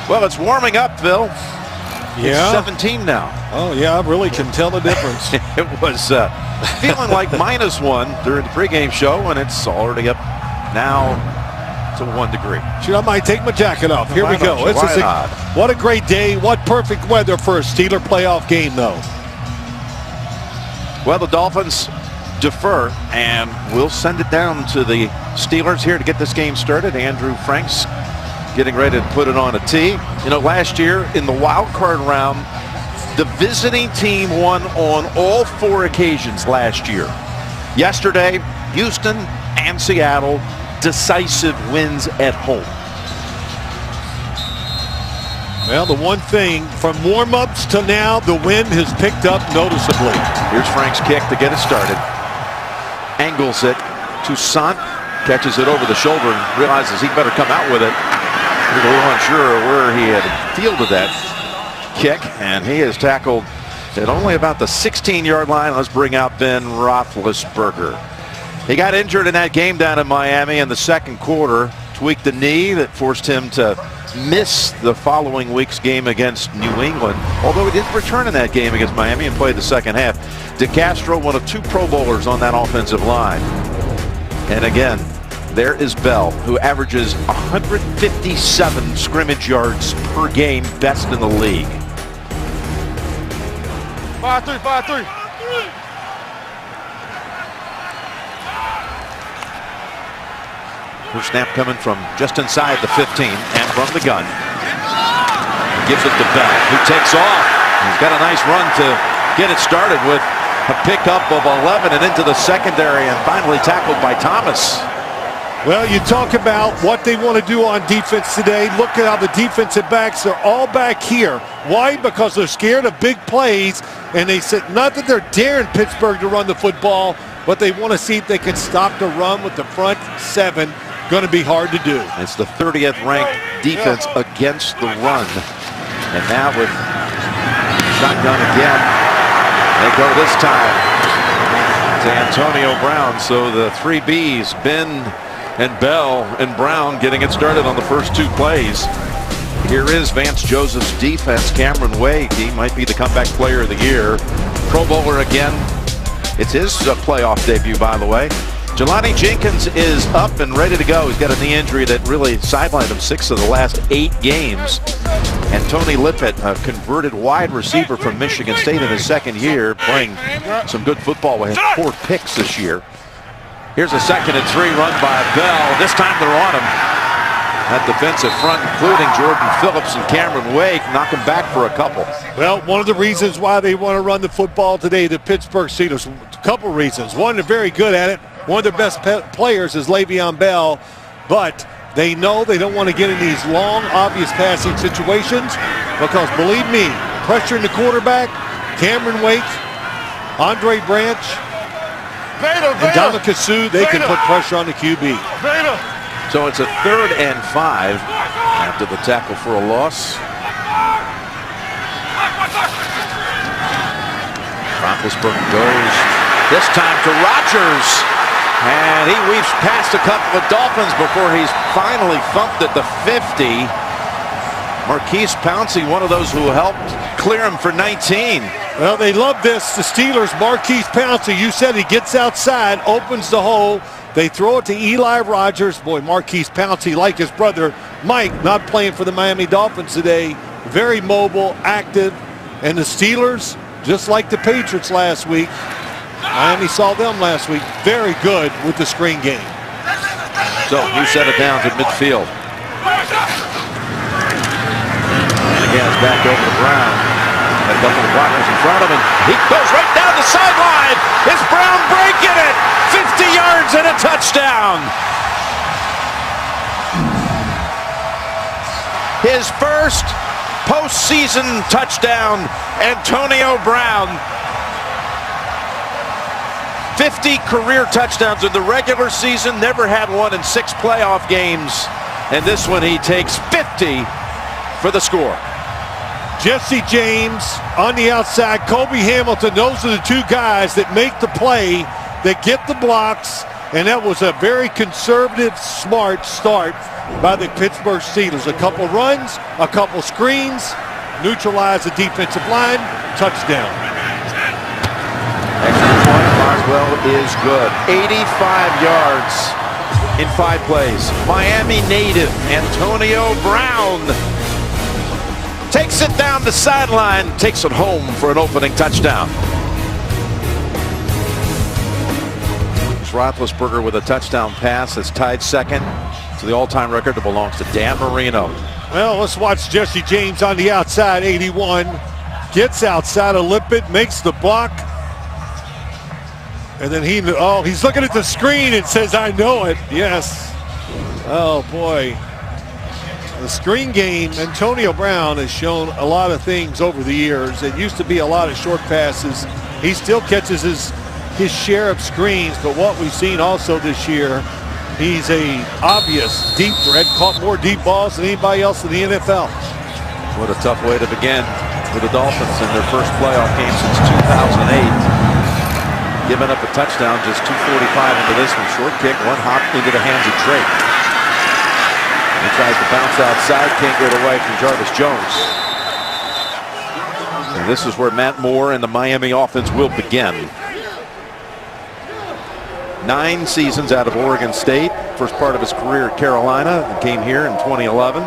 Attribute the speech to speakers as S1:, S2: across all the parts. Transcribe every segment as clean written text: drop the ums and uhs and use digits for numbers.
S1: Well, it's warming up, Phil.
S2: Yeah.
S1: It's 17 now.
S2: Oh, yeah, I really can tell the difference.
S1: It was feeling like -1 during the pregame show, and it's already up now to 1 degree.
S2: Shoot, I might take my jacket off. Here we go. What a great day. What perfect weather for a Steeler playoff game, though.
S1: Well, the Dolphins defer, and we'll send it down to the Steelers here to get this game started. Andrew Franks getting ready to put it on a tee. You know, last year in the wild card round, the visiting team won on all 4 occasions last year. Yesterday, Houston and Seattle, decisive wins at home.
S2: Well, the one thing, from warm-ups to now, the wind has picked up noticeably.
S1: Here's Frank's kick to get it started. Angles it to Sant, catches it over the shoulder and realizes he better come out with it. He's a little unsure where he had fielded that kick, and he is tackled at only about the 16-yard line. Let's bring out Ben Roethlisberger. He got injured in that game down in Miami in the second quarter, tweaked the knee that forced him to miss the following week's game against New England, although he did return in that game against Miami and played the second half. DeCastro, one of 2 Pro Bowlers on that offensive line. And again, there is Bell, who averages 157 scrimmage yards per game, best in the league.
S3: 5-3, 5-3.
S1: First snap coming from just inside the 15 and from the gun. Gives it to Bell, who takes off. He's got a nice run to get it started with a pickup of 11 and into the secondary, and finally tackled by Thomas.
S2: Well, you talk about what they want to do on defense today. Look at how the defensive backs are all back here. Why? Because they're scared of big plays, and they said not that they're daring Pittsburgh to run the football, but they want to see if they can stop the run with the front 7. Going to be hard to do.
S1: It's the 30th ranked defense against the run. And now with shotgun again, they go this time to Antonio Brown. So the 3 Bs, Ben and Bell and Brown, getting it started on the first 2 plays. Here is Vance Joseph's defense. Cameron Wake, he might be the comeback player of the year. Pro Bowler again. It's his playoff debut, by the way. Jelani Jenkins is up and ready to go. He's got a knee injury that really sidelined him 6 of the last 8 games. And Tony Lippett, a converted wide receiver from Michigan State in his second year, playing some good football. We had 4 picks this year. Here's a 2nd and 3 run by Bell. This time they're on him. That defensive front, including Jordan Phillips and Cameron Wake, knock him back for a couple.
S2: Well, one of the reasons why they want to run the football today, the Pittsburgh Steelers, a couple reasons. One, they're very good at it. One of their best players is Le'Veon Bell, but they know they don't want to get in these long, obvious passing situations because, believe me, pressuring the quarterback, Cameron Wake, Andre Branch, and Dominic Sue, they can put pressure on the QB.
S1: So it's a 3rd and 5 after the tackle for a loss. Roethlisberger goes this time to Rodgers. And he weaves past a couple of Dolphins before he's finally thumped at the 50. Marquise Pouncey, one of those who helped clear him for 19.
S2: Well, they love this. The Steelers, Marquise Pouncey, you said he gets outside, opens the hole. They throw it to Eli Rogers. Boy, Marquise Pouncey, like his brother Mike, not playing for the Miami Dolphins today. Very mobile, active. And the Steelers, just like the Patriots last week, Miami saw them last week, very good with the screen game.
S1: So you set it down to midfield. And again, it's back over to Brown. Got a couple of blockers in front of him. He goes right down the sideline. It's Brown breaking it. 50 yards and a touchdown. His first postseason touchdown, Antonio Brown. 50 career touchdowns in the regular season, never had one in 6 playoff games. And this one he takes 50 for the score.
S2: Jesse James on the outside, Kobe Hamilton, those are the 2 guys that make the play, that get the blocks, And that was a very conservative, smart start by the Pittsburgh Steelers. A couple runs, a couple screens, neutralize the defensive line, touchdown.
S1: Extra point, Boswell is good. 85 yards in 5 plays. Miami native Antonio Brown takes it down the sideline, takes it home for an opening touchdown. Roethlisberger with a touchdown pass that's tied second to the all-time record that belongs to Dan Marino.
S2: Well, let's watch Jesse James on the outside, 81. Gets outside of Lippett, makes the block. And then he's looking at the screen and says, I know it. Yes. Oh, boy. The screen game, Antonio Brown has shown a lot of things over the years. It used to be a lot of short passes. He still catches his share of screens, but what we've seen also this year, he's a obvious deep threat, caught more deep balls than anybody else in the NFL.
S1: What a tough way to begin with the Dolphins in their first playoff game since 2008. Giving up a touchdown, just 2:45 into this one. Short kick, one hop into the hands of Drake. He tries to bounce outside, can't get away from Jarvis Jones. And this is where Matt Moore and the Miami offense will begin. 9 seasons out of Oregon State. First part of his career at Carolina, and came here in 2011.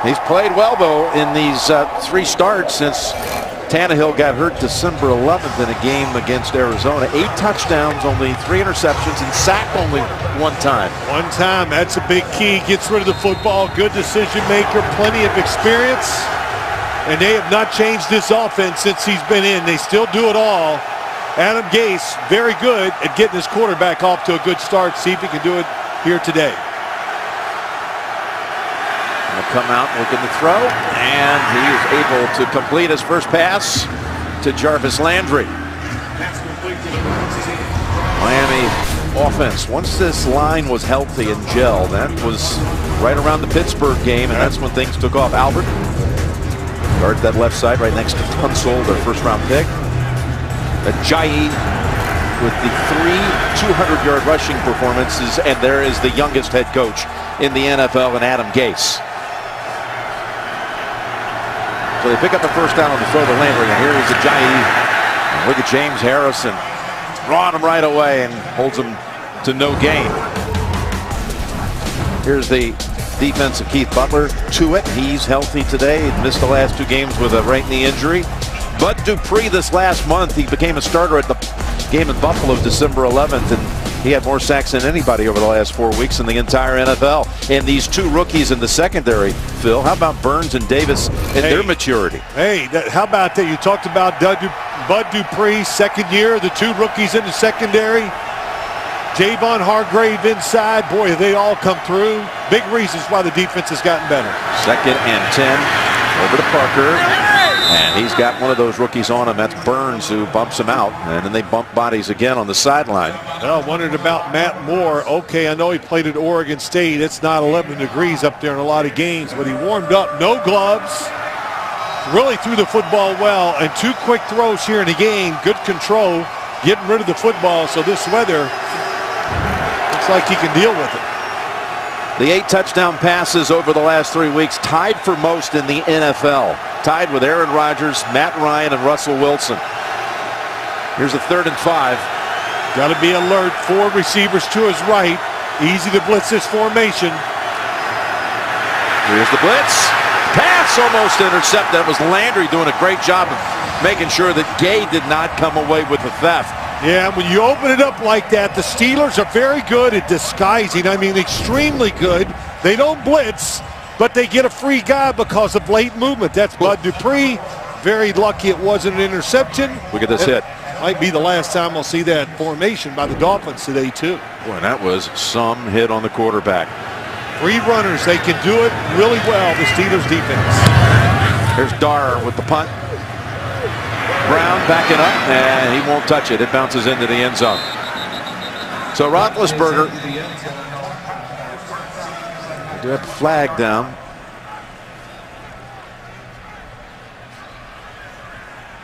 S1: He's played well, though, in these 3 starts since Tannehill got hurt December 11th in a game against Arizona. 8 touchdowns, only 3 interceptions, and sacked only 1 time.
S2: 1 time, that's a big key. Gets rid of the football, good decision maker, plenty of experience. And they have not changed this offense since he's been in. They still do it all. Adam Gase, very good at getting his quarterback off to a good start. See if he can do it here today.
S1: He'll come out looking to throw, and he is able to complete his first pass to Jarvis Landry. Miami offense, once this line was healthy and gel, that was right around the Pittsburgh game, and that's when things took off. Albert guards that left side right next to Tunsil, their first-round pick. Ajayi with the 3 200-yard rushing performances, and there is the youngest head coach in the NFL, and Adam Gase. So they pick up the first down on the throw to Landry, and here is Ajayi. And look at James Harrison drawing him right away and holds him to no gain. Here's the defense of Keith Butler to it. He's healthy today. He missed the last 2 games with a right knee injury. Bud Dupree this last month, he became a starter at the game in Buffalo December 11th, and he had more sacks than anybody over the last 4 weeks in the entire NFL. And these 2 rookies in the secondary, Phil, how about Burns and Davis and their maturity?
S2: Hey, how about that? You talked about Bud Dupree, second year, the 2 rookies in the secondary. Javon Hargrave inside. Boy, they all come through. Big reasons why the defense has gotten better.
S1: 2nd and 10 over to Parker. And he's got one of those rookies on him. That's Burns, who bumps him out. And then they bump bodies again on the sideline.
S2: Well, wondered about Matt Moore. Okay, I know he played at Oregon State. It's not 11 degrees up there in a lot of games, but he warmed up. No gloves. Really threw the football well. And 2 quick throws here in the game. Good control. Getting rid of the football. So this weather looks like he can deal with it.
S1: The 8 touchdown passes over the last 3 weeks, tied for most in the NFL. Tied with Aaron Rodgers, Matt Ryan, and Russell Wilson. Here's a 3rd and 5.
S2: Got to be alert. 4 receivers to his right. Easy to blitz this formation.
S1: Here's the blitz. Pass almost intercepted. That was Landry doing a great job of making sure that Gay did not come away with the theft.
S2: Yeah, when you open it up like that, the Steelers are very good at disguising. I mean, extremely good. They don't blitz, but they get a free guy because of late movement. That's Bud Dupree. Very lucky it wasn't an interception.
S1: Look at this hit.
S2: Might be the last time we'll see that formation by the Dolphins today, too.
S1: Boy, that was some hit on the quarterback.
S2: 3 runners. They can do it really well, the Steelers defense.
S1: Here's Darr with the punt. Brown backing up, and he won't touch it. It bounces into the end zone. So Roethlisberger, do have a flag down.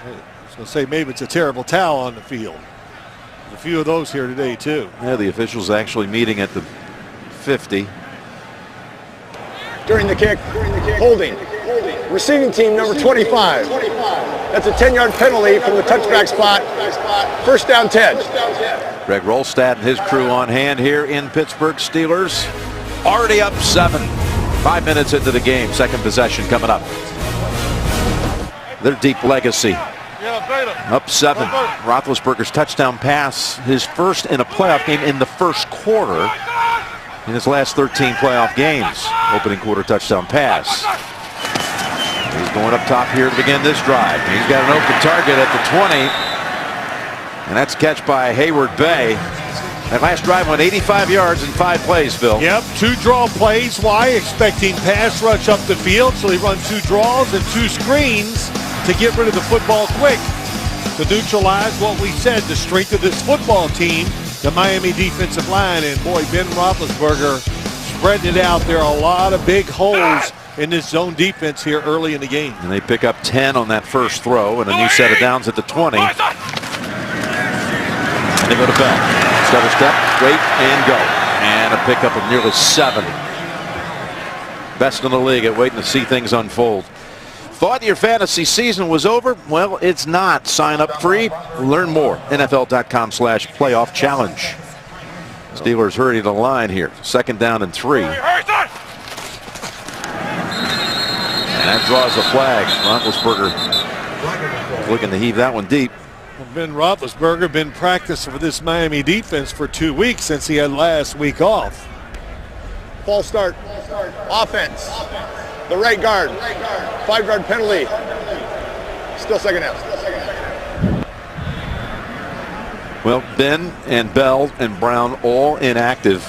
S2: I was going to say maybe it's a terrible towel on the field. A few of those here today, too.
S1: Yeah, the officials actually meeting at the 50.
S3: During the kick, holding. Receiving team number 25. That's a 10-yard penalty from the touchback spot. First down 10.
S1: Greg Rolstad and his crew on hand here in Pittsburgh. Steelers already up 7. 5 minutes into the game. Second possession coming up. Their deep legacy. Up 7. Roethlisberger's touchdown pass, his first in a playoff game in the first quarter in his last 13 playoff games. Opening quarter touchdown pass. He's going up top here to begin this drive. He's got an open target at the 20. And that's a catch by Hayward Bay. That last drive went 85 yards in 5 plays, Phil.
S2: Yep, 2 draw plays. Why? Expecting pass rush up the field, so they run 2 draws and 2 screens to get rid of the football quick. To neutralize what we said, the strength of this football team, the Miami defensive line. And boy, Ben Roethlisberger spreading it out. There are a lot of big holes in this zone defense here early in the game.
S1: And they pick up 10 on that first throw and a new set of downs at the 20. And they go to Bell. Stutter step, wait, and go. And a pickup of nearly 7. Best in the league at waiting to see things unfold. Thought your fantasy season was over? Well, it's not. Sign up free. Learn more. NFL.com/playoff challenge. Steelers hurry the line here. Second down and 3. And that draws a flag. Roethlisberger looking to heave that one deep.
S2: Ben Roethlisberger been practicing for this Miami defense for 2 weeks since he had last week off.
S3: False start. Offense. The right guard. 5-yard penalty. Still second down.
S1: Well, Ben and Bell and Brown all inactive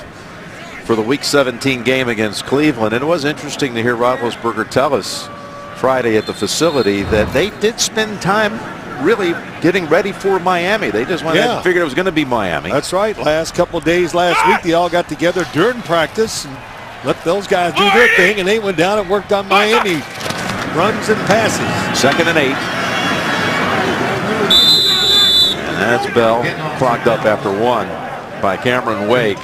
S1: for the Week 17 game against Cleveland. And it was interesting to hear Roethlisberger tell us Friday at the facility that they did spend time really getting ready for Miami. They just figured it was going to be Miami.
S2: That's right. Last couple of days last week, they all got together during practice and let those guys do their thing, and they went down and worked on Miami runs and passes.
S1: Second and 8. And that's Bell clocked up after 1 by Cameron Wake.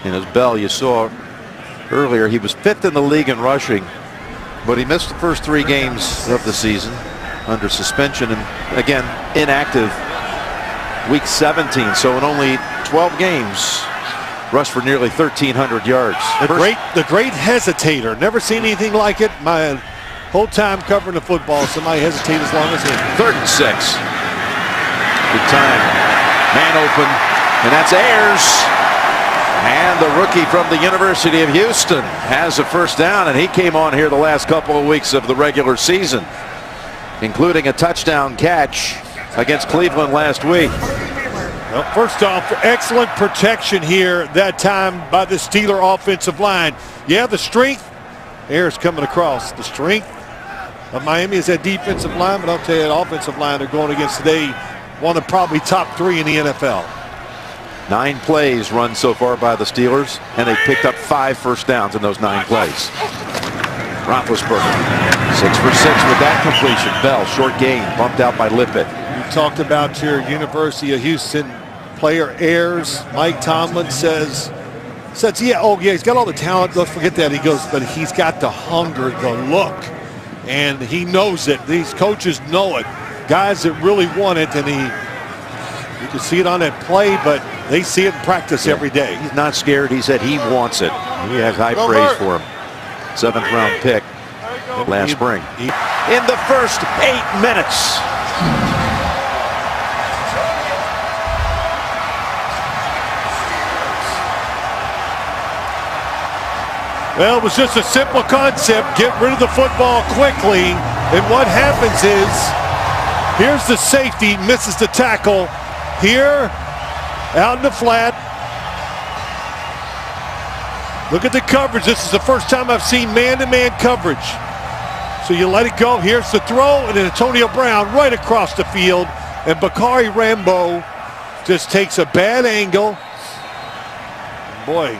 S1: And as Bell, you saw earlier, he was 5th in the league in rushing, but he missed the first 3 games of the season under suspension and again inactive Week 17. So in only 12 games, rushed for nearly 1,300 yards.
S2: The great hesitator. Never seen anything like it. My whole time covering the football, somebody hesitate as long as him.
S1: 3rd and 6. Good time. Man open, and that's Ayers. And the rookie from the University of Houston has a first down, and he came on here the last couple of weeks of the regular season, including a touchdown catch against Cleveland last week.
S2: Well, first off, excellent protection here that time by the Steeler offensive line. Yeah, the strength, Ayers coming across. The strength of Miami is that defensive line, but I'll tell you that offensive line they're going against today, one of probably top 3 in the NFL.
S1: 9 plays run so far by the Steelers, and they picked up 5 first downs in those 9 plays. Roethlisberger, 6 for 6 with that completion. Bell, short gain, bumped out by Lippett.
S2: You talked about your University of Houston player Ayers. Mike Tomlin says, yeah, he's got all the talent. Don't forget that. He goes, but he's got the hunger, the look, and he knows it. These coaches know it. Guys that really want it, and you can see it on that play, but they see it in practice every day.
S1: He's not scared. He said he wants it. He has high praise for him. 7th round pick last spring. In the first 8 minutes.
S2: Well, it was just a simple concept. Get rid of the football quickly. And what happens is, here's the safety, misses the tackle. Here, out in the flat. Look at the coverage. This is the first time I've seen man-to-man coverage. So you let it go. Here's the throw, and then Antonio Brown right across the field. And Bakari Rambo just takes a bad angle. Boy,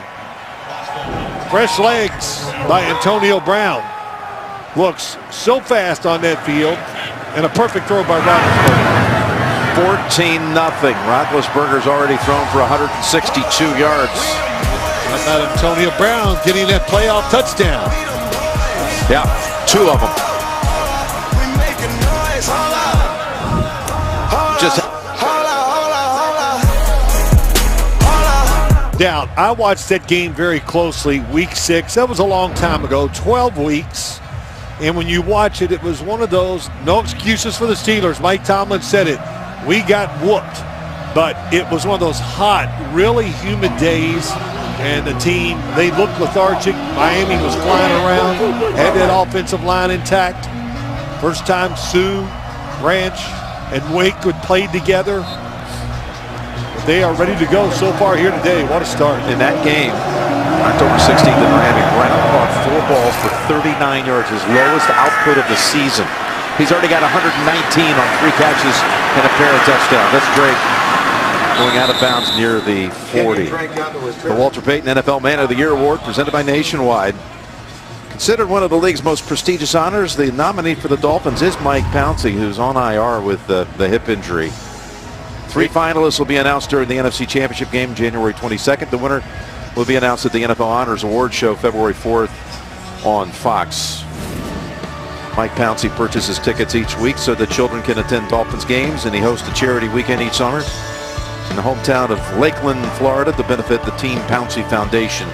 S2: fresh legs by Antonio Brown. Looks so fast on that field. And a perfect throw by Roethlisberger.
S1: 14-0. Roethlisberger's already thrown for 162 yards.
S2: How about Antonio Brown getting that playoff touchdown?
S1: Yeah, 2 of them. Just
S2: down. I watched that game very closely. Week 6. That was a long time ago. 12 weeks. And when you watch it, it was one of those no excuses for the Steelers. Mike Tomlin said it. We got whooped. But it was one of those hot, really humid days. And the team, they looked lethargic. Miami was flying around. Had that offensive line intact. First time Sue, Branch, and Wake would play together. They are ready to go so far here today. What a start.
S1: In that game, October 16th in Miami, Brown caught 4 balls for 39 yards, his lowest output of the season. He's already got 119 on 3 catches and a pair of touchdowns. That's great. Going out of bounds near the 40. The Walter Payton NFL Man of the Year Award presented by Nationwide. Considered one of the league's most prestigious honors, the nominee for the Dolphins is Mike Pouncey, who's on IR with the hip injury. 3 finalists will be announced during the NFC Championship game January 22nd. The winner will be announced at the NFL Honors Award Show February 4th on Fox. Mike Pouncey purchases tickets each week so that children can attend Dolphins games, and he hosts a charity weekend each summer in the hometown of Lakeland, Florida, to benefit the Team Pouncey Foundation.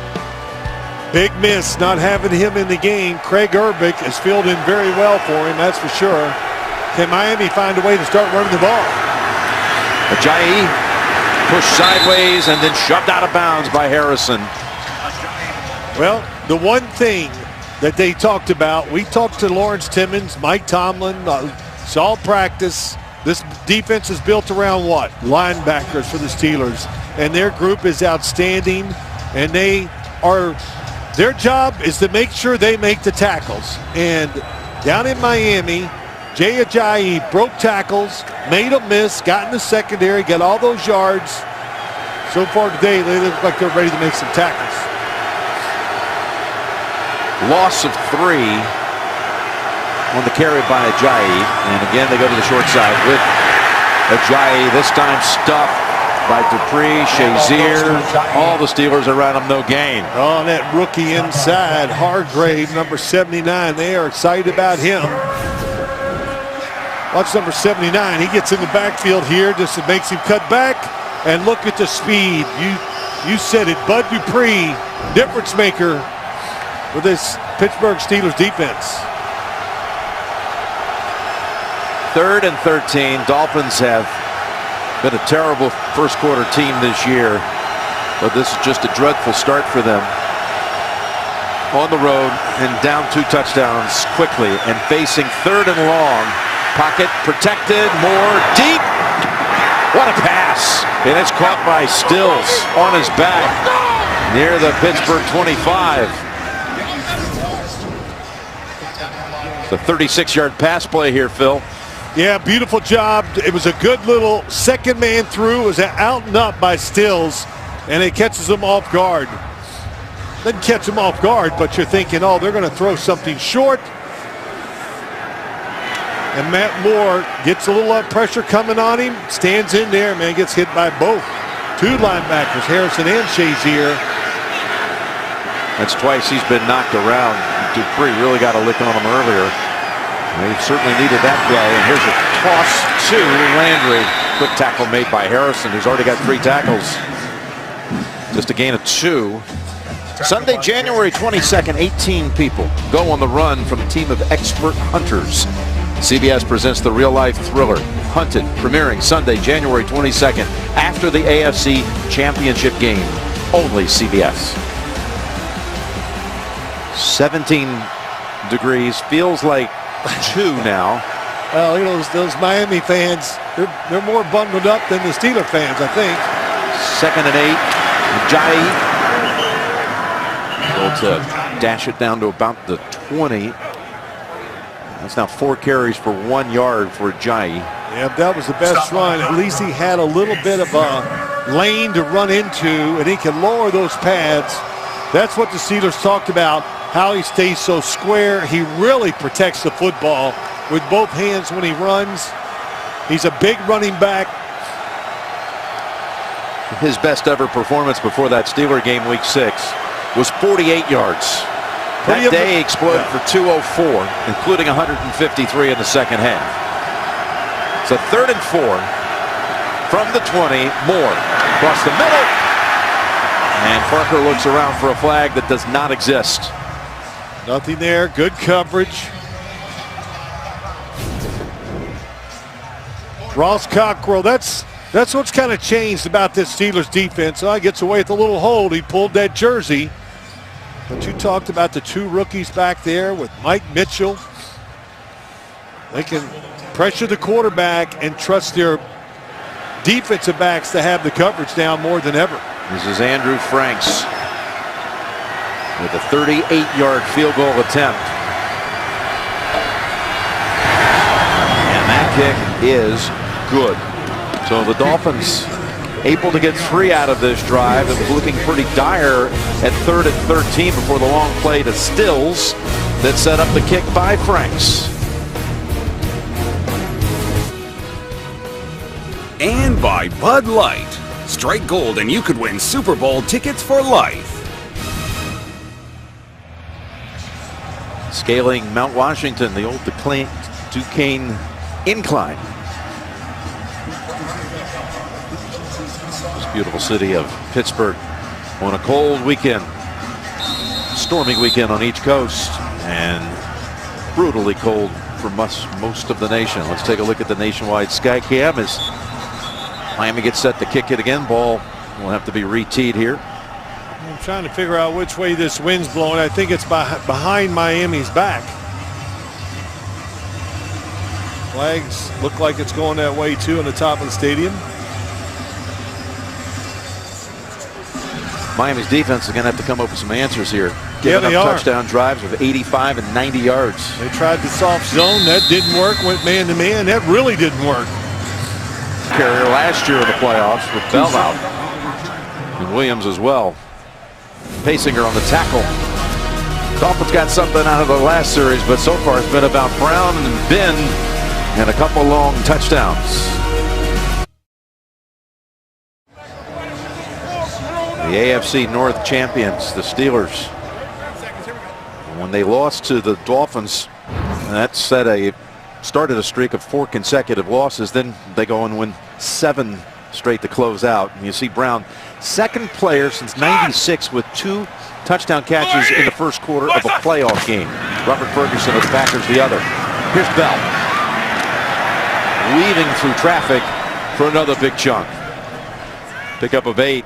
S2: Big miss not having him in the game. Craig Urbick is filled in very well for him, that's for sure. Can Miami find a way to start running the ball?
S1: Ajayi pushed sideways and then shoved out of bounds by Harrison.
S2: Well, the one thing that they talked about, we talked to Lawrence Timmons, Mike Tomlin, saw practice. This defense is built around what? Linebackers for the Steelers. And their group is outstanding. And their job is to make sure they make the tackles. And down in Miami, Jay Ajayi broke tackles, made a miss, got in the secondary, got all those yards. So far today, they look like they're ready to make some tackles.
S1: Loss of 3 on the carry by Ajayi. And again, they go to the short side with Ajayi. This time stuffed by Dupree, Shazier. All the Steelers around him, no gain.
S2: Oh, and that rookie inside, Hargrave, number 79. They are excited about him. Watch number 79. He gets in the backfield here, just it makes him cut back. And look at the speed. You said it, Bud Dupree, difference maker with this Pittsburgh Steelers defense.
S1: 3rd and 13. Dolphins have been a terrible first quarter team this year, but this is just a dreadful start for them. On the road and down 2 touchdowns quickly and facing 3rd and long. Pocket protected, more deep. What a pass. And it's caught by Stills on his back near the Pittsburgh 25. The 36-yard pass play here, Phil.
S2: Yeah, beautiful job. It was a good little second man through. It was out and up by Stills, and it catches him off guard. Doesn't catch him off guard, but you're thinking, oh, they're going to throw something short. And Matt Moore gets a little pressure coming on him, stands in there, man, gets hit by both. 2 linebackers, Harrison and Shazier.
S1: That's twice he's been knocked around. Dupree really got a lick on him earlier. They certainly needed that play. And here's a toss to Landry. Quick tackle made by Harrison, who's already got 3 tackles. Just a gain of 2. Sunday, January 22nd, 18 people go on the run from a team of expert hunters. CBS presents the real-life thriller, Hunted, premiering Sunday, January 22nd, after the AFC Championship game. Only CBS. 17 degrees, feels like 2 now.
S2: Well, you know, those Miami fans, they're more bundled up than the Steeler fans, I think.
S1: 2nd and 8. Ajayi able to dash it down to about the 20. That's now 4 carries for 1 yard for Ajayi.
S2: Yeah, that was the best run. At least he had a little bit of a lane to run into, and he can lower those pads. That's what the Steelers talked about, how he stays so square. He really protects the football. with both hands when he runs. He's a big running back.
S1: His best ever performance before that Steeler game week 6 was 48 yards. That day he exploded for 204, including 153 in the second half. So 3rd and 4 from the 20. Moore across the middle. And Parker looks around for a flag that does not exist.
S2: Nothing there. Good coverage. Ross Cockrell, that's what's kind of changed about this Steelers defense. He gets away with a little hold. He pulled that jersey. But you talked about the 2 rookies back there with Mike Mitchell. They can pressure the quarterback and trust their defensive backs to have the coverage down more than ever.
S1: This is Andrew Franks with a 38-yard field goal attempt. And that kick is good. So the Dolphins able to get 3 out of this drive. It was looking pretty dire at 3rd and 13 before the long play to Stills that set up the kick by Franks.
S4: And by Bud Light. Strike gold and you could win Super Bowl tickets for life.
S1: Scaling Mount Washington, the old Duquesne incline. This beautiful city of Pittsburgh on a cold weekend, stormy weekend on each coast, and brutally cold for most of the nation. Let's take a look at the nationwide sky cam as Miami gets set to kick it again. Ball will have to be re-teed here.
S2: I'm trying to figure out which way this wind's blowing. I think it's behind Miami's back. Flags look like it's going that way too on the top of the stadium.
S1: Miami's defense is going to have to come up with some answers here.
S2: Yeah,
S1: Giving
S2: they
S1: up
S2: are.
S1: touchdown drives of 85 and 90 yards.
S2: They tried the soft zone. That didn't work. Went man to man. That really didn't work.
S1: Carrier last year in the playoffs with Bell out. And Williams as well. Pacing her on the tackle. Dolphins got something out of the last series, but so far it's been about Brown and Ben and a couple long touchdowns. The AFC North champions, the Steelers. When they lost to the Dolphins, that started a streak of 4 consecutive losses. Then they go and win 7 straight to close out. And you see Brown, 2nd player since '96 with 2 touchdown catches in the first quarter of a playoff game. Robert Ferguson of the Packers the other. Here's Bell, weaving through traffic for another big chunk. Pickup of 8.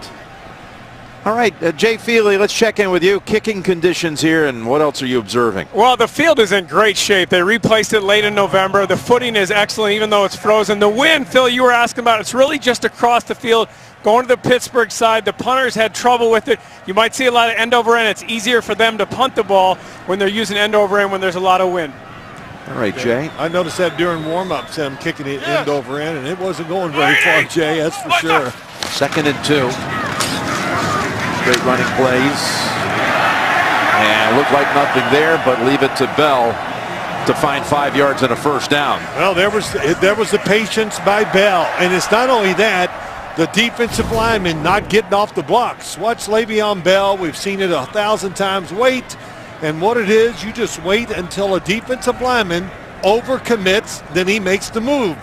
S1: All right, Jay Feely, let's check in with you. Kicking conditions here, and what else are you observing?
S5: Well, the field is in great shape. They replaced it late in November. The footing is excellent, even though it's frozen. The wind, Phil, you were asking about, it's really just across the field, going to the Pittsburgh side. The punters had trouble with it. You might see a lot of end over end. It's easier for them to punt the ball when they're using end over end when there's a lot of wind.
S1: All right, Jay.
S2: I noticed that during warm-ups, them kicking it end over end, and it wasn't going very far, Jay, that's for sure.
S1: 2nd and 2. Straight running plays. And looked like nothing there, but leave it to Bell to find 5 yards and a first down.
S2: Well, there was the patience by Bell, and it's not only that, the defensive lineman not getting off the blocks. Watch Le'Veon Bell. We've seen it 1,000 times. Wait, and what it is, you just wait until a defensive lineman overcommits, then he makes the move.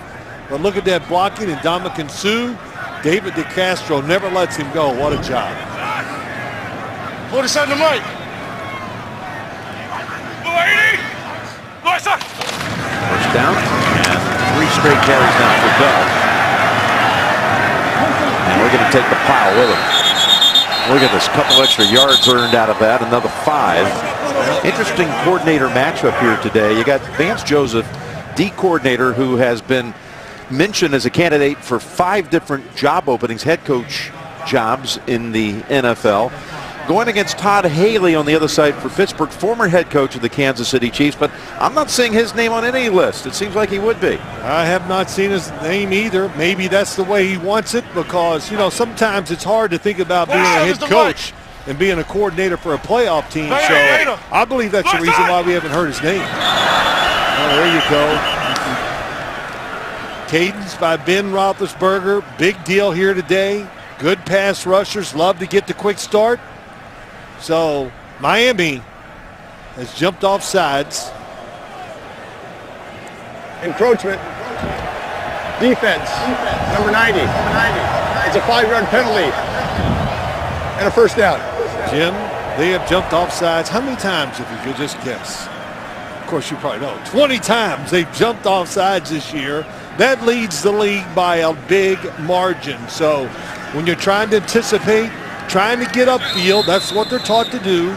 S2: But look at that blocking, and Dominican Sue, David DeCastro never lets him go. What a job.
S3: Put us on the mic.
S1: First down, and 3 straight carries now for Bell. And we're going to take the pile with him. Look at this, couple extra yards earned out of that, another 5. Interesting coordinator matchup here today. You got Vance Joseph, D coordinator, who has been mentioned as a candidate for 5 different job openings, head coach jobs in the NFL. Going against Todd Haley on the other side for Pittsburgh, former head coach of the Kansas City Chiefs, but I'm not seeing his name on any list. It seems like he would be.
S2: I have not seen his name either. Maybe that's the way he wants it because, you know, sometimes it's hard to think about being a head coach and being a coordinator for a playoff team. So I believe that's the reason why we haven't heard his name. Oh, there you go. Cadence by Ben Roethlisberger. Big deal here today. Good pass rushers. Love to get the quick start. So Miami has jumped off sides.
S3: Encroachment. Defense. Number 90. It's a 5-yard penalty. And a first down.
S2: Jim, they have jumped off sides. How many times, if you could just guess? Of course, you probably know. 20 times they've jumped off sides this year. That leads the league by a big margin. So when you're trying to anticipate, trying to get upfield, that's what they're taught to do.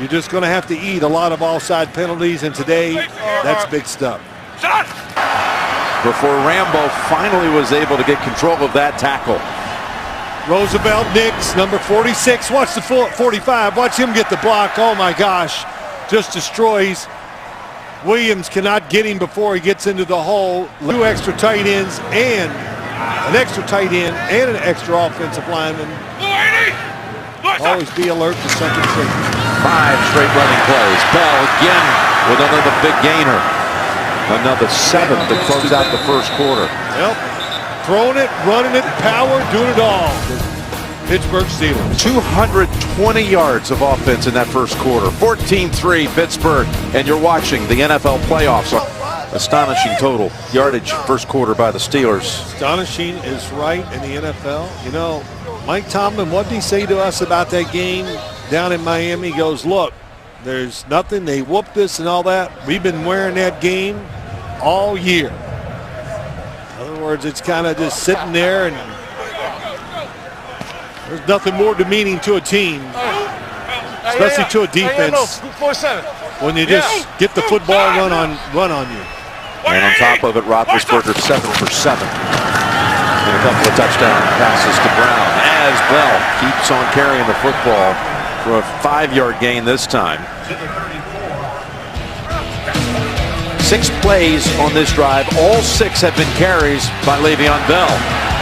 S2: You're just going to have to eat a lot of offside penalties, and today, that's big stuff.
S1: Before Rambo finally was able to get control of that tackle.
S2: Roosevelt Nix, number 46. Watch the 45. Watch him get the block. Oh, my gosh. Just destroys. Williams cannot get him before he gets into the hole. 2 extra tight ends and an extra tight end and an extra offensive lineman. Always be alert to something tricky.
S1: 5 straight running plays. Bell again with another big gainer. Another 7 to close out the first quarter.
S2: Yep. Throwing it, running it, power, doing it all. Pittsburgh Steelers.
S1: 220 yards of offense in that first quarter. 14-3 Pittsburgh. And you're watching the NFL playoffs. Astonishing total yardage first quarter by the Steelers.
S2: Astonishing is right in the NFL. You know, Mike Tomlin, what did he say to us about that game down in Miami? He goes, look, there's nothing. They whooped us and all that. We've been wearing that game all year. In other words, it's kind of just sitting there, and there's nothing more demeaning to a team, especially to a defense, when you just get the football run on you.
S1: And on top of it, Roethlisberger 7 for 7. And a couple of touchdown passes to Brown as Bell keeps on carrying the football for a 5-yard gain this time. 6 plays on this drive. All 6 have been carries by Le'Veon Bell.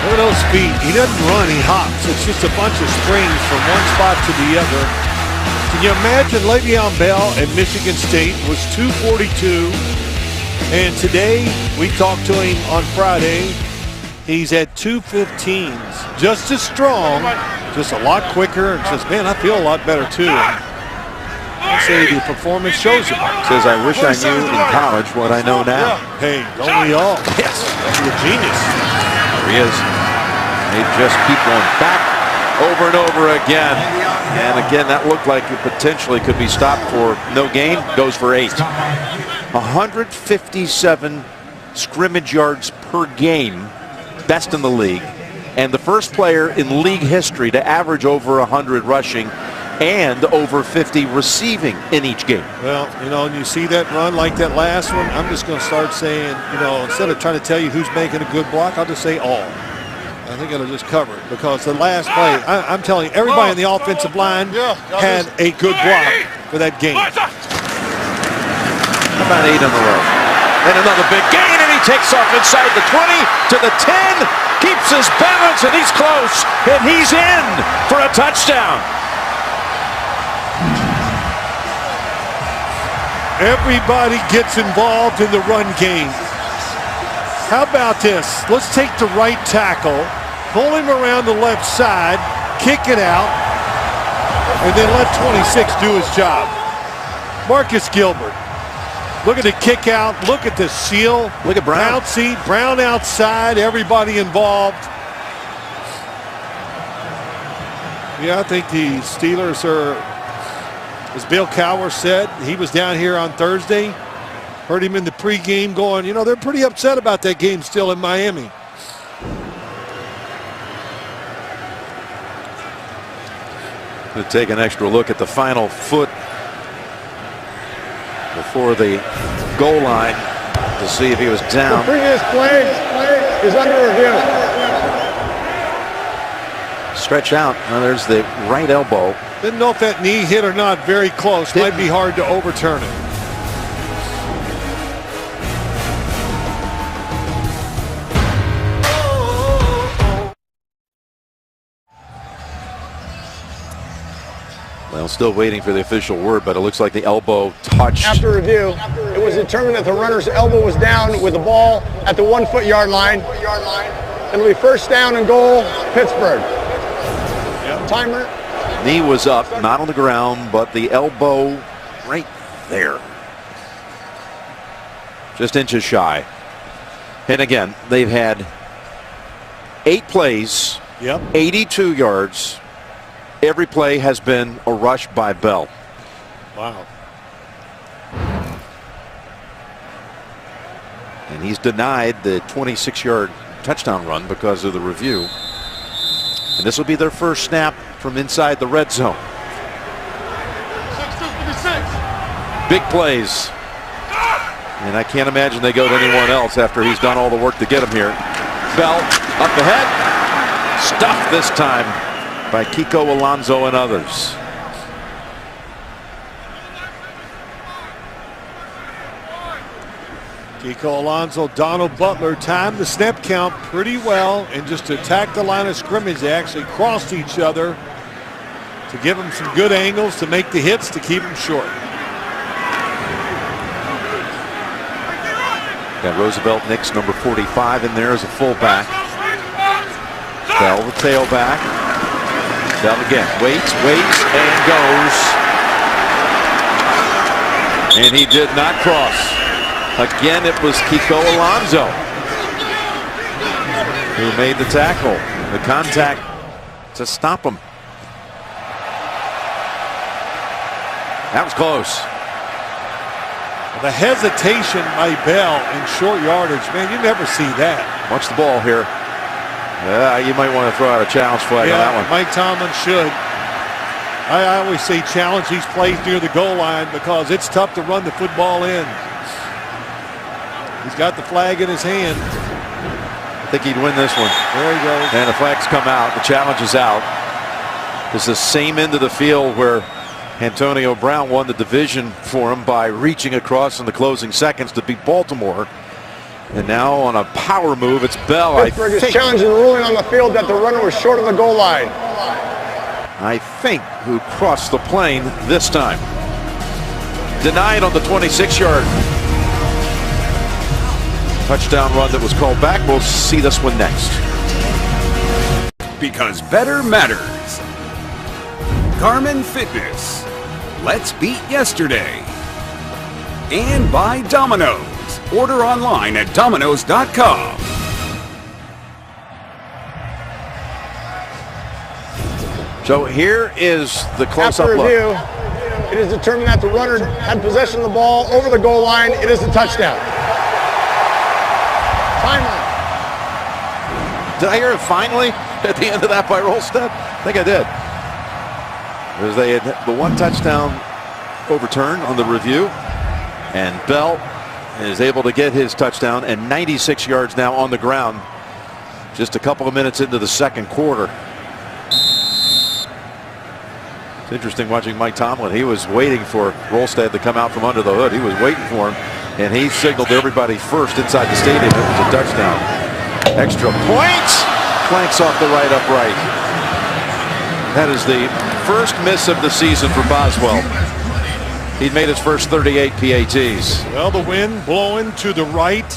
S2: Look at those feet. He doesn't run, he hops. It's just a bunch of springs from one spot to the other. Can you imagine Le'Veon Bell at Michigan State was 242, and today we talked to him on Friday. He's at 215s, just as strong, just a lot quicker, and says, man, I feel a lot better too. I say the performance shows it.
S1: Says, I wish I knew in college what I know now.
S2: Hey, don't we all?
S1: Yes.
S2: He's a genius.
S1: There he is. They just keep going back over and over again. And again, that looked like it potentially could be stopped for no gain. Goes for 8. 157 scrimmage yards per game. Best in the league. And the first player in league history to average over 100 rushing and over 50 receiving in each game.
S2: Well, you know, and you see that run like that last one, I'm just going to start saying, you know, instead of trying to tell you who's making a good block, I'll just say all. I think it'll just cover it, because the last play, I'm telling you, everybody in the offensive line had a good block for that game.
S1: How about 8 in a row? And another big gain, and he takes off inside the 20 to the 10, keeps his balance, and he's close, and he's in for a touchdown.
S2: Everybody gets involved in the run game. How about this? Let's take the right tackle, pull him around the left side, kick it out, and then let 26 do his job. Marcus Gilbert. Look at the kick out. Look at the seal.
S1: Look at Brown.
S2: Brown outside. Everybody involved. Yeah, I think the Steelers are, as Bill Cowher said, he was down here on Thursday. Heard him in the pregame going, you know, they're pretty upset about that game still in Miami.
S1: Going to take an extra look at the final foot before the goal line to see if he was down.
S3: The previous play is under review.
S1: Stretch out. Now there's the right elbow.
S2: Didn't know if that knee hit or not. Very close. Might be hard to overturn it.
S1: Well, still waiting for the official word, but it looks like the elbow touched.
S3: After review, it was determined that the runner's elbow was down with the ball at the 1 foot yard line. It'll be first down and goal, Pittsburgh. Timer.
S1: Knee was up, not on the ground, but the elbow right there. Just inches shy. And again, they've had 8 plays, 82 yards. Every play has been a rush by Bell.
S2: Wow.
S1: And he's denied the 26-yard touchdown run because of the review. And this will be their first snap from inside the red zone. Big plays. And I can't imagine they go to anyone else after he's done all the work to get him here. Bell up ahead. Stuffed this time by Kiko Alonso and others.
S2: Kiko Alonso, Donald Butler timed the snap count pretty well and just attacked the line of scrimmage. They actually crossed each other to give them some good angles to make the hits to keep them short.
S1: Got Roosevelt Nix, number 45, in there as a fullback. Bell, the tailback. Bell again, waits, and goes. And he did not cross. Again, it was Kiko Alonso who made the tackle, the contact to stop him. That was close.
S2: The hesitation by Bell in short yardage, man, you never see that.
S1: Watch the ball here. You might want to throw out a challenge flag on that one.
S2: Mike Tomlin should. I always say challenge these plays near the goal line because it's tough to run the football in. He's got the flag in his hand.
S1: I think he'd win this one.
S2: There he goes.
S1: And the flag's come out. The challenge is out. It's the same end of the field where Antonio Brown won the division for him by reaching across in the closing seconds to beat Baltimore. And now on a power move, it's Bell.
S3: Pittsburgh is challenging the ruling on the field that the runner was short of the goal line.
S1: I think who crossed the plane this time. Denied on the 26-yard touchdown run that was called back. We'll see this one next.
S4: Because better matters. Garmin Fitness. Let's beat yesterday. And by Domino's. Order online at Domino's.com.
S1: So here is the close-up
S3: After
S1: look.
S3: review, it is determined that the runner had possession of the ball over the goal line. It is a touchdown. Timer.
S1: Did I hear it finally at the end of that by Rolstead? I think I did. Because they had the one touchdown overturned on the review, and Bell is able to get his touchdown and 96 yards now on the ground just a couple of minutes into the second quarter. It's interesting watching Mike Tomlin. He was waiting for Rolstead to come out from under the hood. He was waiting for him, and he signaled to everybody first inside the stadium it was a touchdown. Extra point. Flanks off the right upright. That is the first miss of the season for Boswell. He'd made his first 38 PATs.
S2: Well, the wind blowing to the right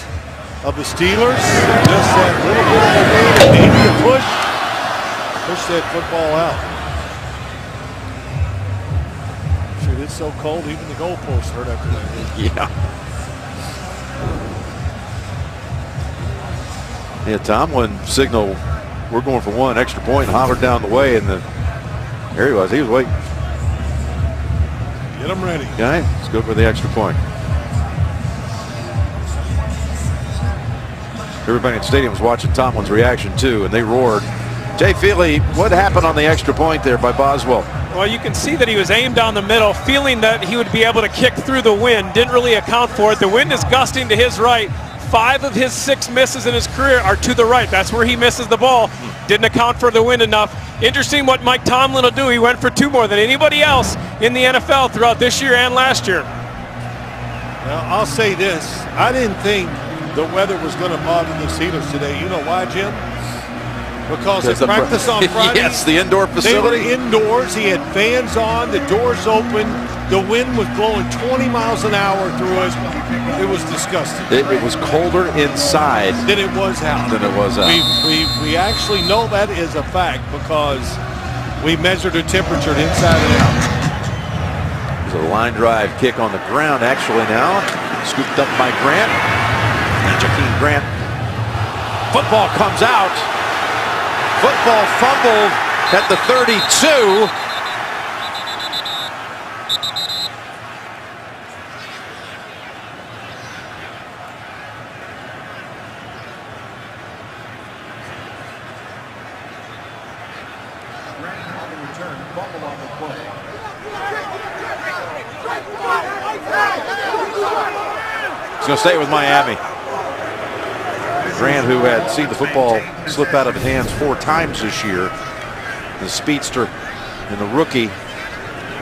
S2: of the Steelers. Just that little bit of a lead and maybe a push that football out. Sure, it's so cold, even the goalposts hurt after that.
S1: Yeah, Tomlin signaled, we're going for one extra point, and hollered down the way, and there he was waiting.
S2: Get him ready.
S1: Okay, let's go for the extra point. Everybody in the stadium was watching Tomlin's reaction too, and they roared. Jay Feely, what happened on the extra point there by Boswell?
S5: Well, you can see that he was aimed down the middle, feeling that he would be able to kick through the wind. Didn't really account for it. The wind is gusting to his right. 5 of his 6 misses in his career are to the right. That's where he misses the ball. Didn't account for the wind enough. Interesting what Mike Tomlin will do. He went for 2 more than anybody else in the NFL throughout this year and last year.
S2: Well, I'll say this. I didn't think the weather was going to bother the Steelers today. You know why, Jim? because they practiced on Friday.
S1: Yes, the indoor facility.
S2: They were indoors. He had fans on, the doors open. The wind was blowing 20 miles an hour through us. It was disgusting.
S1: It was colder inside
S2: than it was out. We actually know that is a fact because we measured the temperature inside and out.
S1: There's a line drive kick on the ground actually now. Scooped up by Grant. And Jakeem Grant. Football comes out. Football fumbled at the 32. He's going to stay with Miami. Grant, who had seen the football slip out of his hands 4 times this year, the speedster and the rookie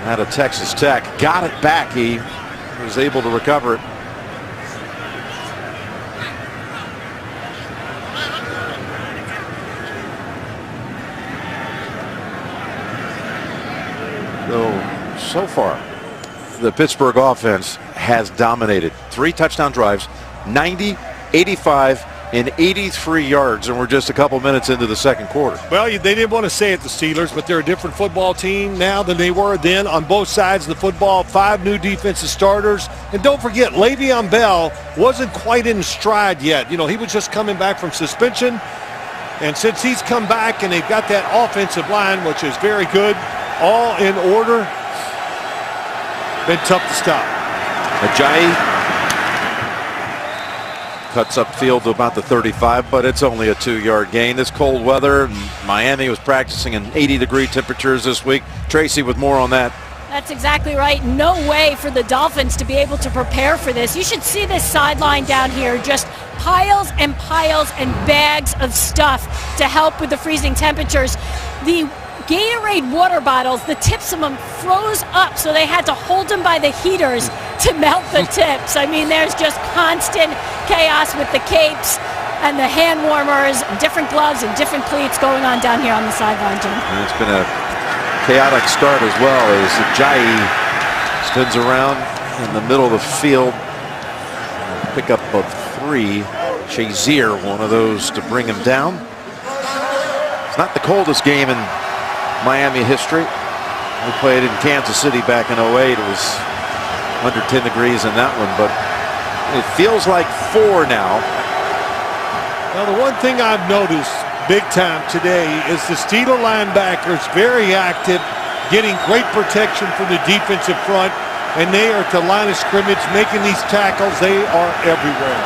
S1: out of Texas Tech, got it back. He was able to recover it. So far, the Pittsburgh offense has dominated. 3 touchdown drives, 90, 85, and 83 yards, and we're just a couple minutes into the second quarter.
S2: Well, they didn't want to say it, the Steelers, but they're a different football team now than they were then on both sides of the football. 5 new defensive starters. And don't forget, Le'Veon Bell wasn't quite in stride yet. You know, he was just coming back from suspension. And since he's come back and they've got that offensive line, which is very good, all in order, been tough to stop.
S1: Ajayi cuts upfield to about the 35, but it's only a 2-yard gain. This cold weather, Miami was practicing in 80-degree temperatures this week. Tracy with more on that.
S6: That's exactly right. No way for the Dolphins to be able to prepare for this. You should see this sideline down here, just piles and bags of stuff to help with the freezing temperatures. The Gatorade water bottles, the tips of them froze up, so they had to hold them by the heaters to melt the tips. I mean, there's just constant chaos with the capes and the hand warmers, different gloves and different cleats going on down here on the sideline, Jim.
S1: And it's been a chaotic start as well as Ajayi spins around in the middle of the field. Pick up of 3. Shazier, one of those to bring him down. It's not the coldest game in Miami history. We played in Kansas City back in 08. It was under 10 degrees in that one, but it feels like 4 now.
S2: Now, the one thing I've noticed big time today is the Steeler linebackers very active, getting great protection from the defensive front, and they are to line of scrimmage making these tackles. They are everywhere.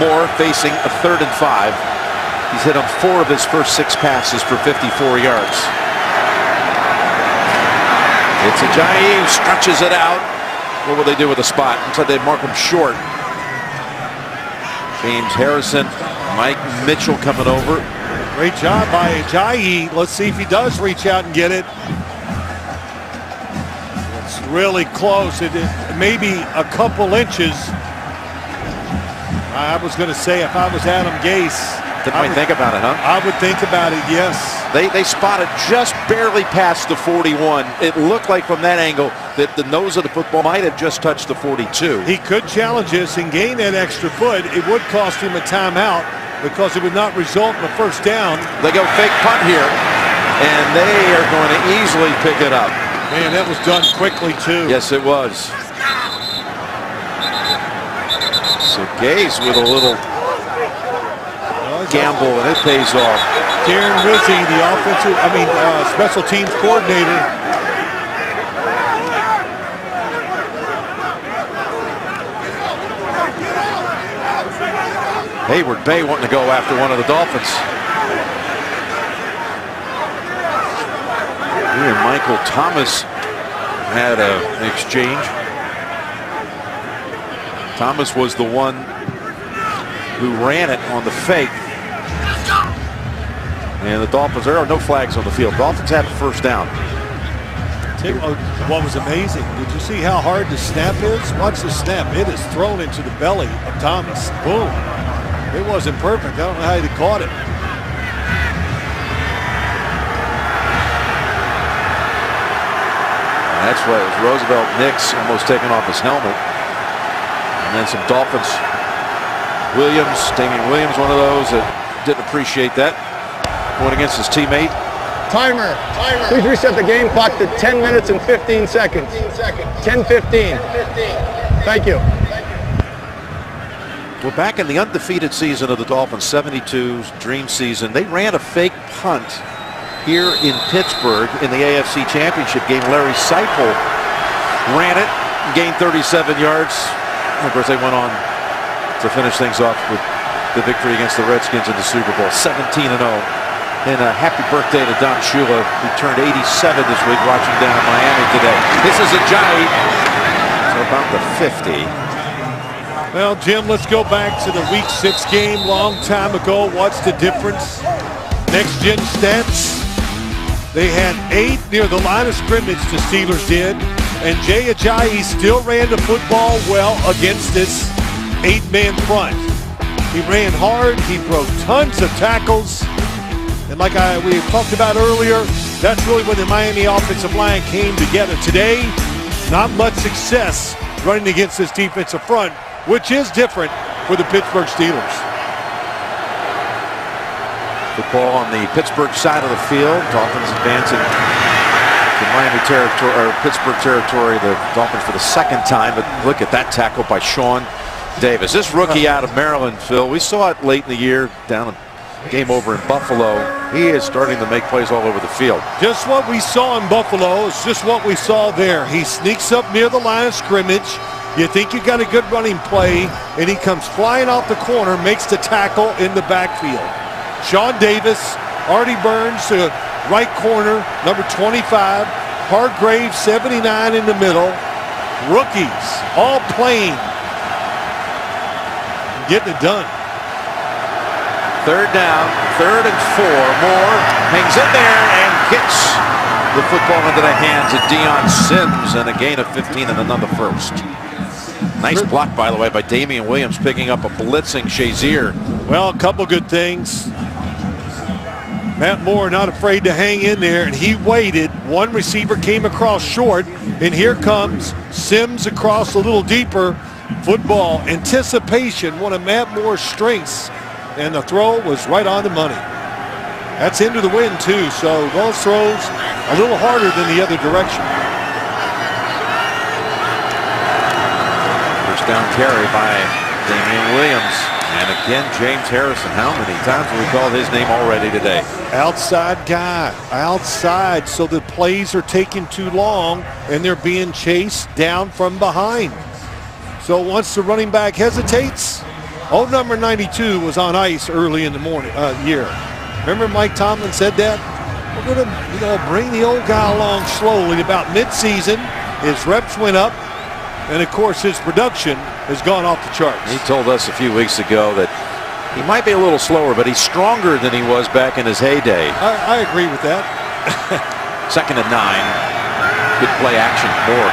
S1: Moore facing a 3rd and 5. He's hit on 4 of his first 6 passes for 54 yards. It's Ajayi who stretches it out. What will they do with the spot? Looks like they mark him short. James Harrison, Mike Mitchell coming over.
S2: Great job by Ajayi. Let's see if he does reach out and get it. It's really close. It may be a couple inches. I was going to say if I was Adam Gase.
S1: Didn't we think about it, huh?
S2: I would think about it, yes.
S1: They spotted just barely past the 41. It looked like from that angle that the nose of the football might have just touched the 42.
S2: He could challenge this and gain that extra foot. It would cost him a timeout because it would not result in a first down.
S1: They go fake punt here, and they are going to easily pick it up.
S2: Man, that was done quickly, too.
S1: Yes, it was. So Gase with a little gamble, and it pays off.
S2: Darren Rizzi, the special teams coordinator.
S1: Hayward Bay wanting to go after one of the Dolphins. He and Michael Thomas had an exchange. Thomas was the one who ran it on the fake. And the Dolphins, there are no flags on the field. Dolphins have a first down.
S2: What was amazing, did you see how hard the snap is? Watch the snap. It is thrown into the belly of Thomas. Boom. It wasn't perfect. I don't know how he caught it.
S1: That's what it was. Roosevelt Nix almost taking off his helmet. And then some Dolphins. Damian Williams, one of those that didn't appreciate that. Going against his teammate.
S3: Timer. Please reset the game clock to 10 minutes and 15 seconds. 10:15. Thank you.
S1: Well, back in the undefeated season of the Dolphins, 72's dream season, they ran a fake punt here in Pittsburgh in the AFC Championship game. Larry Seipel ran it, gained 37 yards. And of course, they went on to finish things off with the victory against the Redskins in the Super Bowl, 17-0. And a happy birthday to Don Shula, who turned 87 this week, watching down in Miami today. This is Ajayi, so about the 50.
S2: Well, Jim, let's go back to the Week 6 game long time ago. What's the difference? Next gen stats. They had 8 near the line of scrimmage, the Steelers did. And Jay Ajayi still ran the football well against this 8-man front. He ran hard. He broke tons of tackles. And like we talked about earlier, that's really when the Miami offensive line came together. Today, not much success running against this defensive front, which is different for the Pittsburgh Steelers.
S1: The ball on the Pittsburgh side of the field. Dolphins advancing to Miami territory, or Pittsburgh territory, the Dolphins for the second time. But look at that tackle by Sean Davis. This rookie out of Maryland, Phil, we saw it late in the year down in game over in Buffalo. He is starting to make plays all over the field.
S2: Just what we saw in Buffalo is just what we saw there. He sneaks up near the line of scrimmage. You think you got a good running play, and he comes flying off the corner, makes the tackle in the backfield. Sean Davis, Artie Burns, the right corner, number 25. Hargrave, 79 in the middle. Rookies, all playing. Getting it done.
S1: Third down, 3rd and 4. Moore hangs in there and gets the football into the hands of Deion Sims, and a gain of 15 and another first. Nice block, by the way, by Damian Williams, picking up a blitzing Shazier.
S2: Well, a couple good things. Matt Moore not afraid to hang in there, and he waited. One receiver came across short, and here comes Sims across a little deeper. Football anticipation, one of Matt Moore's strengths, and the throw was right on the money. That's into the wind too, so those throws a little harder than the other direction.
S1: First down carry by Damian Williams. And again, James Harrison. How many times have we called his name already today?
S2: Outside guy, outside, so the plays are taking too long and they're being chased down from behind. So once the running back hesitates, number 92 was on ice early in the year. Remember Mike Tomlin said that? We're going to bring the old guy along slowly. About mid-season, his reps went up, and of course his production has gone off the charts.
S1: He told us a few weeks ago that he might be a little slower, but he's stronger than he was back in his heyday.
S2: I agree with that.
S1: 2nd and 9. Good play action. Moore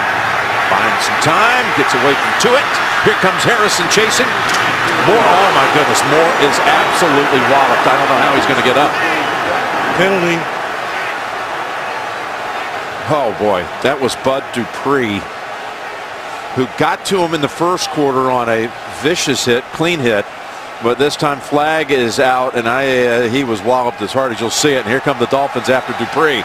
S1: finds some time, gets away from Tuitt. Here comes Harrison chasing. Moore, oh my goodness, Moore is absolutely walloped. I don't know how he's going to get up.
S2: Penalty.
S1: Oh boy, that was Bud Dupree, who got to him in the first quarter on a vicious hit, clean hit. But this time flag is out, and he was walloped as hard as you'll see it. And here come the Dolphins after Dupree.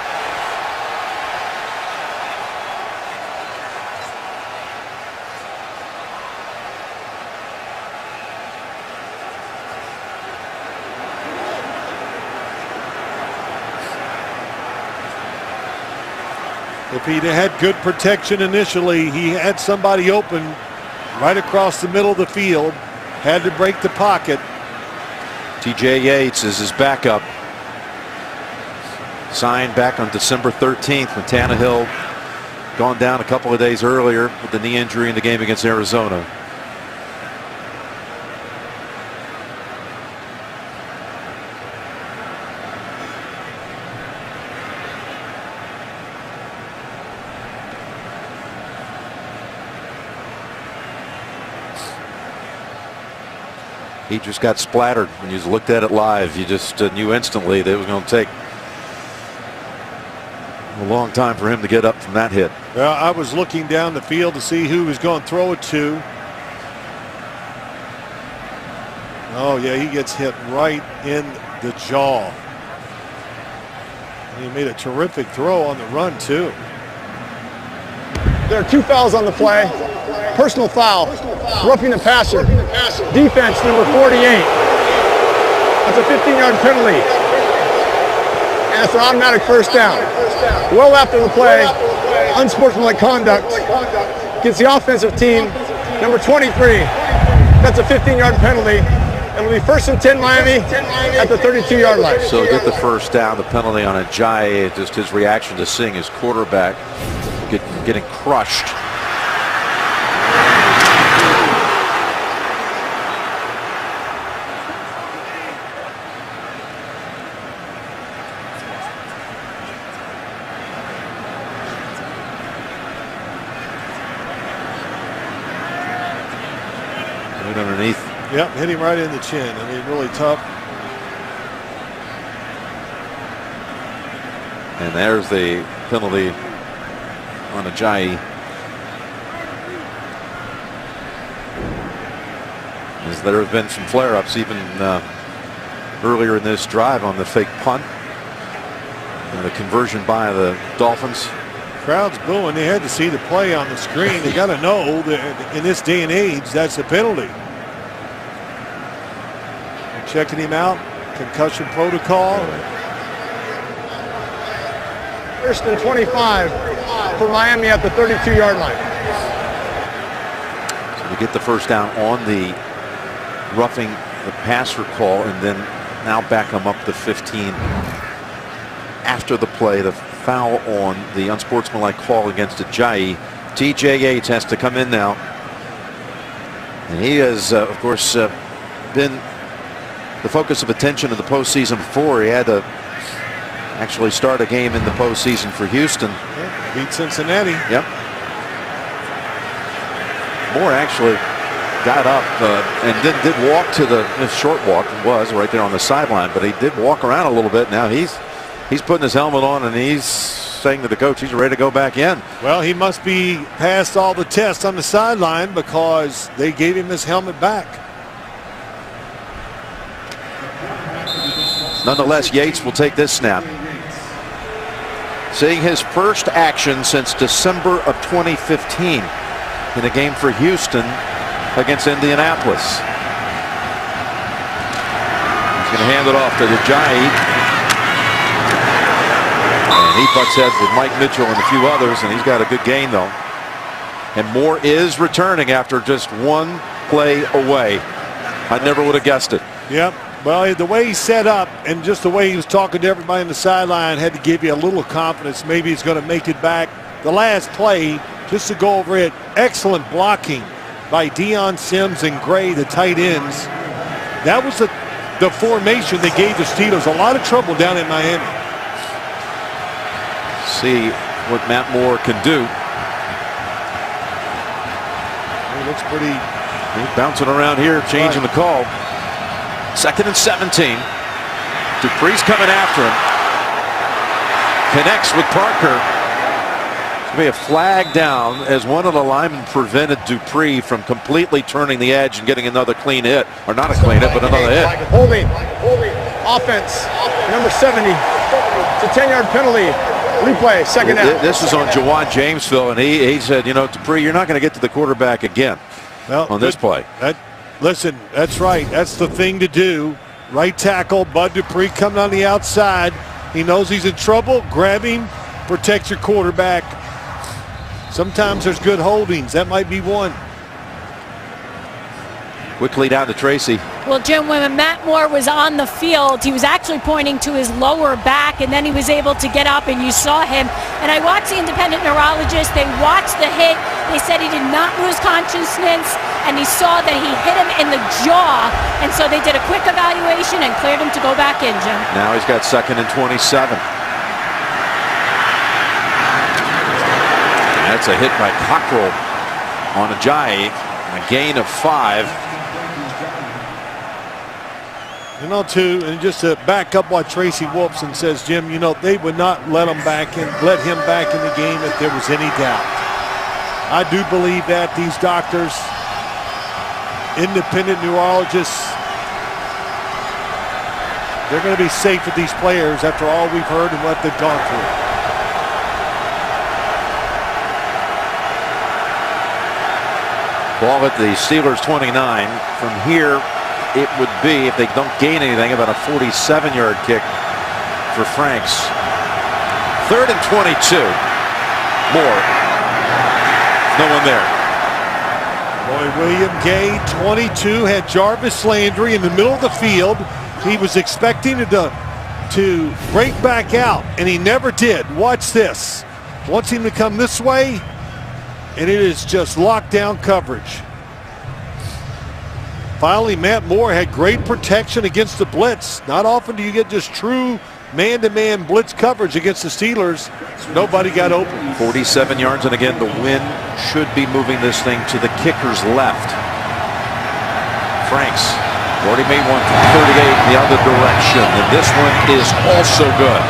S2: If he'd had good protection initially, he had somebody open right across the middle of the field. Had to break the pocket.
S1: TJ Yates is his backup. Signed back on December 13th when Tannehill gone down a couple of days earlier with the knee injury in the game against Arizona. He just got splattered. When you looked at it live, you just knew instantly that it was going to take A long time for him to get up from that hit.
S2: Well, I was looking down the field to see who was going to throw it to. Oh, yeah, he gets hit right in the jaw. And he made a terrific throw on the run, too.
S3: There are 2 fouls on the play. Personal foul, roughing the passer. Defense, number 48. That's a 15-yard penalty. And it's an automatic first down. Well after the play, unsportsmanlike conduct gets the offensive team, number 23. That's a 15-yard penalty. It'll be 1st and 10 Miami at the 32-yard line.
S1: So get the first down, the penalty on Ajayi, just his reaction to seeing his quarterback getting crushed. Right underneath.
S2: Yep, hit him right in the chin. I mean, really tough.
S1: And there's the penalty on Ajayi. As there have been some flare-ups even earlier in this drive on the fake punt. And the conversion by the Dolphins.
S2: Crowd's booing. They had to see the play on the screen. They got to know that in this day and age, that's the penalty. They're checking him out. Concussion protocol.
S3: 1st and 25 for Miami at the 32-yard line.
S1: So we get the first down on the roughing the passer call, and then now back them up to 15 after the play. The foul on the unsportsmanlike call against Ajayi. TJ Yates has to come in now, and he has of course been the focus of attention in the postseason before. He had to actually start a game in the postseason for Houston.
S2: Yeah, beat Cincinnati.
S1: Yep. Moore actually got up and then did walk to the short walk. It was right there on the sideline, but he did walk around a little bit. Now he's putting his helmet on and he's saying to the coach he's ready to go back in.
S2: Well, he must be past all the tests on the sideline because they gave him his helmet back.
S1: Nonetheless, Yates will take this snap. Seeing his first action since December of 2015 in a game for Houston against Indianapolis. He's going to hand it off to Ajayi. And he butts heads with Mike Mitchell and a few others, and he's got a good gain, though. And Moore is returning after just one play away. I never would have guessed it.
S2: Yep. Well, the way he set up and just the way he was talking to everybody on the sideline had to give you a little confidence. Maybe he's going to make it back. The last play, just to go over it, excellent blocking by Deion Sims and Gray, the tight ends. That was the formation that gave the Steelers a lot of trouble down in Miami.
S1: See what Matt Moore can do.
S2: He looks pretty.
S1: He's bouncing around here, changing the call. 2nd and 17. Dupree's coming after him. Connects with Parker. It's going to be a flag down as one of the linemen prevented Dupree from completely turning the edge and getting another clean hit. Or not a clean hit, but another hit.
S3: Holding. Offense. Number 70. It's a 10-yard penalty. Replay. 2nd down.
S1: This is on Jawan Jamesville, and he said, you know, Dupree, you're not going to get to the quarterback again on this play.
S2: Listen, that's right. That's the thing to do. Right tackle, Bud Dupree coming on the outside. He knows he's in trouble. Grab him, protect your quarterback. Sometimes there's good holdings. That might be one.
S1: Quickly down to Tracy.
S6: Well, Jim, when Matt Moore was on the field, he was actually pointing to his lower back, and then he was able to get up, and you saw him. And I watched the independent neurologist. They watched the hit. They said he did not lose consciousness, and he saw that he hit him in the jaw. And so they did a quick evaluation and cleared him to go back in, Jim.
S1: Now he's got 2nd and 27. That's a hit by Cockrell on Ajayi. A gain of 5.
S2: You know, too, and just to back up what Tracy Wolfson says, Jim, you know, they would not let him back in the game if there was any doubt. I do believe that these doctors, independent neurologists, they're going to be safe with these players after all we've heard and what they've gone through.
S1: Ball at the Steelers 29. From here, it would be, if they don't gain anything, about a 47-yard kick for Franks. 3rd and 22. More. No one there.
S2: Boy, William Gay, 22, had Jarvis Landry in the middle of the field. He was expecting to break back out, and he never did. Watch this. Wants him to come this way, and it is just lockdown coverage. Finally, Matt Moore had great protection against the blitz. Not often do you get just true man-to-man blitz coverage against the Steelers. Nobody got open.
S1: 47 yards, and again, the wind should be moving this thing to the kicker's left. Franks already made one from 38 in the other direction, and this one is also good.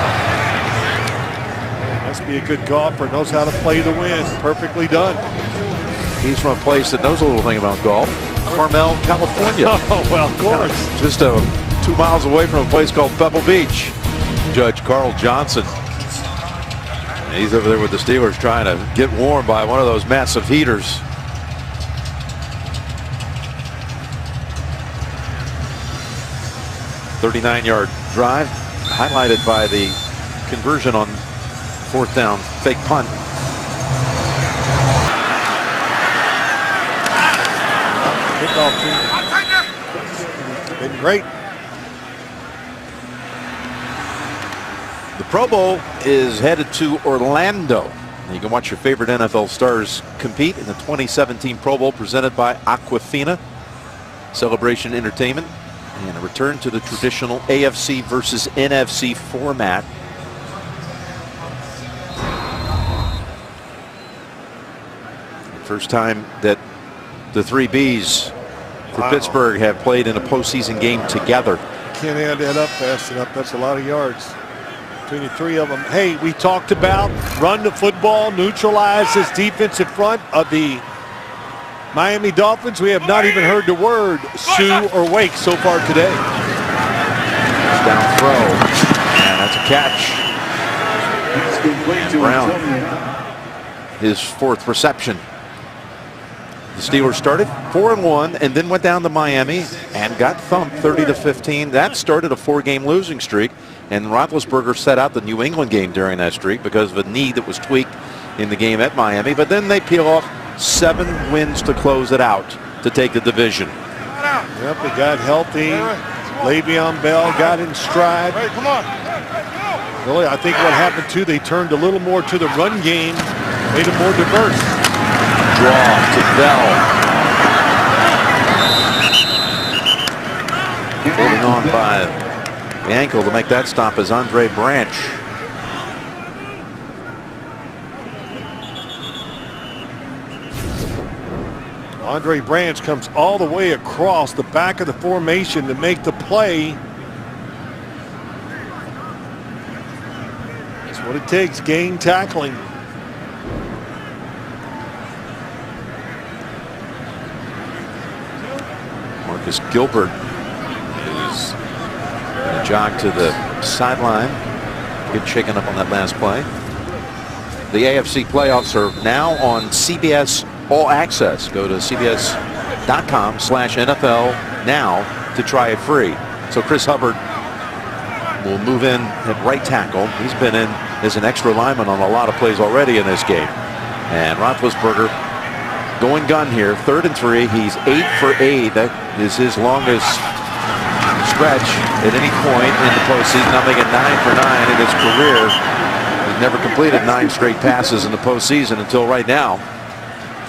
S2: Must be a good golfer, knows how to play the wind. Perfectly done.
S1: He's from a place that knows a little thing about golf. Carmel, California.
S2: Oh, well, of course.
S1: Just 2 miles away from a place called Pebble Beach. Judge Carl Johnson. And he's over there with the Steelers trying to get warm by one of those massive heaters. .39-yard drive, highlighted by the conversion on 4th down, fake punt.
S2: Kickoff team. Been great.
S1: The Pro Bowl is headed to Orlando. You can watch your favorite NFL stars compete in the 2017 Pro Bowl presented by Aquafina Celebration Entertainment, and a return to the traditional AFC versus NFC format. First time that the 3 Bs for Pittsburgh have played in a postseason game together.
S2: Can't add that up fast enough. That's a lot of yards between the 3 of them. Hey, we talked about run the football, neutralize this defensive front of the Miami Dolphins. We have not even heard the word Sue or Wake so far today.
S1: Down throw, and that's a catch. Brown, his 4th reception. The Steelers started 4-1 and then went down to Miami and got thumped 30-15. That started a 4-game losing streak, and Roethlisberger set out the New England game during that streak because of a knee that was tweaked in the game at Miami. But then they peel off 7 wins to close it out to take the division.
S2: Yep, they got healthy. Le'Veon Bell got in stride. Really, I think what happened too, they turned a little more to the run game, made it more diverse.
S1: Draw to Bell. Holding on by the ankle to make that stop is Andre Branch.
S2: Andre Branch comes all the way across the back of the formation to make the play. That's what it takes, gang tackling.
S1: Marcus Gilbert is going to jog to the sideline. Get shaken up on that last play. The AFC playoffs are now on CBS All Access. Go to cbs.com/NFL now to try it free. So Chris Hubbard will move in at right tackle. He's been in as an extra lineman on a lot of plays already in this game. And Roethlisberger going gun here, 3rd and 3. He's 8 for 8. That is his longest stretch at any point in the postseason. Now making 9 for 9 in his career. He's never completed 9 straight passes in the postseason until right now.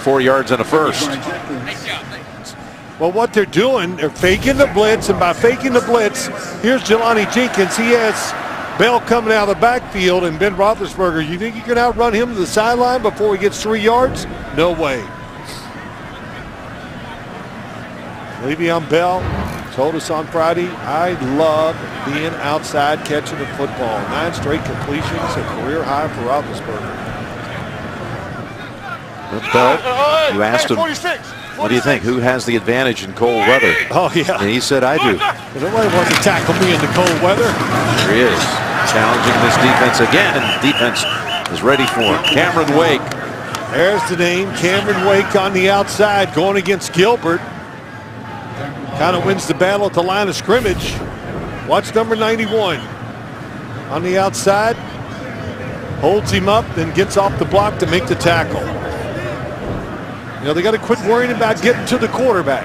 S1: 4 yards and a first.
S2: Well, what they're doing, they're faking the blitz, and by faking the blitz, here's Jelani Jenkins. He has Bell coming out of the backfield, and Ben Roethlisberger. You think you can outrun him to the sideline before he gets 3 yards? No way. Le'Veon Bell told us on Friday, I love being outside catching the football. 9 straight completions, a career high for Roethlisberger.
S1: Bell, you asked him, what do you think? Who has the advantage in cold weather?
S2: Oh, yeah.
S1: And he said, I do.
S2: Nobody wants to tackle me in the cold weather.
S1: Here he is, challenging this defense again. And defense is ready for him. Cameron Wake.
S2: There's the name, Cameron Wake on the outside, going against Gilbert. Kind of wins the battle at the line of scrimmage. Watch number 91 on the outside. Holds him up, then gets off the block to make the tackle. You know, they got to quit worrying about getting to the quarterback.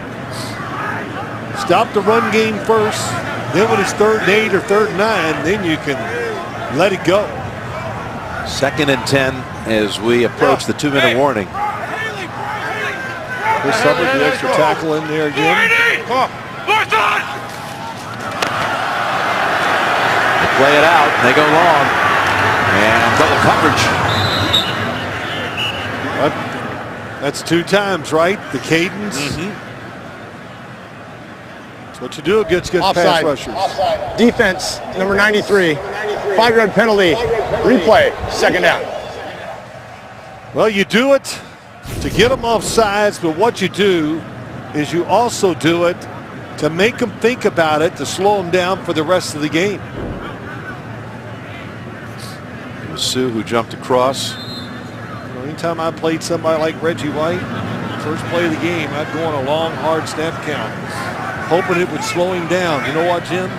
S2: Stop the run game first. Then when it's 3rd and 8 or 3rd and 9, then you can let it go.
S1: 2nd and 10 as we approach the 2-minute warning.
S2: Chris Hubbard, the extra tackle in there again.
S1: They play it out, and they go long. And double coverage.
S2: That's 2 times, right? The cadence. That's what you do against pass rushers.
S3: Offside. Defense, number 93. 5-yard penalty. Replay. 2nd down.
S2: Well, you do it to get them off sides, but what you do is you also do it to make them think about it, to slow them down for the rest of the game.
S1: It was Sue who jumped across.
S2: Anytime I played somebody like Reggie White, first play of the game, I'd go on a long, hard snap count, hoping it would slow him down. You know what, Jim?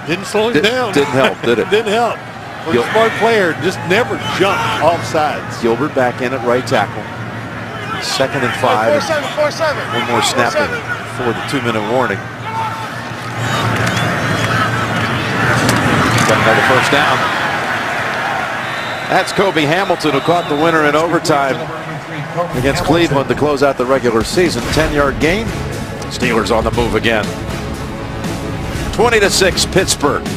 S2: Didn't slow him down.
S1: Didn't help, did it?
S2: Didn't help. For a smart player, just never jump off sides.
S1: Gilbert back in at right tackle. 2nd and 5.
S3: 4-7.
S1: One more snap before the 2-minute warning. Got another first down. That's Kobe Hamilton who caught the winner in overtime against Cleveland to close out the regular season. 10-yard gain. Steelers on the move again. 20-6 Pittsburgh.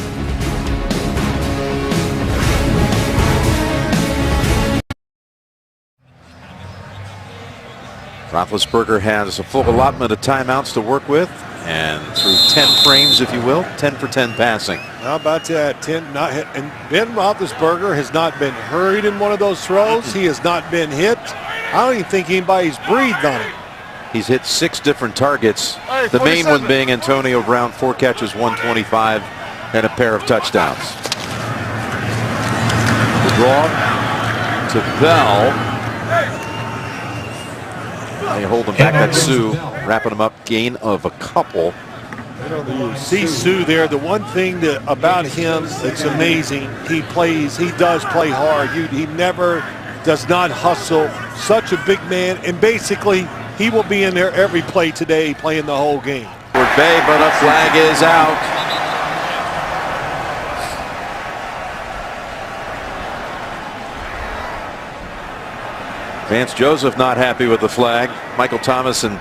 S1: Roethlisberger has a full allotment of timeouts to work with, and through 10 frames, if you will, 10 for 10 passing.
S2: How about that? 10. And Ben Roethlisberger has not been hurried in one of those throws. He has not been hit. I don't even think anybody's breathed on him.
S1: He's hit 6 different targets. The main one being Antonio Brown, 4 catches, 125, and a pair of touchdowns. The draw to Bell. They hold him back. That's Sue wrapping him up. Gain of a couple.
S2: You see Sue there. The one thing about him that's amazing, he does play hard. He never does not hustle. Such a big man, and basically he will be in there every play today, playing the whole game.
S1: Bay, but a flag is out. Vance Joseph not happy with the flag. Michael Thomas and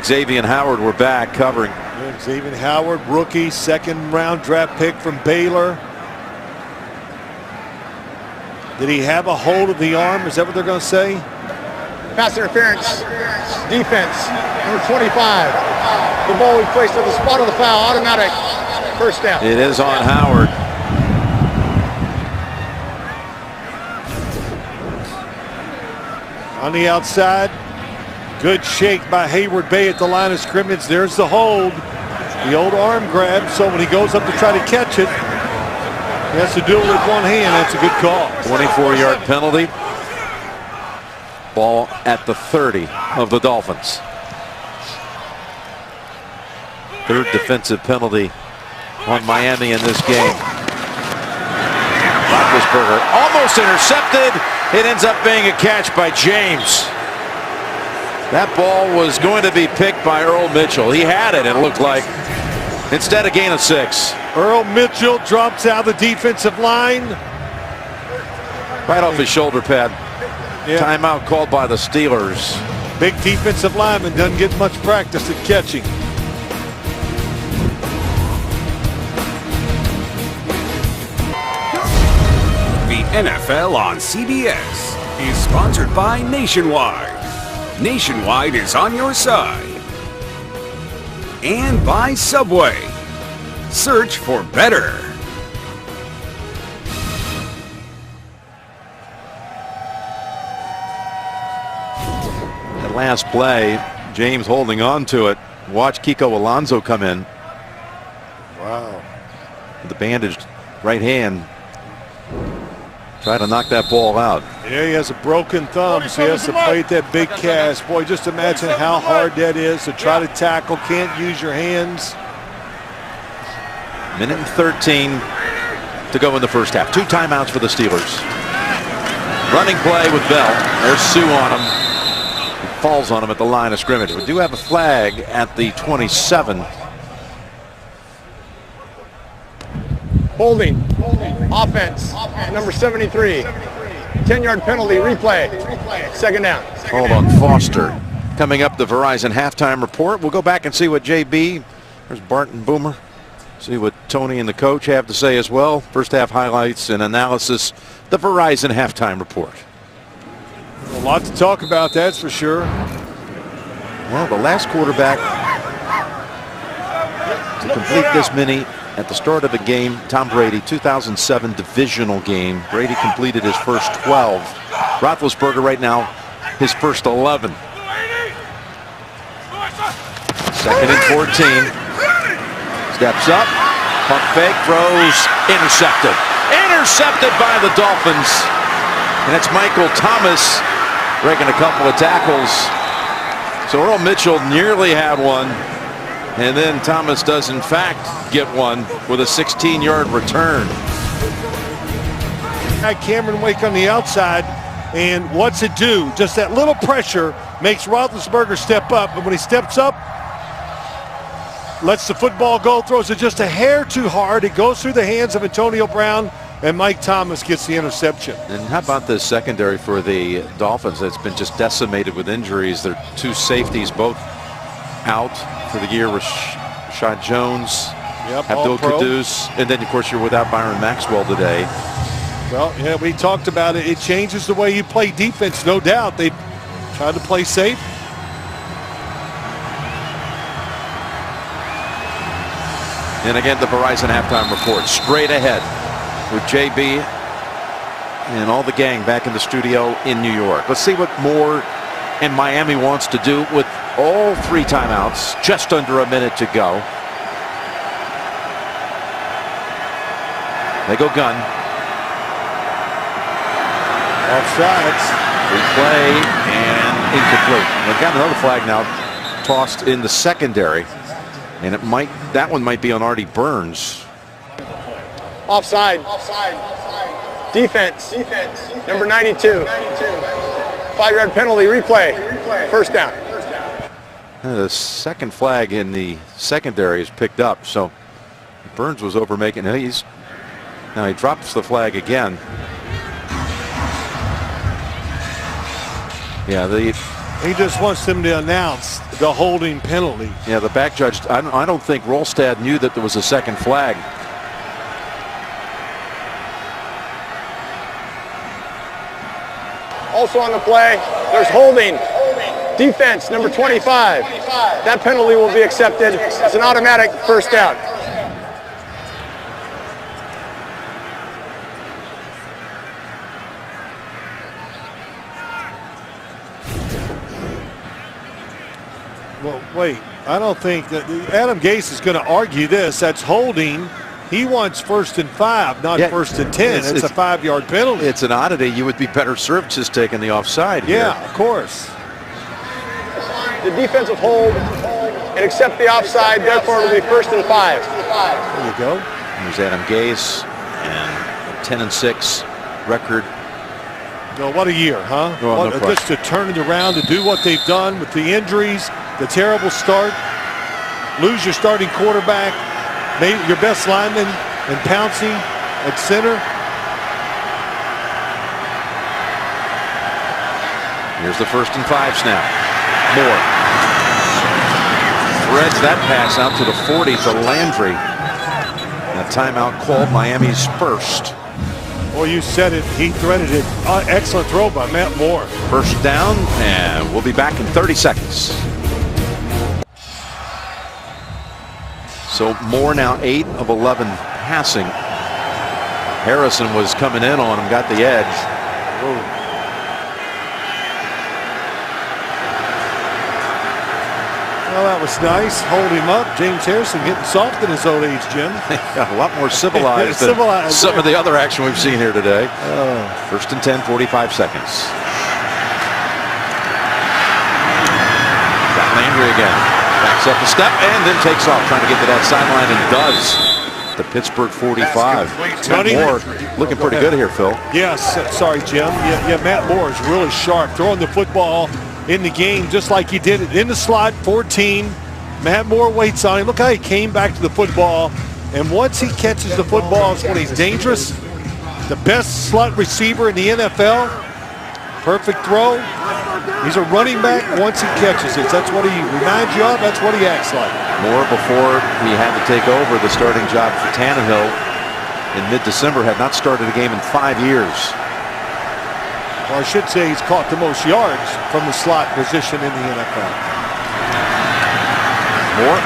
S1: Xavier Howard were back covering.
S2: Yeah, Xavier Howard, rookie, 2nd-round draft pick from Baylor. Did he have a hold of the arm? Is that what they're going to say?
S3: Pass interference. Defense, number 25. The ball we placed at the spot of the foul. Automatic. First down.
S1: It is on Howard.
S2: On the outside, good shake by Hayward Bay at the line of scrimmage. There's the hold, the old arm grab. So when he goes up to try to catch it, he has to do it with one hand. That's a good call.
S1: 24-yard penalty. Ball at the 30 of the Dolphins. 3rd defensive penalty on Miami in this game. Roethlisberger almost intercepted. It ends up being a catch by James. That ball was going to be picked by Earl Mitchell. He had it, it looked like. Instead, a gain of 6.
S2: Earl Mitchell drops out the defensive line.
S1: Right off his shoulder pad.
S2: Yeah.
S1: Timeout called by the Steelers.
S2: Big defensive lineman, doesn't get much practice at catching.
S4: The NFL on CBS is sponsored by Nationwide. Nationwide is on your side. and by Subway. Search for better.
S1: That last play, James holding on to it. Watch Kiko Alonso come in.
S2: Wow.
S1: With the bandaged right hand. Try to knock that ball out.
S2: Yeah, he has a broken thumb, so he has to play at that big cast. Boy, just imagine how hard that is to try to tackle. Can't use your hands.
S1: Minute and 13 to go in the first half. 2 timeouts for the Steelers. Running play with Bell. There's Sue on him. He falls on him at the line of scrimmage. We do have a flag at the 27.
S3: Holding. Offense. Number 73. 10-yard penalty. Replay. Second down.
S1: Hold on, Foster. Coming up, the Verizon halftime report. We'll go back and see what JB, there's Bart and Boomer. See what Tony and the coach have to say as well. First half highlights and analysis. The Verizon halftime report.
S2: A lot to talk about, that's for sure.
S1: Well, the last quarterback to complete this many at the start of a game, Tom Brady, 2007 divisional game. Brady completed his first 12. Roethlisberger right now, his first 11. Second and 14. Steps up, pump fake, throws, intercepted. Intercepted by the Dolphins. And it's Michael Thomas breaking a couple of tackles. So Earl Mitchell nearly had one. And then Thomas does in fact get one with a 16-yard return.
S2: Cameron Wake on the outside, and what's it do? Just that little pressure makes Roethlisberger step up, but when he steps up, lets the football go, throws it just a hair too hard. It goes through the hands of Antonio Brown, and Mike Thomas gets the interception.
S1: And how about the secondary for the Dolphins? It's been just decimated with injuries. Their 2 safeties both out for the year. Rashad Jones, Abdul Kudus, and then of course you're without Byron Maxwell today.
S2: Well, yeah, we talked about it. It changes the way you play defense, no doubt. They tried to play safe.
S1: And again, the Verizon halftime report straight ahead with JB and all the gang back in the studio in New York. Let's see what Moore and Miami wants to do with all 3 timeouts, just under a minute to go. They go gun.
S2: Offsides.
S1: Replay and incomplete. They've got another flag now tossed in the secondary, and that one might be on Artie Burns.
S3: Offside. Defense. Number 92. 5-yard penalty. Replay. First down.
S1: The second flag in the secondary is picked up, so Burns was over making. Now he drops the flag again. Yeah,
S2: he just wants them to announce the holding penalty.
S1: Yeah, the back judge. I don't think Rolstad knew that there was a second flag.
S3: Also on the play, there's holding. Defense, number 25. That penalty will be accepted. It's an automatic first down.
S2: Well, wait. I don't think that Adam Gase is going to argue this. That's holding. He wants 1st and 5, not 1st and 10. It's a 5-yard penalty.
S1: It's an oddity. You would be better served just taking the offside here.
S2: Yeah, of course.
S3: The defensive hold and accept the offside. Therefore, it will be 1st and 5.
S2: There you go.
S1: There's Adam Gase and 10-6 record.
S2: No, what a year, huh?
S1: Oh, no
S2: just to turn it around, to do what they've done with the injuries, the terrible start, lose your starting quarterback, maybe your best lineman, and Pouncey at center.
S1: Here's the 1st and 5 snap. Moore threads that pass out to the 40 to Landry. That timeout called, Miami's first.
S2: Well, you said it. He threaded it. Excellent throw by Matt Moore.
S1: First down, and we'll be back in 30 seconds. So Moore now 8 of 11 passing. Harrison was coming in on him, got the edge. Whoa.
S2: Well, that was nice. Hold him up. James Harrison getting soft in his old age, Jim.
S1: A lot more civilized than some of the other action we've seen here today. First and 10, 45 seconds. Got Landry again. Backs up a step and then takes off, trying to get to that sideline, and does. The Pittsburgh 45. Matt Moore looking pretty good here, Phil.
S2: Yes. Sorry, Jim. Yeah, Matt Moore is really sharp, throwing the football in the game just like he did it in the slot. 14. Matt Moore waits on him. Look how he came back to the football, and once he catches the football is when he's dangerous. The best slot receiver in the NFL. Perfect throw. He's a running back once he catches it. That's what he reminds you of. That's what he acts like.
S1: Moore, before he had to take over the starting job for Tannehill in mid-December, had not started a game in 5 years.
S2: Well, I should say he's caught the most yards from the slot position in the NFL.
S1: Moore,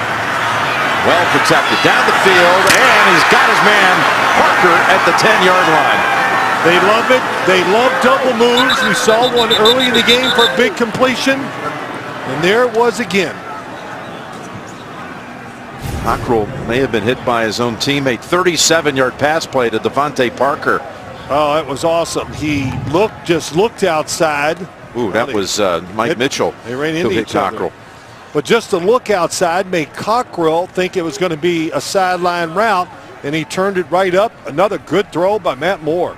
S1: well protected down the field, and he's got his man Parker at the 10-yard line.
S2: They love it. They love double moves. We saw one early in the game for a big completion, and there it was again.
S1: Cockrell may have been hit by his own teammate. 37-yard pass play to Devontae Parker.
S2: Oh, that was awesome. He just looked outside.
S1: Ooh, that was Mike Mitchell.
S2: They ran into each
S1: Cockrell.
S2: other. But just to look outside made Cockrell think it was going to be a sideline route, and he turned it right up. Another good throw by Matt Moore.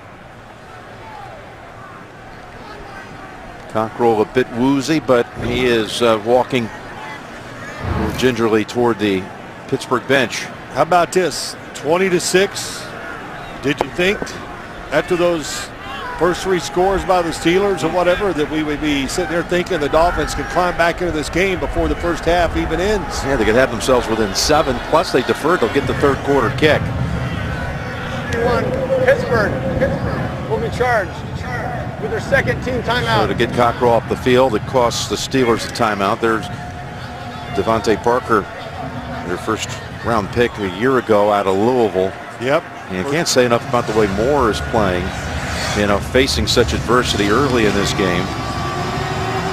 S1: Cockrell a bit woozy, but he is walking gingerly toward the Pittsburgh bench.
S2: How about this? 20-6. Did you think after those first 3 scores by the Steelers or whatever that we would be sitting there thinking the Dolphins could climb back into this game before the first half even ends?
S1: Yeah, they could have themselves within 7. Plus they deferred. They'll get the third quarter kick.
S3: Pittsburgh will be charged with their second team timeout.
S1: So to get Cockrell off the field, it costs the Steelers a timeout. There's Devontae Parker, their first round pick a year ago out of Louisville.
S2: Yep.
S1: And you can't say enough about the way Moore is playing, facing such adversity early in this game.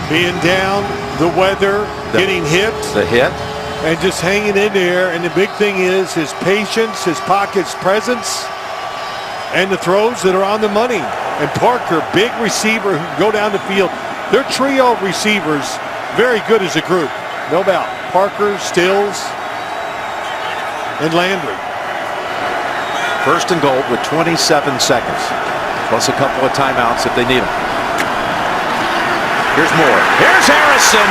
S2: Being down, the weather, getting hit.
S1: The hit.
S2: And just hanging in there. And the big thing is his patience, his pocket's presence, and the throws that are on the money. And Parker, big receiver who can go down the field. Their trio of receivers, very good as a group. No doubt. Parker, Stills, and Landry.
S1: First and goal with 27 seconds. Plus a couple of timeouts if they need them. Here's Moore. Here's Harrison.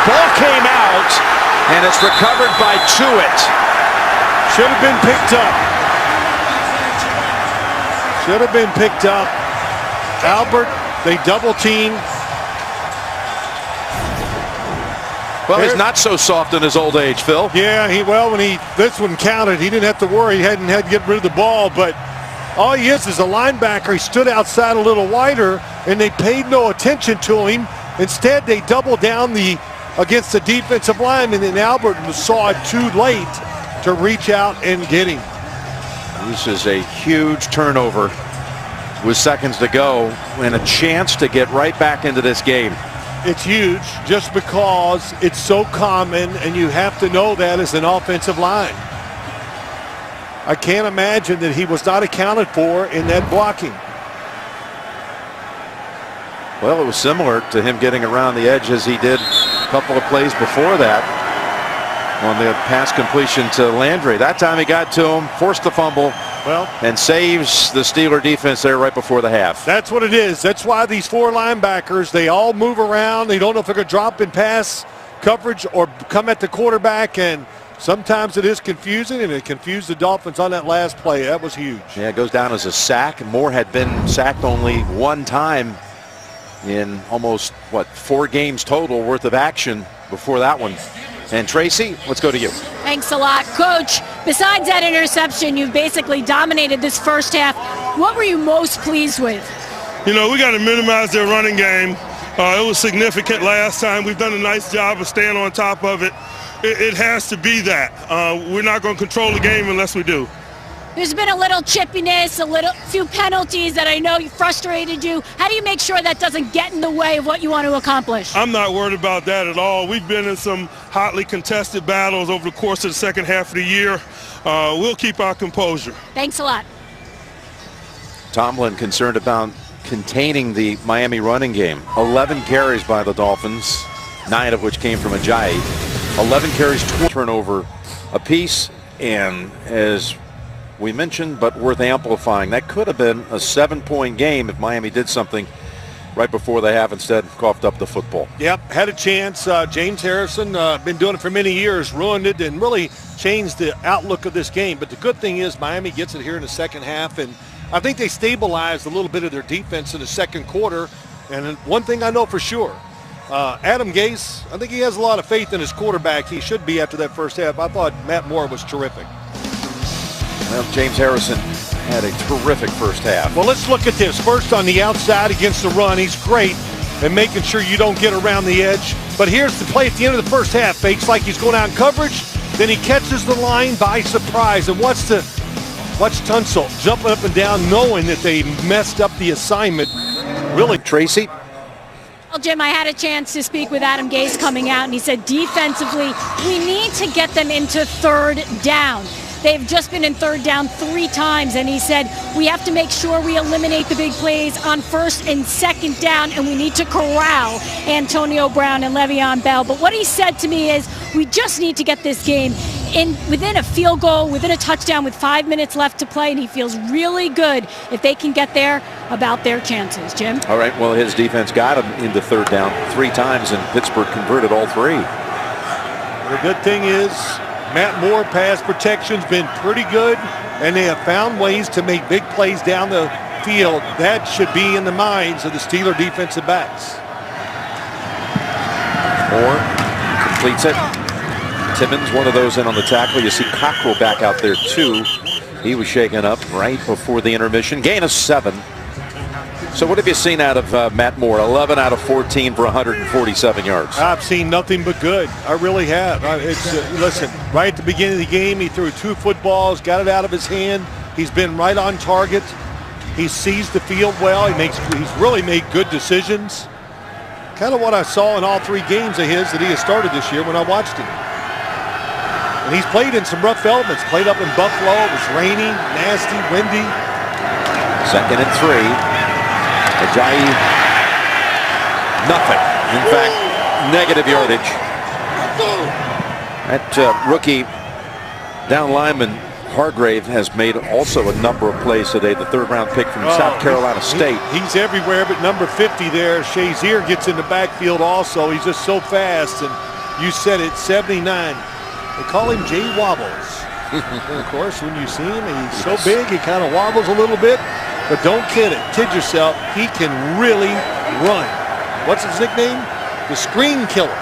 S1: Ball came out, and it's recovered by Tuitt.
S2: Should have been picked up. Should have been picked up. Albert, they double team.
S1: Well, he's not so soft in his old age, Phil.
S2: Yeah, this one counted. He didn't have to worry. He hadn't had to get rid of the ball, but all he is a linebacker. He stood outside a little wider, and they paid no attention to him. Instead, they doubled down against the defensive lineman, and Albert saw it too late to reach out and get him.
S1: This is a huge turnover with seconds to go and a chance to get right back into this game.
S2: It's huge just because it's so common, and you have to know that as an offensive line. I can't imagine that he was not accounted for in that blocking.
S1: Well, it was similar to him getting around the edge as he did a couple of plays before that on the pass completion to Landry. That time he got to him, forced the fumble, and saves the Steeler defense there right before the half.
S2: That's what it is. That's why these 4 linebackers, they all move around. They don't know if they're going to drop in pass coverage or come at the quarterback, and sometimes it is confusing, and it confused the Dolphins on that last play. That was huge.
S1: Yeah, it goes down as a sack. Moore had been sacked only 1 time in almost, 4 games total worth of action before that one. And Tracy, let's go to you.
S6: Thanks a lot, Coach. Besides that interception, you've basically dominated this first half. What were you most pleased with?
S7: We got to minimize their running game It was significant last time. We've done a nice job of staying on top of it. It has to be that. We're not going to control the game unless we do.
S6: There's been a little chippiness, few penalties that I know frustrated you. How do you make sure that doesn't get in the way of what you want to accomplish?
S7: I'm not worried about that at all. We've been in some hotly contested battles over the course of the second half of the year. We'll keep our composure.
S6: Thanks a lot.
S1: Tomlin concerned about containing the Miami running game. 11 carries by the Dolphins, 9 of which came from Ajayi. 11 carries, 20 turnover apiece, and as we mentioned, but worth amplifying, that could have been a 7-point game if Miami did something right before the half, instead coughed up the football.
S2: Yep, had a chance. James Harrison, been doing it for many years, ruined it and really changed the outlook of this game. But the good thing is Miami gets it here in the second half, and I think they stabilized a little bit of their defense in the second quarter. And one thing I know for sure, Adam Gase, I think he has a lot of faith in his quarterback. He should be after that first half. I thought Matt Moore was terrific.
S1: Well, James Harrison had a terrific first half.
S2: Well, let's look at this. First on the outside against the run. He's great at making sure you don't get around the edge. But here's the play at the end of the first half. Fakes like he's going out in coverage. Then he catches the line by surprise. And watch Tunsil jumping up and down knowing that they messed up the assignment. Really.
S1: Tracy?
S6: Well, Jim, I had a chance to speak with Adam Gase coming out, and he said defensively, we need to get them into third down. They've just been in third down 3 times, and he said we have to make sure we eliminate the big plays on first and second down, and we need to corral Antonio Brown and Le'Veon Bell. But what he said to me is we just need to get this game within a field goal, within a touchdown with 5 minutes left to play, and he feels really good if they can get there about their chances. Jim?
S1: All right, well, his defense got him into third down 3 times, and Pittsburgh converted all 3.
S2: The good thing is Matt Moore pass protection's been pretty good, and they have found ways to make big plays down the field. That should be in the minds of the Steeler defensive backs.
S1: Moore completes it. Timmons, one of those in on the tackle. You see Cockrell back out there too. He was shaken up right before the intermission. Gain of 7. So what have you seen out of Matt Moore? 11 out of 14 for 147 yards.
S2: I've seen nothing but good. I really have. Listen, right at the beginning of the game, he threw 2 footballs, got it out of his hand. He's been right on target. He sees the field well. He's really made good decisions. Kind of what I saw in all 3 games of his that he has started this year when I watched him. And he's played in some rough elements. Played up in Buffalo. It was rainy, nasty, windy.
S1: 2nd and 3. Ajayi, nothing. In fact, negative yardage. That rookie down lineman Hargrave has made also a number of plays today. The 3rd-round pick from South Carolina State.
S2: He's everywhere, but number 50 there, Shazier, gets in the backfield also. He's just so fast, and you said it, 79. They call him Jay Wobbles. Of course, when you see him, he's so big, he kind of wobbles a little bit. But don't kid yourself, he can really run. What's his nickname? The Screen Killer.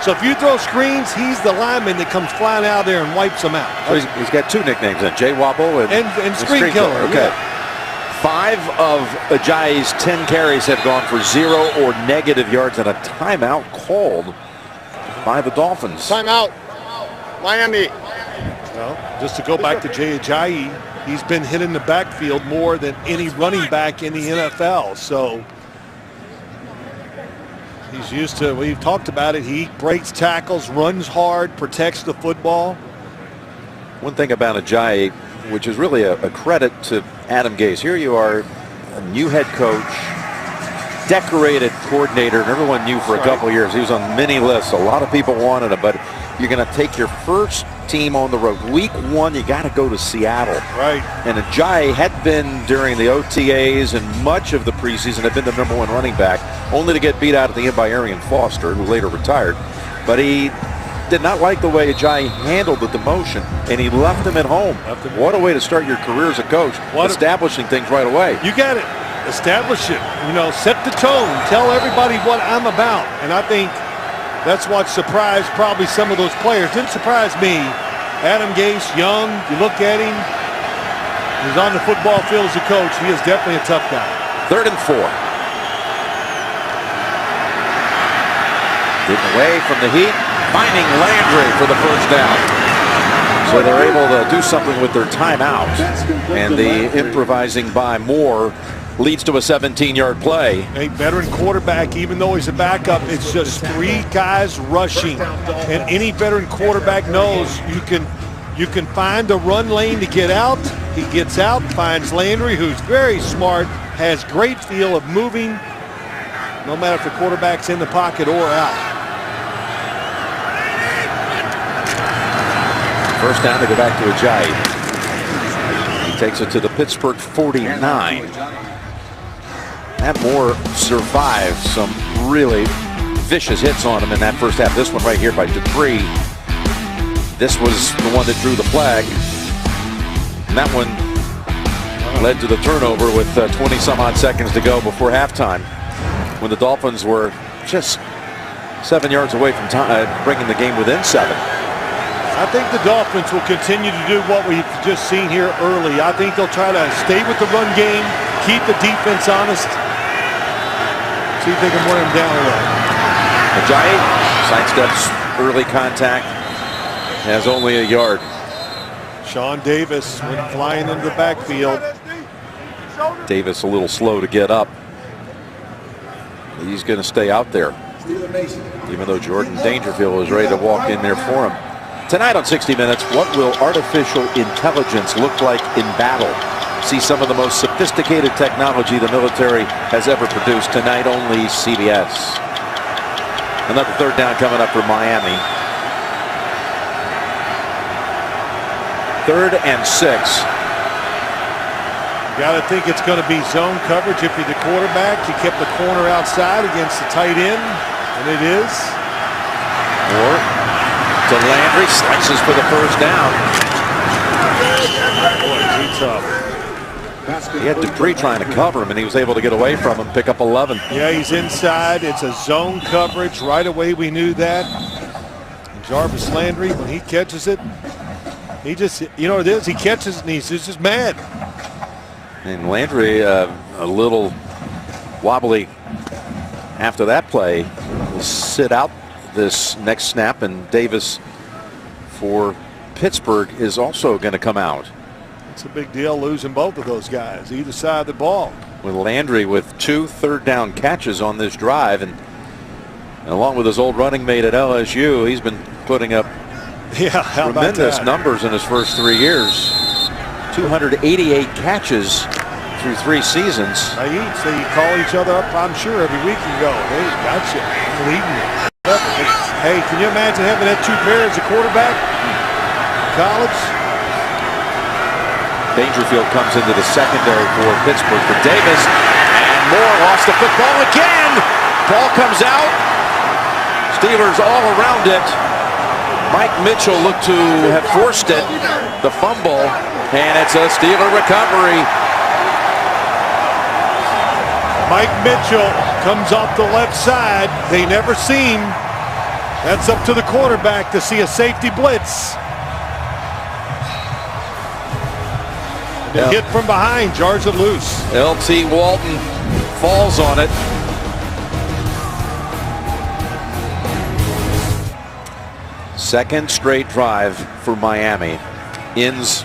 S2: So if you throw screens, he's the lineman that comes flying out there and wipes them out.
S1: So he's got 2 nicknames then, Jay Wobble and
S2: Screen Killer.
S1: Okay.
S2: Yeah.
S1: 5 of Ajayi's 10 carries have gone for 0 or negative yards, and a timeout called by the Dolphins.
S3: Timeout. Miami.
S2: Well, just to go back to Jay Ajayi, he's been hit in the backfield more than any running back in the NFL. So he's used to, we've talked about it, he breaks tackles, runs hard, protects the football.
S1: One thing about Ajayi, which is really a credit to Adam Gase. Here you are, a new head coach, decorated coordinator, and everyone knew for a couple of years. He was on many lists. A lot of people wanted him, but you're going to take your first team on the road. Week 1, you got to go to Seattle.
S2: Right.
S1: And Ajayi had been during the OTAs and much of the preseason, had been the #1 running back, only to get beat out at the end by Arian Foster, who later retired. But he did not like the way Ajayi handled the demotion, and he left him at home. What a way to start your career as a coach, establishing things right away.
S2: You got it. Establish it. You know, set the tone. Tell everybody what I'm about. And I think that's what surprised probably some of those players. Didn't surprise me. Adam Gase, young, you look at him, he's on the football field as a coach. He is definitely a tough guy.
S1: 3rd and 4. Getting away from the heat, finding Landry for the first down. So they're able to do something with their timeout. And the improvising by Moore leads to a 17-yard play.
S2: A veteran quarterback, even though he's a backup, it's just 3 guys rushing. And any veteran quarterback knows you can find the run lane to get out. He gets out, finds Landry, who's very smart, has great feel of moving, no matter if the quarterback's in the pocket or out.
S1: First down to go back to Ajayi. He takes it to the Pittsburgh 49. Matt Moore survived some really vicious hits on him in that first half. This one right here by Dupree. This was the one that drew the flag. And that one led to the turnover with 20 some odd seconds to go before halftime, when the Dolphins were just 7 yards away from bringing the game within 7.
S2: I think the Dolphins will continue to do what we've just seen here early. I think they'll try to stay with the run game, keep the defense honest, see if they can wear them down a little.
S1: Ajayi sidesteps early contact, has only a yard.
S2: Sean Davis went flying into the backfield.
S1: Davis a little slow to get up. He's going to stay out there, even though Jordan Dangerfield is ready to walk in there for him. Tonight on 60 Minutes, what will artificial intelligence look like in battle? See some of the most sophisticated technology the military has ever produced. Tonight only CBS. Another third down coming up for Miami. 3rd and 6.
S2: You got to think it's going to be zone coverage if you're the quarterback. You kept the corner outside against the tight end, and it is.
S1: Or to Landry, slices for the first down.
S2: Boy, is he tough.
S1: He had Dupree trying to cover him, and he was able to get away from him, pick up 11.
S2: Yeah, he's inside. It's a zone coverage. Right away, we knew that. And Jarvis Landry, when he catches it, he just, you know what it is? He catches it, and he's just mad.
S1: And Landry, a little wobbly after that play, will sit out this next snap, and Davis for Pittsburgh is also going to come out.
S2: It's a big deal losing both of those guys, either side of the ball.
S1: With Landry with 2 third-down catches on this drive, and along with his old running mate at LSU, he's been putting up tremendous numbers in his first 3 years. 288 catches through 3 seasons.
S2: So you call each other up, I'm sure, every week and go, hey, gotcha, I'm leading you. Hey, can you imagine having that 2 pair as a quarterback? College?
S1: Dangerfield comes into the secondary for Pittsburgh for Davis, and Moore lost the football again. Ball comes out. Steelers all around it. Mike Mitchell looked to have forced it, the fumble, and it's a Steeler recovery.
S2: Mike Mitchell comes off the left side. They never seem. That's up to the quarterback to see a safety blitz. Hit from behind, jars it loose.
S1: L.T. Walton falls on it. Second straight drive for Miami ends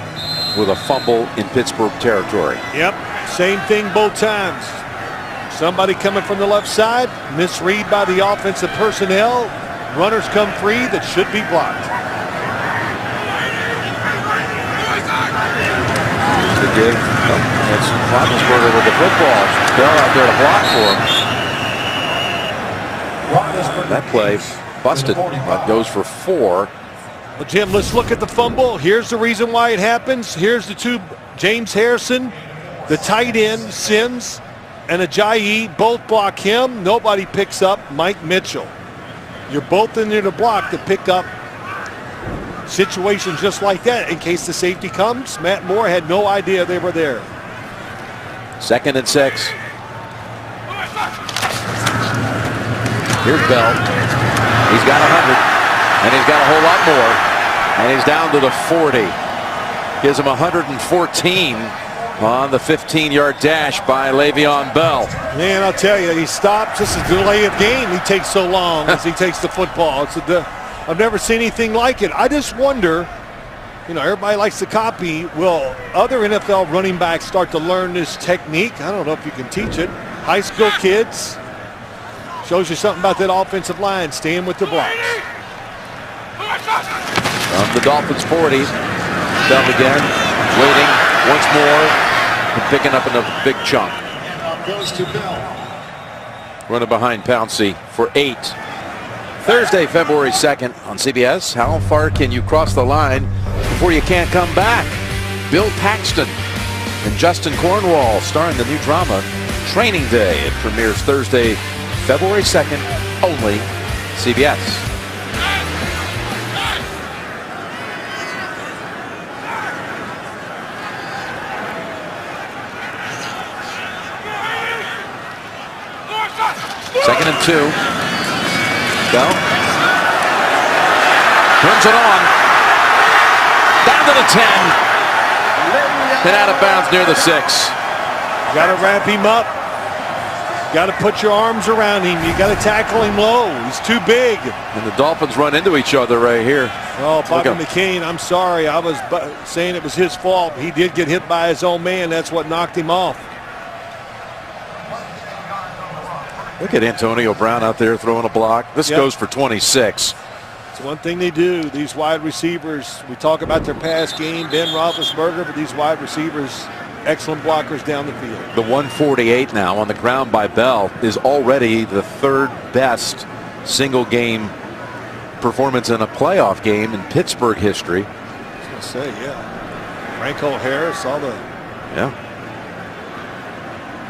S1: with a fumble in Pittsburgh territory.
S2: Yep, same thing both times. Somebody coming from the left side, misread by the offensive personnel. Runners come free that should be blocked.
S1: To give, it's Roethlisberger with the football. Bell out there to block for him. That play busted, but goes for 4.
S2: Well, Jim, let's look at the fumble. Here's the reason why it happens. Here's the 2, James Harrison, the tight end, Sims, and Ajayi, both block him. Nobody picks up Mike Mitchell. You're both in there to block to pick up situations just like that in case the safety comes. Matt Moore had no idea they were there.
S1: 2nd and 6. Here's Bell. He's got 100, and he's got a whole lot more, and he's down to the 40. Gives him 114 on the 15-yard dash by Le'Veon Bell.
S2: Man, I'll tell you, he stops. This is a delay of game. He takes so long as he takes the football. I've never seen anything like it. I just wonder, you know, everybody likes to copy. Will other NFL running backs start to learn this technique? I don't know if you can teach it. High school kids. Shows you something about that offensive line, staying with the blocks.
S1: From the Dolphins 40, Bell again, waiting once more, and picking up another big chunk.
S2: Goes to Bell.
S1: Running behind Pouncey for 8. Thursday, February 2nd on CBS. How far can you cross the line before you can't come back? Bill Paxton and Justin Cornwall starring the new drama Training Day. It premieres Thursday, February 2nd, only CBS. Second and 2. Bell turns it on. Down to the 10. And out of bounds near the 6.
S2: Got to wrap him up. Got to put your arms around him. You got to tackle him low. He's too big.
S1: And the Dolphins run into each other right here.
S2: Oh, Bobby McCain, I'm sorry. I was saying it was his fault. He did get hit by his own man. That's what knocked him off.
S1: Look at Antonio Brown out there throwing a block. This goes for 26.
S2: It's one thing they do. These wide receivers, we talk about their pass game, Ben Roethlisberger, but these wide receivers, excellent blockers down the field.
S1: The 148 now on the ground by Bell is already the 3rd best single game performance in a playoff game in Pittsburgh history.
S2: I was going to say, yeah. Franco Harris, all the...
S1: Yeah.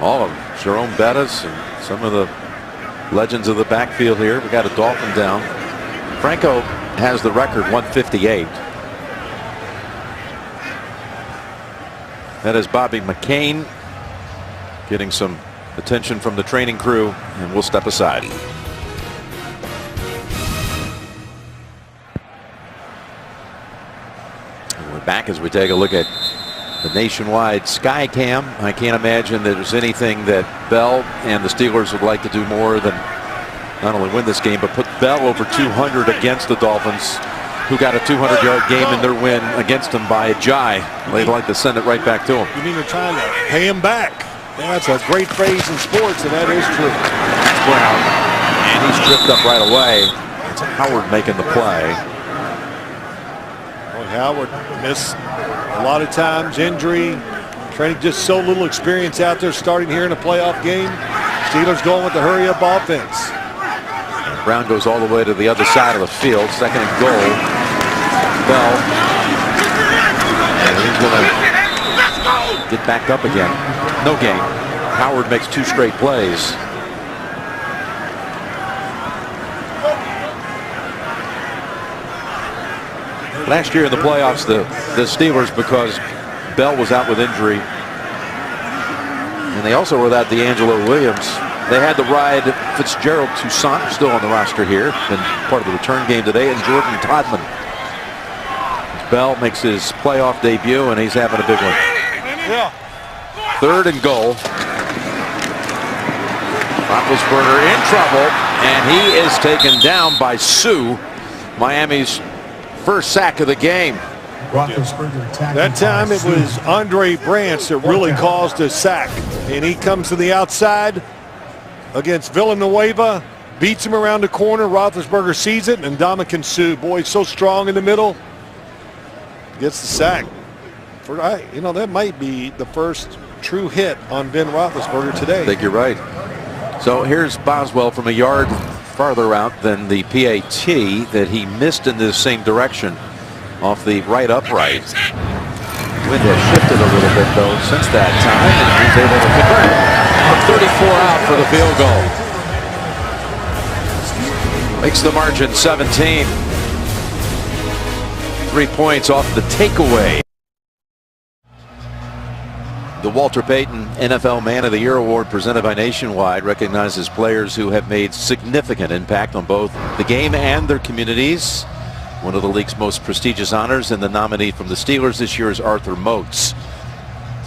S1: All of them. Jerome Bettis and some of the legends of the backfield here. We got a Dolphin down. Franco has the record 158. That is Bobby McCain getting some attention from the training crew, and we'll step aside. And we're back as we take a look at the nationwide sky cam. I can't imagine that there's anything that Bell and the Steelers would like to do more than not only win this game, but put Bell over 200 against the Dolphins, who got a 200-yard game in their win against them by Jai. They'd like to send it right back to him.
S2: You mean they're trying to pay him back? That's a great phrase in sports, and that is true.
S1: Brown, and he's tripped up right away. It's Howard making the play.
S2: Well, Howard missed a lot of times, injury, training, just so little experience out there starting here in a playoff game. Steelers going with the hurry-up offense.
S1: Brown goes all the way to the other side of the field. Second and goal. Bell. And he's going to get back up again. No gain. Howard makes 2 straight plays. Last year in the playoffs, the Steelers, because Bell was out with injury, and they also were without D'Angelo Williams, they had to ride Fitzgerald Toussaint, still on the roster here, and part of the return game today, and Jordan Todman. Bell makes his playoff debut, and he's having a big one.
S2: Yeah.
S1: 3rd and goal. Roethlisberger in trouble, and he is taken down by Sue, Miami's first sack of the game.
S2: That time it was Andre Branch that really caused a sack, and he comes to the outside against Villanueva, beats him around the corner. Roethlisberger sees it, and Ndamukong Suh, boy, so strong in the middle, gets the sack. You know, that might be the first true hit on Ben Roethlisberger today.
S1: I think you're right. So here's Boswell from a yard farther out than the PAT that he missed in the same direction off the right upright. Wind has shifted a little bit though since that time, and he's able to convert. 34 out for the field goal. Makes the margin 17. 3 points off the takeaway. The Walter Payton NFL Man of the Year Award, presented by Nationwide, recognizes players who have made significant impact on both the game and their communities. One of the league's most prestigious honors, and the nominee from the Steelers this year is Arthur Moats.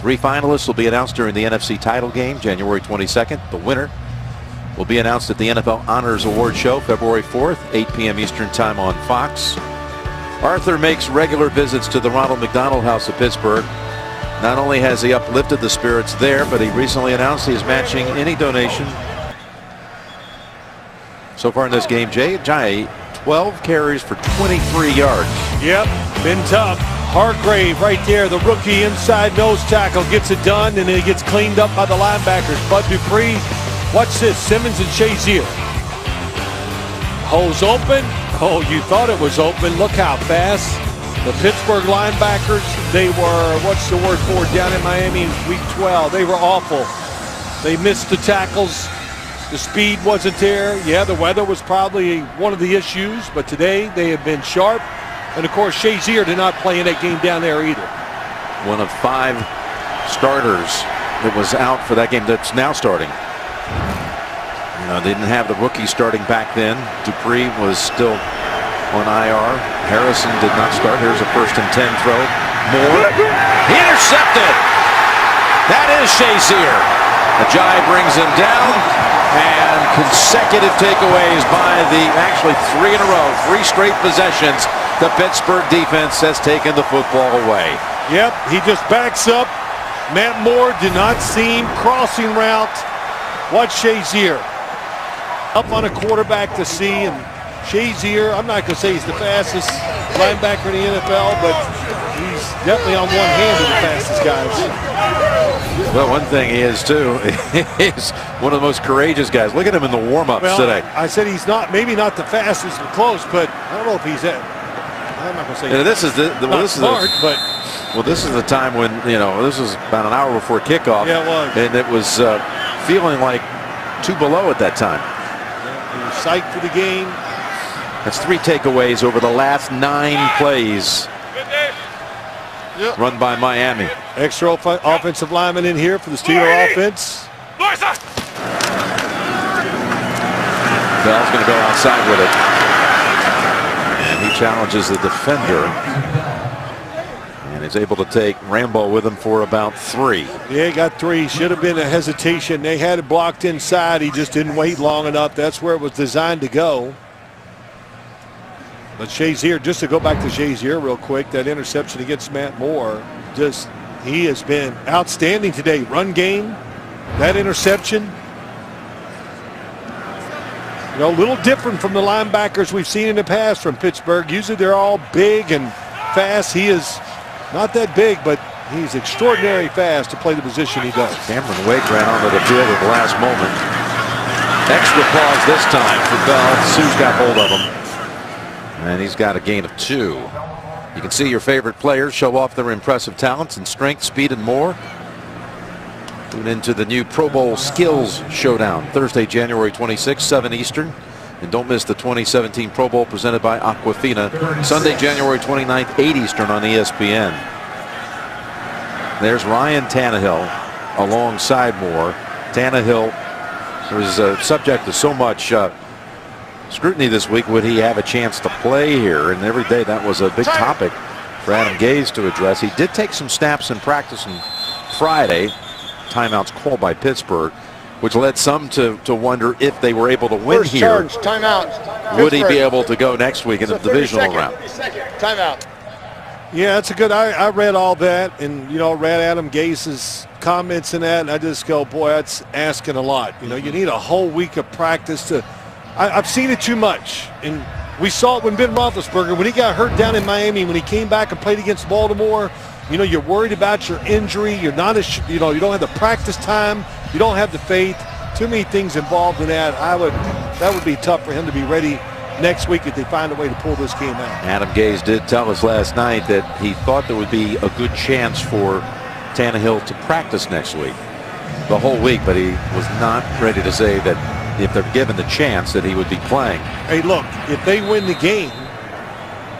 S1: 3 finalists will be announced during the NFC title game, January 22nd. The winner will be announced at the NFL Honors Award Show, February 4th, 8 p.m. Eastern Time on Fox. Arthur makes regular visits to the Ronald McDonald House of Pittsburgh. Not only has he uplifted the spirits there, but he recently announced he is matching any donation. So far in this game, Jay 12 carries for 23 yards.
S2: Yep, been tough. Hargrave right there, the rookie inside nose tackle, gets it done, and then he gets cleaned up by the linebackers. Bud Dupree, watch this, Simmons and Shazier. Holes open. Oh, you thought it was open. Look how fast. The Pittsburgh linebackers, they were, what's the word for it, down in Miami week 12. They were awful. They missed the tackles. The speed wasn't there. Yeah, the weather was probably one of the issues, but today they have been sharp. And of course, Shazier did not play in that game down there either.
S1: One of 5 starters that was out for that game that's now starting. You know, they didn't have the rookie starting back then. Dupree was still on IR. Harrison did not start. Here's a 1st and 10 throw. Moore. He intercepted. That is Shazier. Ajay brings him down. And consecutive takeaways by actually 3 in a row. 3 straight possessions. The Pittsburgh defense has taken the football away.
S2: Yep, he just backs up. Matt Moore did not seem crossing route. Watch Shazier. Up on a quarterback to see, and Shazier, I'm not going to say he's the fastest linebacker in the NFL, but he's definitely on one hand of the fastest guys.
S1: Well, one thing he is too, he's one of the most courageous guys. Look at him in the warm-ups today.
S2: I said he's not, maybe not the fastest, but close, but I don't know if he's I'm not going to say
S1: this is this is the time when, you know, this was about an hour before kickoff.
S2: Yeah, it was.
S1: And it was feeling like 2 below at that time.
S2: Yeah, he was psyched for the game.
S1: That's 3 takeaways over the last 9 plays run by Miami.
S2: Extra offensive lineman in here for the Steeler offense.
S1: Bell's going to go outside with it. And he challenges the defender. And is able to take Rambo with him for about 3.
S2: Yeah, he got 3. Should have been a hesitation. They had it blocked inside. He just didn't wait long enough. That's where it was designed to go. But Shazier, just to go back to Shazier real quick, that interception against Matt Moore, he has been outstanding today. Run game, that interception. You know, a little different from the linebackers we've seen in the past from Pittsburgh. Usually they're all big and fast. He is not that big, but he's extraordinarily fast to play the position he does. Cameron
S1: Wake ran onto the field at the last moment. Extra pause this time for Bell. Sue's got hold of him. And he's got a gain of 2. You can see your favorite players show off their impressive talents in strength, speed, and more. Tune into the new Pro Bowl Skills Showdown, Thursday, January 26th, 7 Eastern. And don't miss the 2017 Pro Bowl presented by Aquafina, Sunday, January 29th, 8 Eastern on ESPN. There's Ryan Tannehill alongside Moore. Tannehill was subject to so much scrutiny this week. Would he have a chance to play here? And every day that was a big topic for Adam Gase to address. He did take some snaps in practice on Friday. Timeouts called by Pittsburgh, which led some to wonder if they were able to win
S3: First
S1: here.
S3: Charge, timeout.
S1: Would he be able to go next week in the divisional round?
S3: Timeout.
S2: Yeah, that's a good. I read all that, and you know, read Adam Gase's comments and that, and I just go, boy, that's asking a lot. You know, you need a whole week of practice to. I've seen it too much, and we saw it when Ben Roethlisberger, when he got hurt down in Miami, when he came back and played against Baltimore. You know, you're worried about your injury. You're not as, you know, you don't have the practice time. You don't have the faith. Too many things involved in that. That would be tough for him to be ready next week if they find a way to pull this game out.
S1: Adam Gase did tell us last night that he thought there would be a good chance for Tannehill to practice next week, the whole week, but he was not ready to say that if they're given the chance that he would be playing.
S2: Hey, look, if they win the game,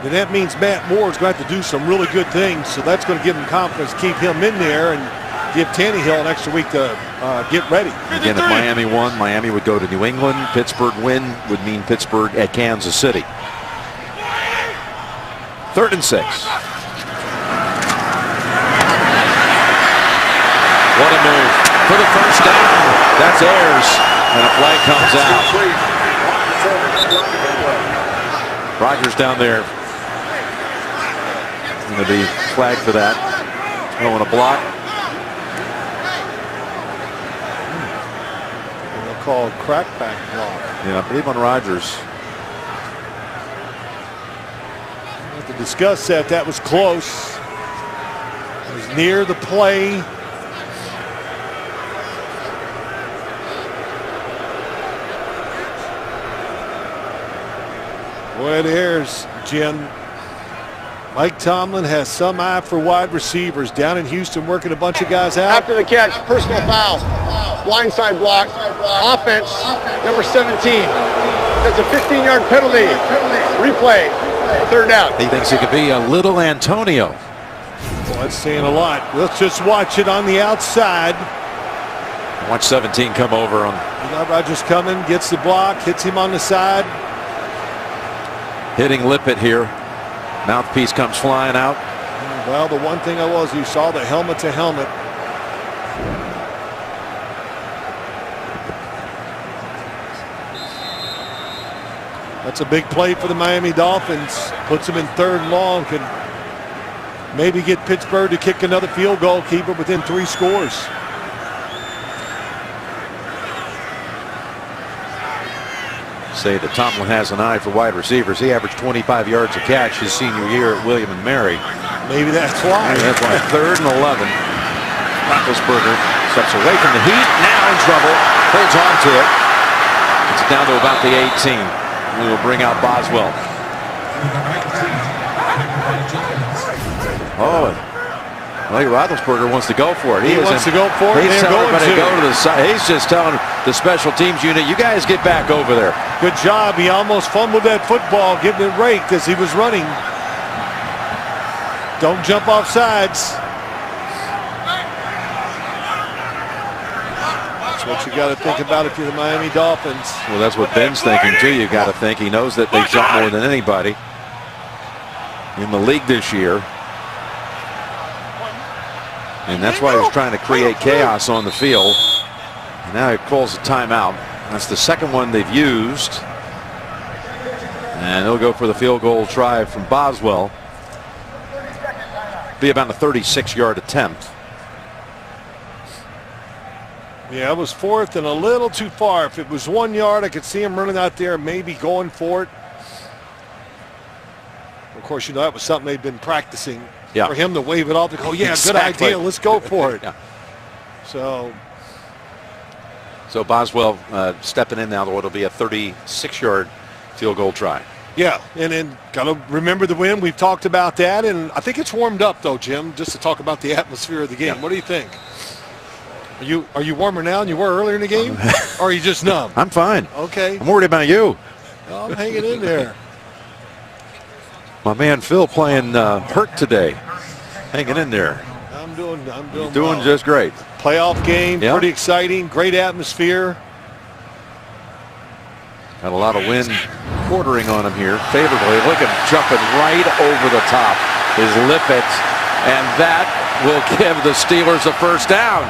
S2: then that means Matt Moore is going to have to do some really good things. So that's going to give him confidence, keep him in there, and give Tannehill an extra week to get ready.
S1: Again, if Miami won, Miami would go to New England. Pittsburgh win would mean Pittsburgh at Kansas City. 3rd and 6. What a move for the first down. That's Ayers, and a flag comes out. Rogers down there. Going to be flagged for that. Throwing a block.
S2: They'll call a crackback block.
S1: Yeah, I believe on Rogers.
S2: We have to discuss that. That was close. It was near the play. Boy, it airs, Jim. Mike Tomlin has some eye for wide receivers down in Houston, working a bunch of guys out.
S3: After the catch, personal foul, blindside block, offense, number 17. That's a 15-yard penalty. Replay, third down.
S1: He thinks he could be a little Antonio.
S2: Well, that's saying a lot. Let's just watch it on the outside.
S1: Watch 17 come over on.
S2: You got Rogers coming, gets the block, hits him on the side.
S1: Hitting Lippett here. Mouthpiece comes flying out.
S2: Well, the one thing you saw the helmet to helmet. That's a big play for the Miami Dolphins. Puts them in 3rd and long. Can maybe get Pittsburgh to kick another field goal, keep it within 3 scores.
S1: Say that Tomlin has an eye for wide receivers. He averaged 25 yards a catch his senior year at William and Mary.
S2: Maybe that's why.
S1: Maybe that's why. 3rd and 11. Roethlisberger steps away from the heat. Now in trouble. Holds on to it. It's down to about the 18. We will bring out Boswell. Oh, well, Roethlisberger wants to go for it.
S2: He wants to go for it.
S1: He's telling everybody to go to the side. He's just telling the special teams unit, you guys get back over there.
S2: Good job. He almost fumbled that football, getting it raked as he was running. Don't jump off sides. That's what you got to think about if you're the Miami Dolphins.
S1: Well, that's what Ben's thinking too. You got to think he knows that they jump more than anybody in the league this year. And that's why he was trying to create chaos on the field. And now he calls a timeout. That's the second one they've used. And they'll go for the field goal try from Boswell. Be about a 36-yard attempt.
S2: Yeah, it was 4th and a little too far. If it was 1 yard, I could see him running out there, maybe going for it. Of course, you know, that was something they'd been practicing.
S1: Yeah.
S2: For him to wave it off to go, yeah,
S1: exactly.
S2: Good idea, let's go for it.
S1: Yeah.
S2: So
S1: Boswell stepping in now to what'll be a 36-yard field goal try.
S2: yeah, and then got to remember the win. We've talked about that, and I think it's warmed up though, Jim, just to talk about the atmosphere of the game.
S1: Yeah.
S2: What do you think? Are you warmer now than you were earlier in the game? Or are you just numb?
S1: I'm fine.
S2: Okay.
S1: I'm worried about you.
S2: Oh, I'm hanging in there.
S1: My man Phil playing hurt today. Hanging in there.
S2: I'm doing
S1: Doing
S2: well.
S1: just great.
S2: Playoff game,
S1: Yeah.
S2: pretty exciting, great atmosphere.
S1: Got a lot of wind quartering on him here favorably. Look at him jumping right over the top. Is Lippett, and that will give the Steelers a first down.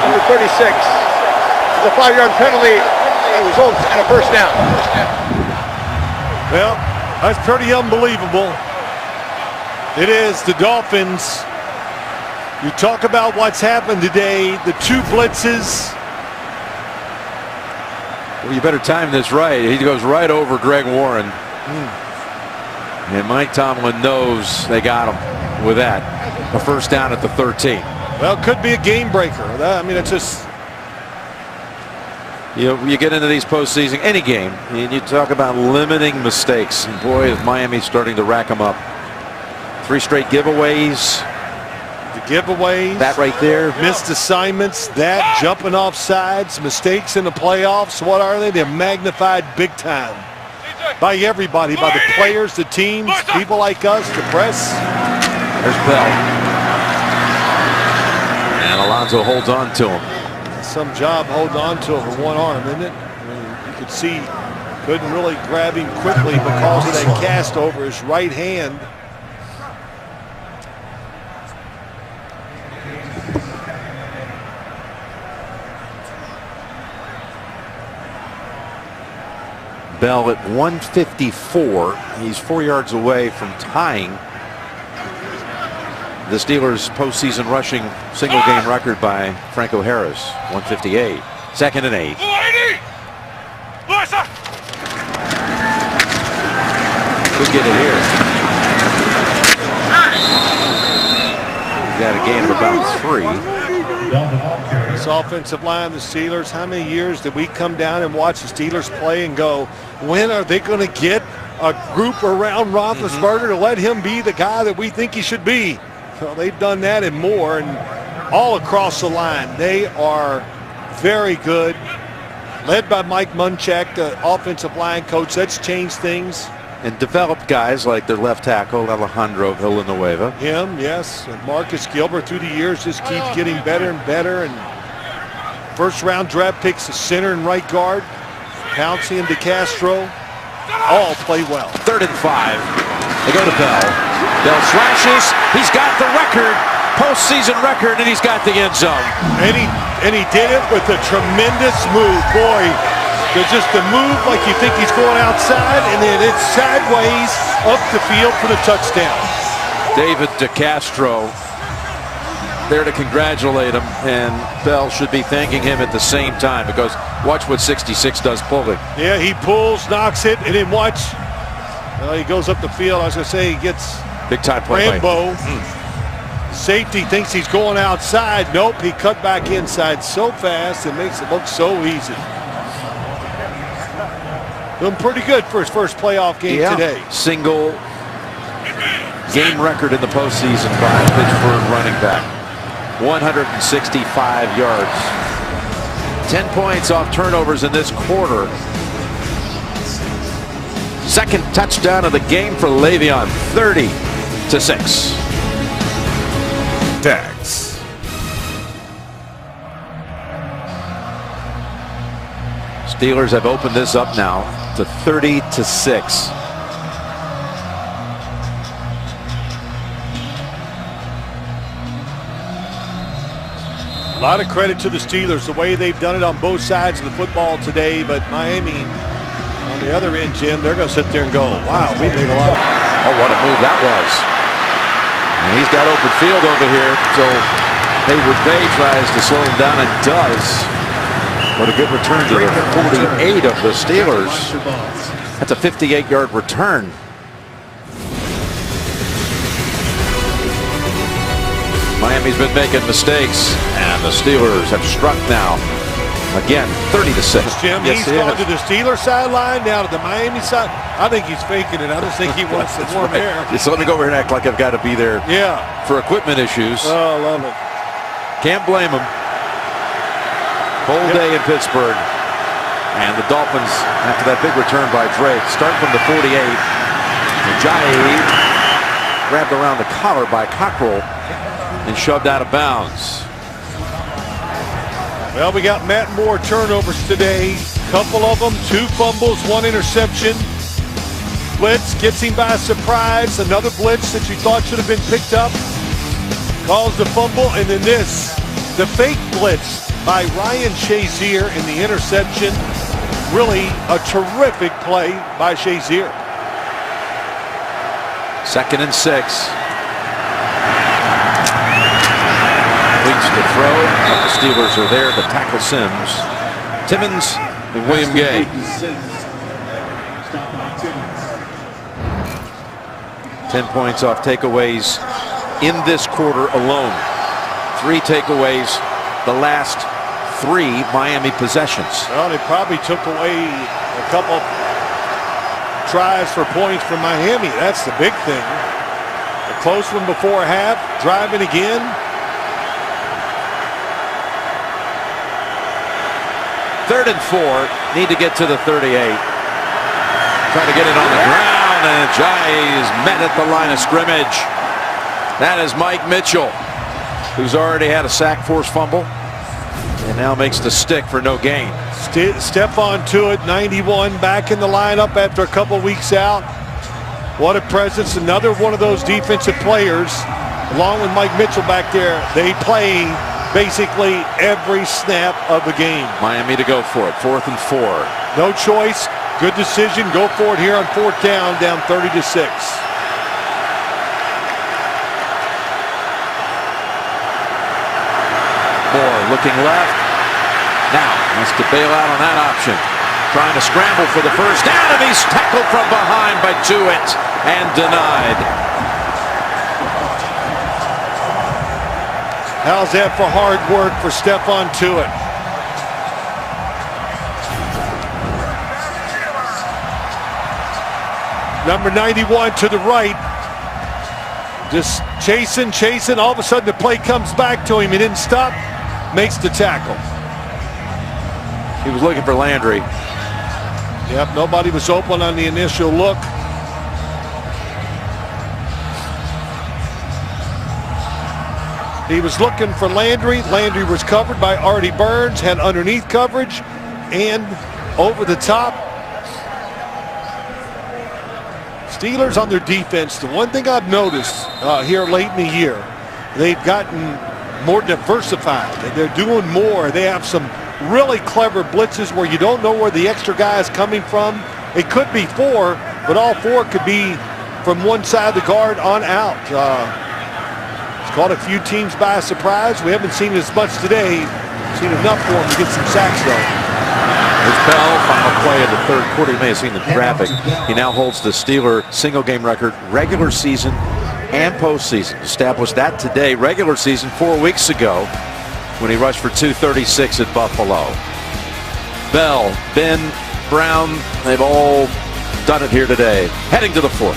S3: Number 36. It's a 5-yard penalty. It results in a first down.
S2: Well, that's pretty unbelievable. It is the Dolphins. You talk about what's happened today, the 2 blitzes.
S1: Well, you better time this right. He goes right over Greg Warren. And Mike Tomlin knows they got him with that. A first down at the 13.
S2: Well, it could be a game breaker. I mean, it's just...
S1: You get into these postseason, any game, and you talk about limiting mistakes. And boy, is Miami starting to rack them up. 3 straight giveaways.
S2: The giveaways.
S1: That right there.
S2: Missed assignments. That jumping off sides. Mistakes in the playoffs. What are they? They're magnified big time. By everybody. By the players, the teams, people like us, the press.
S1: There's Bell. And Alonso holds on to him.
S2: Some job holding on to it with one arm, isn't it? I mean, you could see couldn't really grab him quickly because of that cast over his right hand.
S1: Bell at 154. He's 4 yards away from tying the Steelers' postseason rushing single game record by Franco Harris, 158. 2nd and 8. Could get it here. Got a gain of about 3.
S2: This offensive line, the Steelers, how many years did we come down and watch the Steelers play and go, when are they going to get a group around Roethlisberger to let him be the guy that we think he should be? Well, they've done that and more, and all across the line. They are very good. Led by Mike Munchak, the offensive line coach. That's changed things.
S1: And developed guys like their left tackle, Alejandro Villanueva.
S2: Him, yes. And Marcus Gilbert through the years just keeps getting better and better. And first-round draft picks, the center and right guard. Pouncey and DeCastro all play well.
S1: 3rd and 5. They go to Bell. Bell slashes. He's got the record, postseason record, and he's got the end zone.
S2: And he did it with a tremendous move. Boy, there's just a move like you think he's going outside, and then it's sideways up the field for the touchdown.
S1: David DeCastro there to congratulate him, and Bell should be thanking him at the same time, because watch what 66 does pulling.
S2: Yeah, he pulls, knocks it, and then watch. He goes up the field. I was going to say he gets
S1: big time play.
S2: Rambo. Safety thinks he's going outside. Nope, he cut back inside so fast, it makes it look so easy. Doing pretty good for his first playoff game today.
S1: Single game record in the postseason by Pittsburgh running back. 165 yards. 10 points off turnovers in this quarter. Second touchdown of the game for Le'Veon, 30-6.
S4: Dax.
S1: Steelers have opened this up now to 30-6.
S2: A lot of credit to the Steelers, the way they've done it on both sides of the football today, but Miami on the other end, Jim, they're going to sit there and go, wow, we made a lot.
S1: Oh, what a move that was. And he's got open field over here, so Hayward Bay tries to slow him down and does. What a good return to the 48 of the Steelers. That's a 58-yard return. Miami's been making mistakes, and the Steelers have struck now. Again, 30-6.
S2: Jim,
S1: yes,
S2: he's gone to the Steelers sideline, now to the Miami side. I think he's faking it. I just think he wants some warm air.
S1: Just let me go over here and act like I've got to be there for equipment issues.
S2: Oh, I love it.
S1: Can't blame him. Whole day in Pittsburgh. And the Dolphins, after that big return by Drake, start from the 48. Ajayi grabbed around the collar by Cockrell and shoved out of bounds.
S2: Well, we got Matt Moore turnovers today. Couple of them, 2 fumbles, 1 interception. Blitz gets him by surprise. Another blitz that you thought should have been picked up. Caused the fumble, and then this, the fake blitz by Ryan Shazier in the interception. Really a terrific play by Shazier.
S1: 2nd and 6. Leads to throw. The Steelers are there to tackle Sims. Timmons and William Gay. 10 points off takeaways in this quarter alone. 3 takeaways the last 3 Miami possessions.
S2: Well, they probably took away a couple tries for points from Miami. That's the big thing. A close one before half, driving again.
S1: Third and 4, need to get to the 38. Trying to get it on the ground, and Ajayi is met at the line of scrimmage. That is Mike Mitchell, who's already had a sack, forced fumble, and now makes the stick for no gain.
S2: Stephon Tuitt, 91, back in the lineup after a couple weeks out. What a presence. Another one of those defensive players, along with Mike Mitchell back there. They play basically every snap of the game.
S1: Miami to go for it. 4th and 4.
S2: No choice. Good decision. Go for it here on 4th down 30-6.
S1: Moore looking left. Now wants to bail out on that option. Trying to scramble for the first down, and he's tackled from behind by Tuitt and denied.
S2: How's that for hard work for Stephon Tuitt? Number 91 to the right. Just chasing. All of a sudden the play comes back to him. He didn't stop. Makes the tackle.
S1: He was looking for Landry.
S2: Yep, nobody was open on the initial look. He was looking for Landry. Landry was covered by Artie Burns, had underneath coverage and over the top. Steelers on their defense. The one thing I've noticed here late in the year, they've gotten more diversified. They're doing more. They have some really clever blitzes where you don't know where the extra guy is coming from. It could be 4, but all 4 could be from one side of the guard on out. It's caught a few teams by surprise. We haven't seen as much today. Seen enough for him to get some sacks though.
S1: There's Bell, final play of the 3rd quarter. You may have seen the graphic. He now holds the Steeler single game record, regular season and postseason. Established that today, regular season 4 weeks ago when he rushed for 236 at Buffalo. Bell, Ben, Brown, they've all done it here today. Heading to the 4th.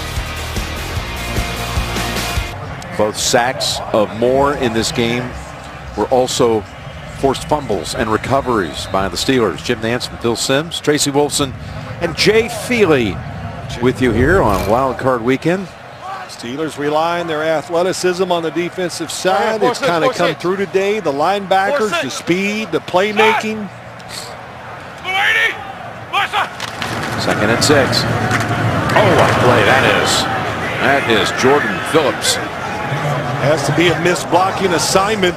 S1: Both sacks of Moore in this game were also forced fumbles and recoveries by the Steelers. Jim Nantz and Phil Simms, Tracy Wolfson, and Jay Feely with you here on Wild Card Weekend.
S2: Steelers rely on their athleticism on the defensive side. It's kind of come through today. The linebackers, the speed, the playmaking.
S1: 2nd and 6. Oh, what a play that is. That is Jordan Phillips.
S2: Has to be a missed blocking assignment.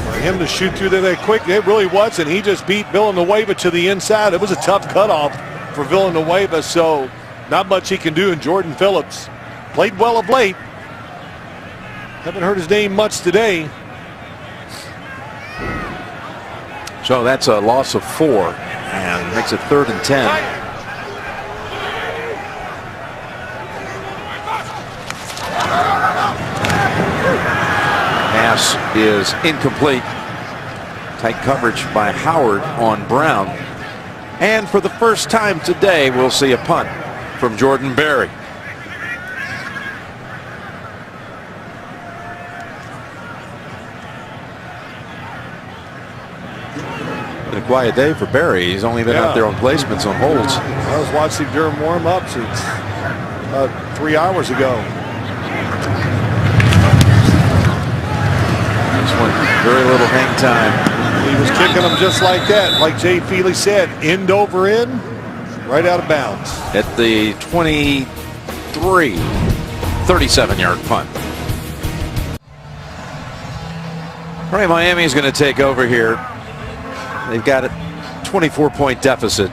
S2: For him to shoot through there that quick, it really wasn't. He just beat Villanueva to the inside. It was a tough cutoff for Villanueva, so not much he can do. And Jordan Phillips played well of late. Haven't heard his name much today.
S1: So that's a loss of 4 and makes it 3rd and 10. Pass is incomplete. Tight coverage by Howard on Brown. And for the first time today, we'll see a punt from Jordan Berry. Been a quiet day for Berry. He's only been out there on placements on holds.
S2: I was watching him during warm-ups. It's 3 hours ago.
S1: This one, very little hang time.
S2: He was kicking them just like that, like Jay Feely said, end over end, right out of bounds.
S1: At the 23, 37-yard punt. All right, Miami is going to take over here. They've got a 24-point deficit.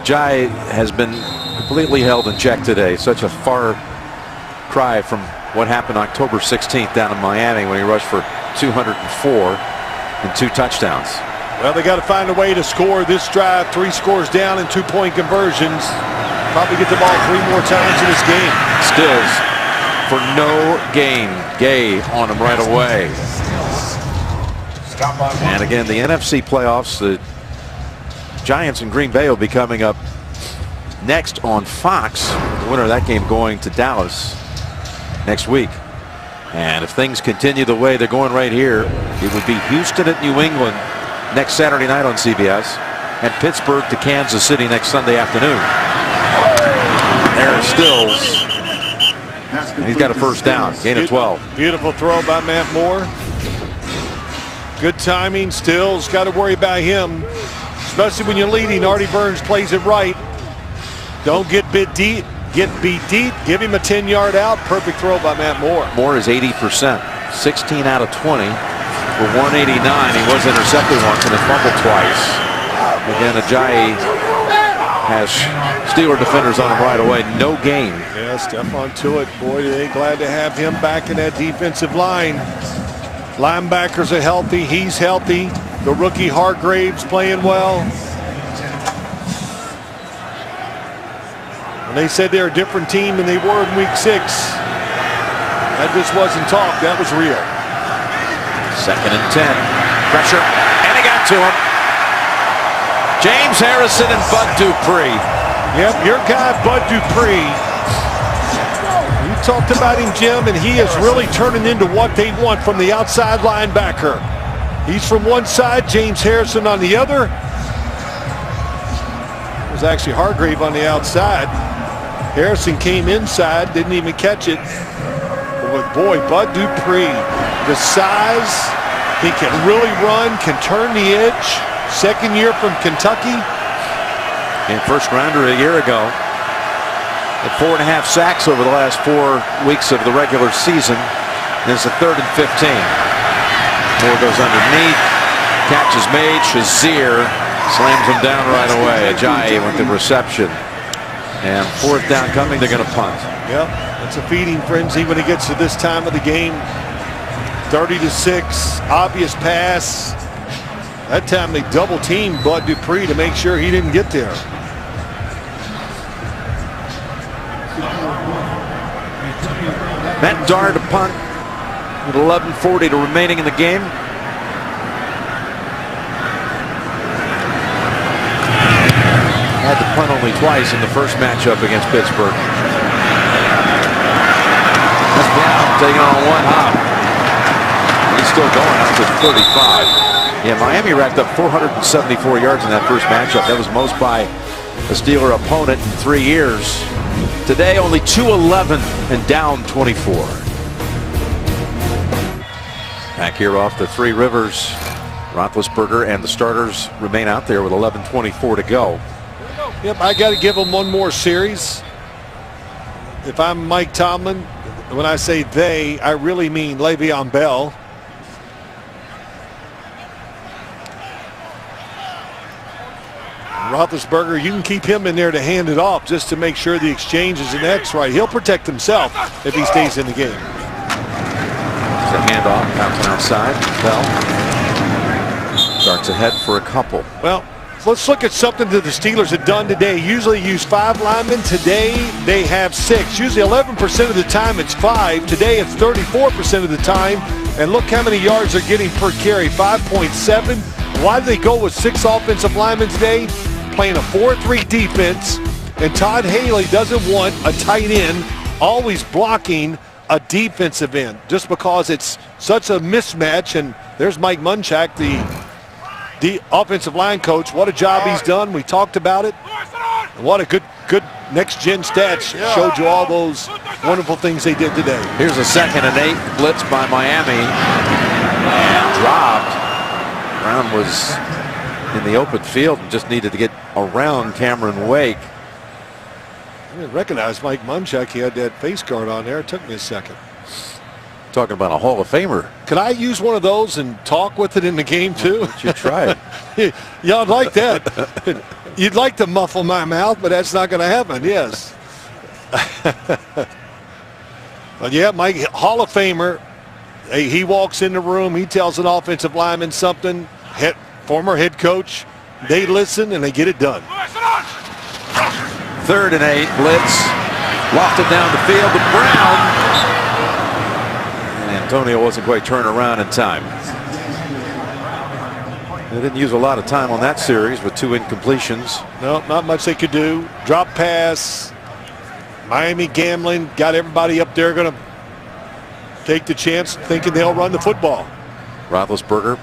S1: Jai has been completely held in check today. Such a far cry from what happened October 16th down in Miami when he rushed for 204 and 2 touchdowns.
S2: Well, they got to find a way to score this drive. 3 scores down and 2-point conversions. Probably get the ball 3 more times in this game.
S1: Stills for no gain. Gay on him right away. And again, the NFC playoffs, the Giants and Green Bay will be coming up next on Fox. The winner of that game going to Dallas next week. And if things continue the way they're going right here, it would be Houston at New England next Saturday night on CBS and Pittsburgh to Kansas City next Sunday afternoon. There's Stills. And he's got a first down, gain of 12.
S2: Beautiful throw by Matt Moore. Good timing. Stills, got to worry about him, especially when you're leading. Artie Burns plays it right. Don't get beat deep. Give him a 10-yard out. Perfect throw by Matt Moore.
S1: Moore is 80%, 16 out of 20 for 189. He was intercepted once and has fumbled twice. Again, Ajayi has Steeler defenders on him right away. No gain.
S2: Yeah, Stephon Tuitt, boy, are they glad to have him back in that defensive line. Linebackers are healthy. He's healthy. The rookie Hargraves playing well. When they said they're a different team than they were in week 6, that just wasn't talk. That was real.
S1: 2nd and 10. Pressure. And he got to him. James Harrison and Bud Dupree.
S2: Yep, your guy, Bud Dupree. You talked about him, Jim, and he is really turning into what they want from the outside linebacker. He's from one side, James Harrison on the other. It was actually Hargrave on the outside. Harrison came inside, didn't even catch it. But boy, Bud Dupree, the size, he can really run, can turn the edge. 2nd year from Kentucky.
S1: And first rounder a year ago. At 4.5 sacks over the last 4 weeks of the regular season. And it's a 3rd and 15. Moore goes underneath. Catch is made. Shazier slams him down right away. Ajayi with the reception. And 4th down coming. They're going to punt.
S2: Yep, it's a feeding frenzy when it gets to this time of the game. 30-6. Obvious pass. That time they double teamed Bud Dupree to make sure he didn't get there.
S1: Matt Dart to punt with 11:40 remaining in the game. Had to punt only twice in the first matchup against Pittsburgh. That's Brown taking on one hop. He's still going out to 35. Yeah, Miami racked up 474 yards in that first matchup. That was most by a Steeler opponent in 3 years. Today, only 211 and down 24. Back here off the Three Rivers, Roethlisberger and the starters remain out there with 11:24 to go.
S2: Yep, I got to give them one more series. If I'm Mike Tomlin, when I say they, I really mean Le'Veon Bell. Roethlisberger, you can keep him in there to hand it off just to make sure the exchange is an X right. He'll protect himself if he stays in the game.
S1: It's a handoff, bouncing outside. Bell starts ahead for a couple.
S2: Well, let's look at something that the Steelers have done today. Usually use 5 linemen. Today they have 6. Usually 11% of the time it's 5. Today it's 34% of the time. And look how many yards they're getting per carry, 5.7. Why do they go with 6 offensive linemen today? Playing a 4-3 defense, and Todd Haley doesn't want a tight end always blocking a defensive end just because it's such a mismatch. And there's Mike Munchak, the offensive line coach. What a job he's done. We talked about it. And what a good next-gen stats showed you all those wonderful things they did today.
S1: Here's a 2nd and 8 blitz by Miami. And dropped. Brown was in the open field and just needed to get around Cameron Wake.
S2: I didn't recognize Mike Munchak. He had that face guard on there. It took me a second.
S1: Talking about a Hall of Famer.
S2: Could I use one of those and talk with it in the game too?
S1: You try it.
S2: Yeah, I'd like that. You'd like to muffle my mouth, but that's not going to happen. Yes. But yeah, Mike, Hall of Famer. He walks in the room. He tells an offensive lineman something. Former head coach. They listen and they get it done.
S1: 3rd and 8 blitz. Lofted down the field to Brown. And Antonio wasn't quite turned around in time. They didn't use a lot of time on that series with 2 incompletions.
S2: No, not much they could do. Drop pass. Miami gambling. Got everybody up there going to take the chance thinking they'll run the football.
S1: Roethlisberger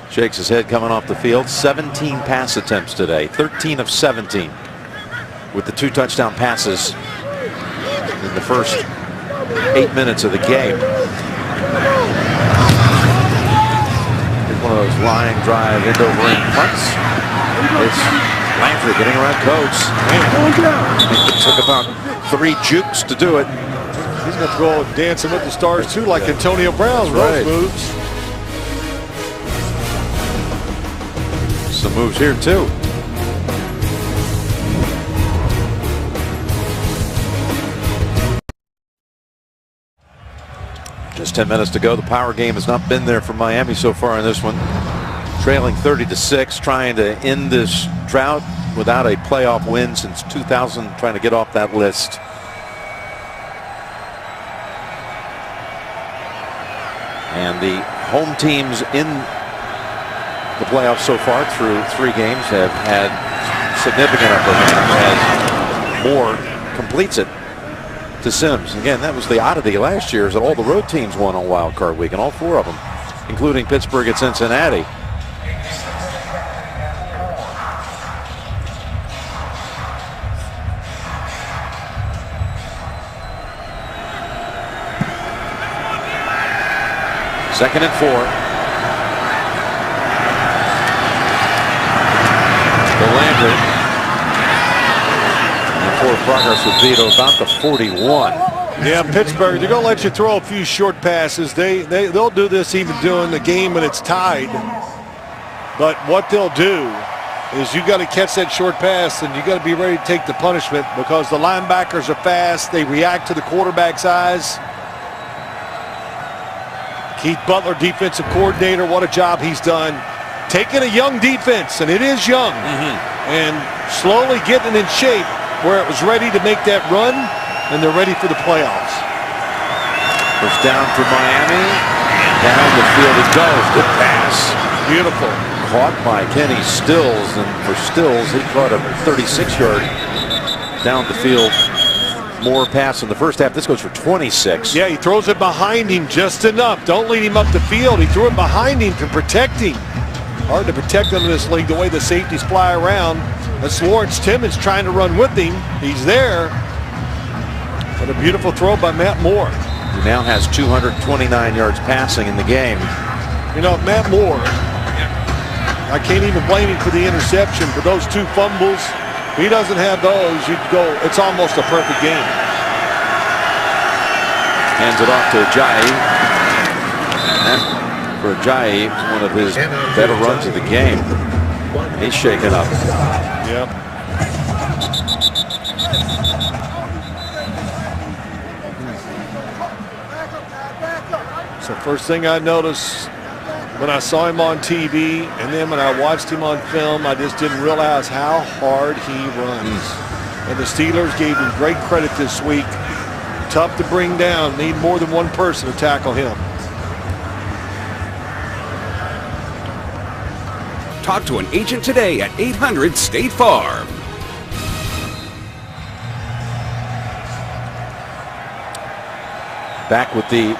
S1: shakes his head coming off the field. 17 pass attempts today. 13 of 17. With the 2 touchdown passes in the first 8 minutes of the game. Here's one of those line drive end over end punts. It's Landry getting around Coates. It took about 3 jukes to do it.
S2: He's going to go dancing with the stars too, like Antonio Brown.
S1: Right.
S2: Those moves.
S1: Some moves here too. Just 10 minutes to go. The power game has not been there for Miami so far in this one. Trailing 30-6, trying to end this drought without a playoff win since 2000, trying to get off that list. And the home teams in the playoffs so far through 3 games have had significant upper hand as Moore completes it to Sims. Again, that was the oddity last year, is that all the road teams won on Wild Card Week, and all 4 of them, including Pittsburgh and Cincinnati. Second and 4. To Landry. And forward progress with Vito about the 41.
S2: Yeah, Pittsburgh, they're going to let you throw a few short passes. They'll do this even during the game when it's tied. But what they'll do is you got to catch that short pass, and you got to be ready to take the punishment, because the linebackers are fast. They react to the quarterback's eyes. Keith Butler, defensive coordinator, what a job he's done. Taking a young defense, and it is young, and slowly getting in shape where it was ready to make that run, and they're ready for the playoffs.
S1: First down for Miami. Down the field it goes. Good pass.
S2: Beautiful.
S1: Caught by Kenny Stills, and for Stills, he caught a 36-yard down the field. More pass in the first half. This goes for 26.
S2: Yeah, he throws it behind him just enough. Don't lead him up the field. He threw it behind him to protect him. Hard to protect him in this league the way the safeties fly around. That's Lawrence Timmons trying to run with him. He's there. But a beautiful throw by Matt Moore.
S1: He now has 229 yards passing in the game.
S2: You know, Matt Moore, I can't even blame him for the interception. For those 2 fumbles, if he doesn't have those, you'd go, it's almost a perfect game.
S1: Hands it off to Ajayi. And for Ajayi, one of his better runs of the game. He's shaken up.
S2: Yep. So first thing I noticed when I saw him on TV, and then when I watched him on film, I just didn't realize how hard he runs. And the Steelers gave him great credit this week. Tough to bring down. Need more than one person to tackle him.
S4: Talk to an agent today at 800 State Farm.
S1: Back with the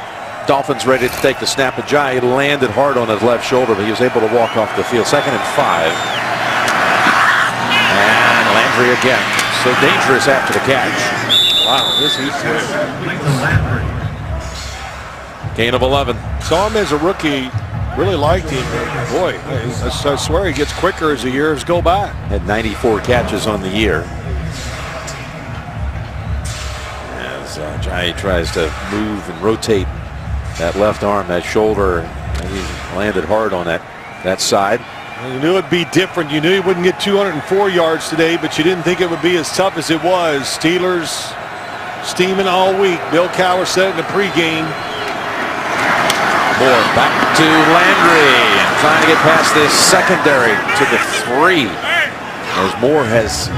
S1: Dolphins ready to take the snap. Ajayi landed hard on his left shoulder, but he was able to walk off the field. 2nd and 5. And Landry again. So dangerous after the catch.
S2: Wow, this is
S1: Gain of 11.
S2: Saw him as a rookie. Really liked him. Boy, I swear he gets quicker as the years go by.
S1: Had 94 catches on the year. As Ajayi tries to move and rotate that left arm, that shoulder, and he landed hard on that side.
S2: You knew it'd be different. You knew he wouldn't get 204 yards today, but you didn't think it would be as tough as it was. Steelers steaming all week. Bill Cowher said it in the pregame.
S1: Moore back to Landry, and trying to get past this secondary to the 3. As Moore has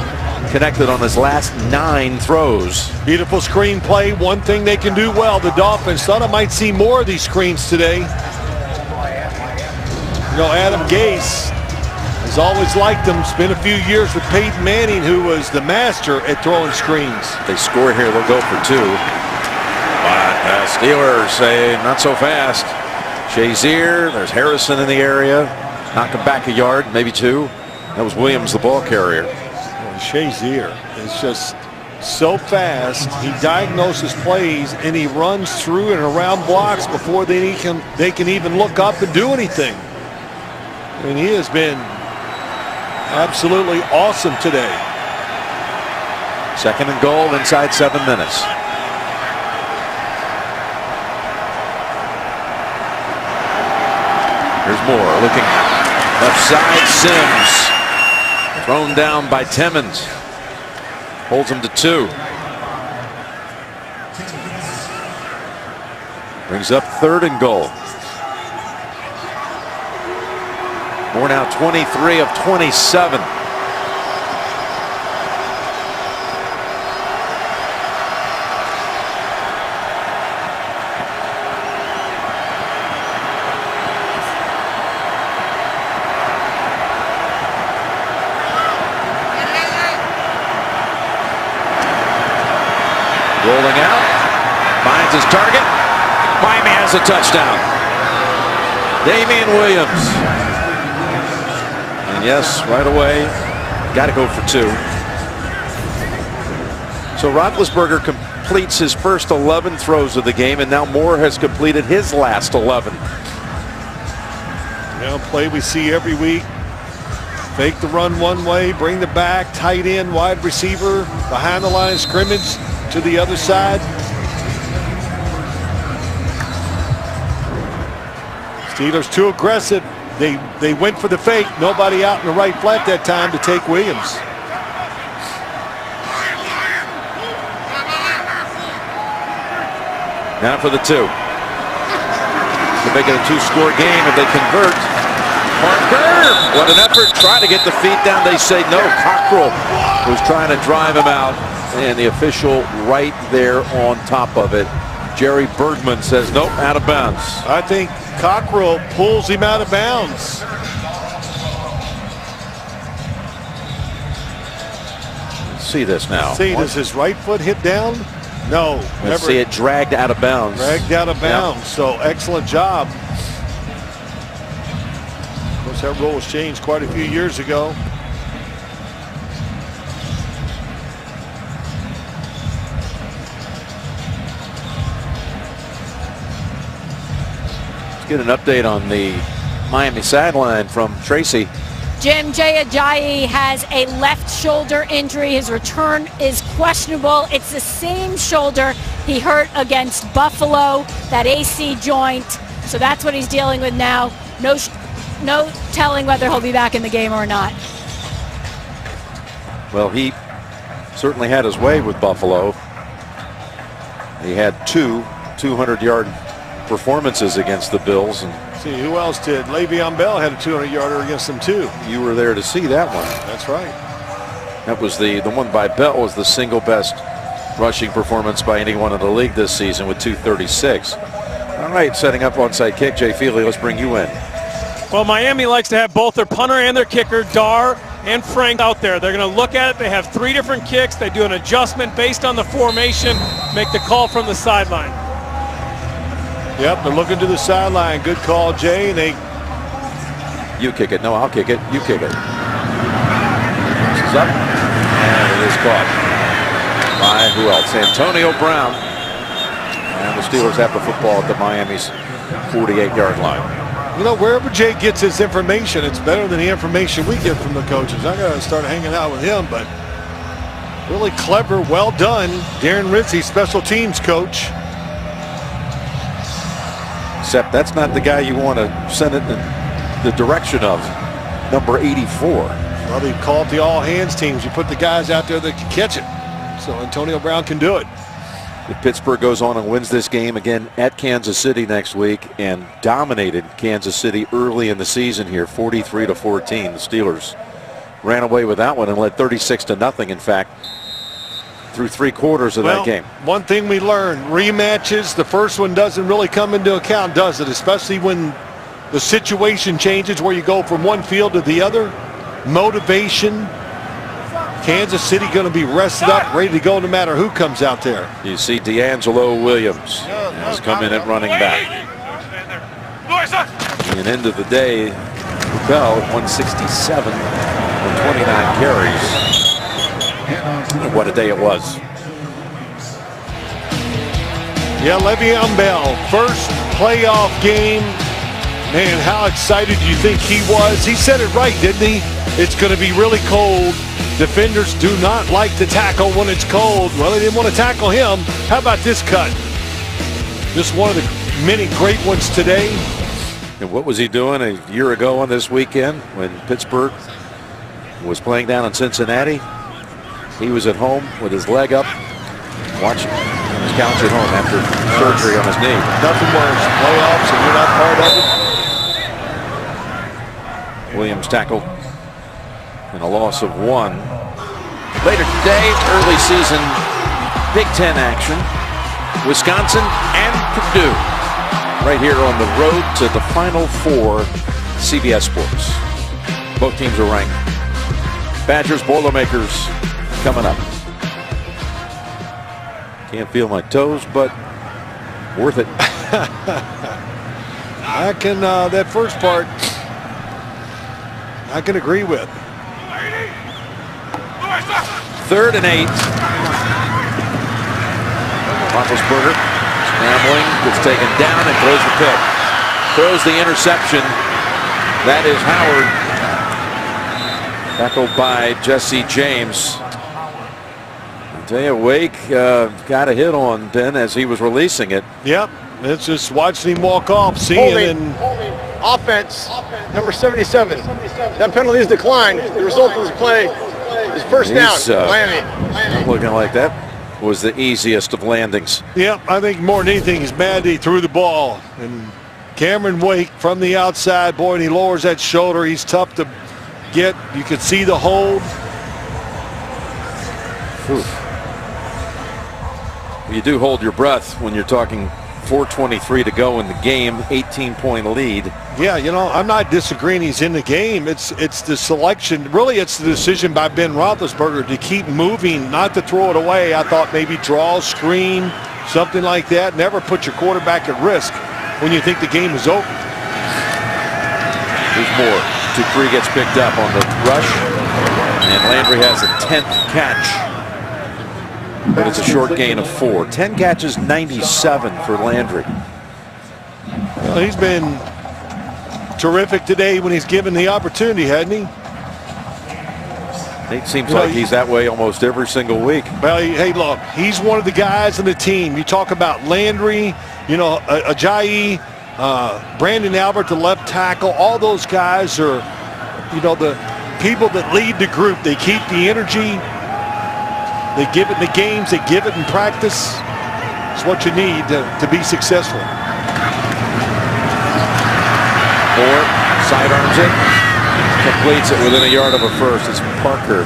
S1: connected on his last 9 throws.
S2: Beautiful screen play. One thing they can do well, the Dolphins. Thought I might see more of these screens today. You know, Adam Gase has always liked them. Spent a few years with Peyton Manning, who was the master at throwing screens.
S1: If they score here, they'll go for 2. But Steelers say not so fast. Shazier, there's Harrison in the area. Knock him back a yard, maybe 2. That was Williams, the ball carrier.
S2: Shazier is just so fast. He diagnoses plays, and he runs through and around blocks before they can even look up and do anything. I mean, he has been absolutely awesome today.
S1: 2nd and goal inside 7 minutes. Here's Moore looking left side. Sims thrown down by Timmons. Holds him to 2. Brings up 3rd and goal. Moore now 23 of 27. Rolling out, finds his target. Miami has a touchdown. Damian Williams. And yes, right away, got to go for 2. So Roethlisberger completes his first 11 throws of the game, and now Moore has completed his last 11.
S2: You know, play we see every week. Fake the run one way, bring the back, tight end, wide receiver, behind the line of scrimmage to the other side. Steelers too aggressive. They went for the fake. Nobody out in the right flat that time to take Williams.
S1: Now for the 2. To make it a 2-score game if they convert. Parker, what an effort. Try to get the feet down. They say no. Cockrell was trying to drive him out. And the official right there on top of it. Jerry Bergman says nope, out of bounds.
S2: I think Cockrell pulls him out of bounds.
S1: Let's see this now.
S2: See, does his right foot hit down? No.
S1: Let's see it dragged out of bounds.
S2: Dragged out of bounds. Yep. So excellent job. Of course, that rule was changed quite a few years ago.
S1: Get an update on the Miami sideline from Tracy.
S6: Jim, Jay Ajayi has a left shoulder injury. His return is questionable. It's the same shoulder he hurt against Buffalo, that AC joint. So that's what he's dealing with now. No telling whether he'll be back in the game or not.
S1: Well, he certainly had his way with Buffalo. He had 2 200-yard performances against the Bills. And
S2: see, who else did? Le'Veon Bell had a 200-yarder against them too.
S1: You were there to see that one.
S2: That's right.
S1: That was the one by Bell was the single best rushing performance by anyone in the league this season with 236. All right, setting up onside kick. Jay Feely, let's bring you in.
S5: Well, Miami likes to have both their punter and their kicker, Dar and Frank, out there. They're going to look at it. They have 3 different kicks. They do an adjustment based on the formation, make the call from the sideline.
S2: Yep, they're looking to the sideline. Good call, Jay. And
S1: you kick it. No, I'll kick it. You kick it. This is up. And it is caught by who else? Antonio Brown. And the Steelers have the football at the Miami's 48-yard line.
S2: You know, wherever Jay gets his information, it's better than the information we get from the coaches. I got to start hanging out with him, but really clever, well done. Darren Ritchie, special teams coach.
S1: Except that's not the guy you want to send it in the direction of, number 84.
S2: Well, they call it the all-hands teams. You put the guys out there that can catch it. So Antonio Brown can do it.
S1: If Pittsburgh goes on and wins this game again at Kansas City next week and dominated Kansas City early in the season here, 43-14, the Steelers ran away with that one and led 36-0, in fact, through 3 quarters of that game.
S2: One thing we learned, rematches, the first one doesn't really come into account, does it? Especially when the situation changes where you go from one field to the other. Motivation. Kansas City going to be rested up, ready to go no matter who comes out there.
S1: You see D'Angelo Williams has come in at running back. And end of the day, Bell 167 on 29 carries. What a day it was.
S2: Yeah, Le'Veon Bell, first playoff game. Man, how excited do you think he was? He said it right, didn't he? It's going to be really cold. Defenders do not like to tackle when it's cold. Well, they didn't want to tackle him. How about this cut? Just one of the many great ones today.
S1: And what was he doing a year ago on this weekend when Pittsburgh was playing down in Cincinnati? He was at home with his leg up, Watch him on his couch at home after surgery on his knee.
S2: Nothing worse. Playoffs and you're not part of it.
S1: Williams tackled and a loss of 1. Later today, early season Big Ten action. Wisconsin and Purdue right here on the road to the Final Four. CBS Sports. Both teams are ranked. Badgers, Boilermakers coming up. Can't feel my toes, but worth it.
S2: I can, that first part, I can agree with.
S1: 3rd and 8. Roethlisberger scrambling, gets taken down and throws the pick. Throws the interception. That is Howard. Tackled by Jesse James. I'll tell you, Wake got a hit on Ben as he was releasing it.
S2: Yep, it's just watching him walk off, seeing and
S3: Offense, number 77. That penalty is declined. The result of this play is first down. Miami.
S1: Looking like that was the easiest of landings.
S2: Yep, I think more than anything, he's mad that he threw the ball. And Cameron Wake from the outside, boy, and he lowers that shoulder. He's tough to get. You could see the hold.
S1: You do hold your breath when you're talking 4:23 to go in the game, 18-point lead.
S2: Yeah, you know, I'm not disagreeing he's in the game. It's the selection. Really, it's the decision by Ben Roethlisberger to keep moving, not to throw it away. I thought maybe draw, screen, something like that. Never put your quarterback at risk when you think the game is over.
S1: There's more. Dupree gets picked up on the rush, and Landry has a 10th catch. But it's a short gain of 4. 10 catches, 97 for Landry.
S2: Well, he's been terrific today when he's given the opportunity, hasn't he?
S1: It seems like he's that way almost every single week.
S2: Well, hey, look, he's one of the guys on the team. You talk about Landry, you know, Ajayi, Brandon Albert, the left tackle. All those guys are, you know, the people that lead the group. They keep the energy. They give it in the games. They give it in practice. It's what you need to be successful.
S1: Moore sidearms it. Completes it within a yard of a first. It's Parker.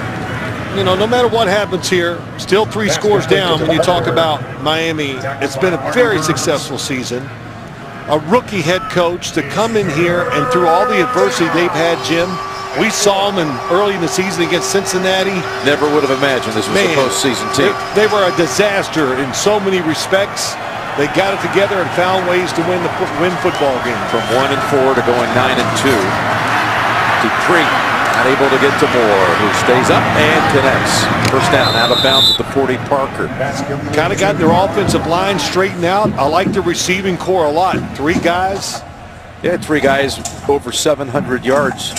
S2: You know, no matter what happens here, still 3 scores down when you talk about Miami. It's been a very successful season. A rookie head coach to come in here and through all the adversity they've had, Jim. We saw them early in the season against Cincinnati.
S1: Never would have imagined this was a postseason team.
S2: They were a disaster in so many respects. They got it together and found ways to win football games.
S1: From 1-4 to going 9-2. Dupree not able to get to Moore, who stays up and connects. First down, out of bounds at the 40. Parker.
S2: Kind of got their offensive line straightened out. I like the receiving core a lot. 3 guys.
S1: Yeah, 3 guys over 700 yards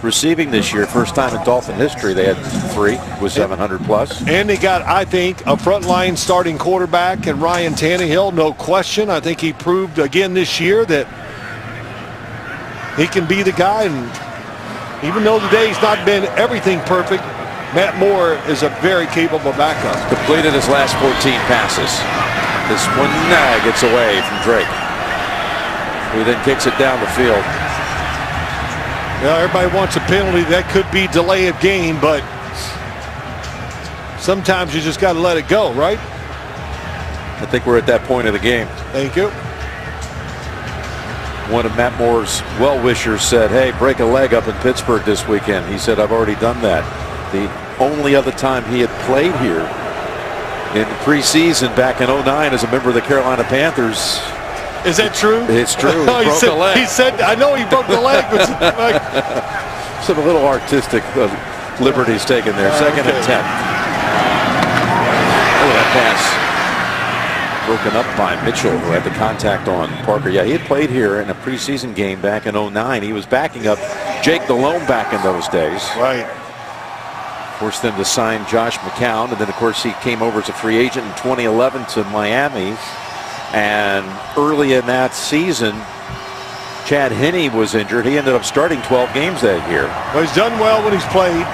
S1: receiving this year. First time in Dolphin history they had 3 with 700 plus.
S2: And they got, I think, a frontline starting quarterback and Ryan Tannehill, no question. I think he proved again this year that he can be the guy. And even though today's not been everything perfect, Matt Moore is a very capable backup.
S1: Completed his last 14 passes. This one gets away from Drake, who then kicks it down the field.
S2: Well, everybody wants a penalty. That could be delay of game, but sometimes you just got to let it go, right?
S1: I think we're at that point of the game.
S2: Thank you.
S1: One of Matt Moore's well-wishers said, hey, break a leg up in Pittsburgh this weekend. He said, I've already done that. The only other time he had played here in preseason back in 09 as a member of the Carolina Panthers.
S2: Is that true?
S1: It's true. He broke a leg.
S2: He said, I know he broke the leg. But
S1: some little artistic liberties taken there. Second and 10. Oh, that pass broken up by Mitchell, who had the contact on Parker. Yeah, he had played here in a preseason game back in 09. He was backing up Jake Delhomme back in those days.
S2: Right.
S1: Forced them to sign Josh McCown. And then, of course, he came over as a free agent in 2011 to Miami. And early in that season, Chad Henne was injured. He ended up starting 12 games that year.
S2: Well, he's done well when he's played.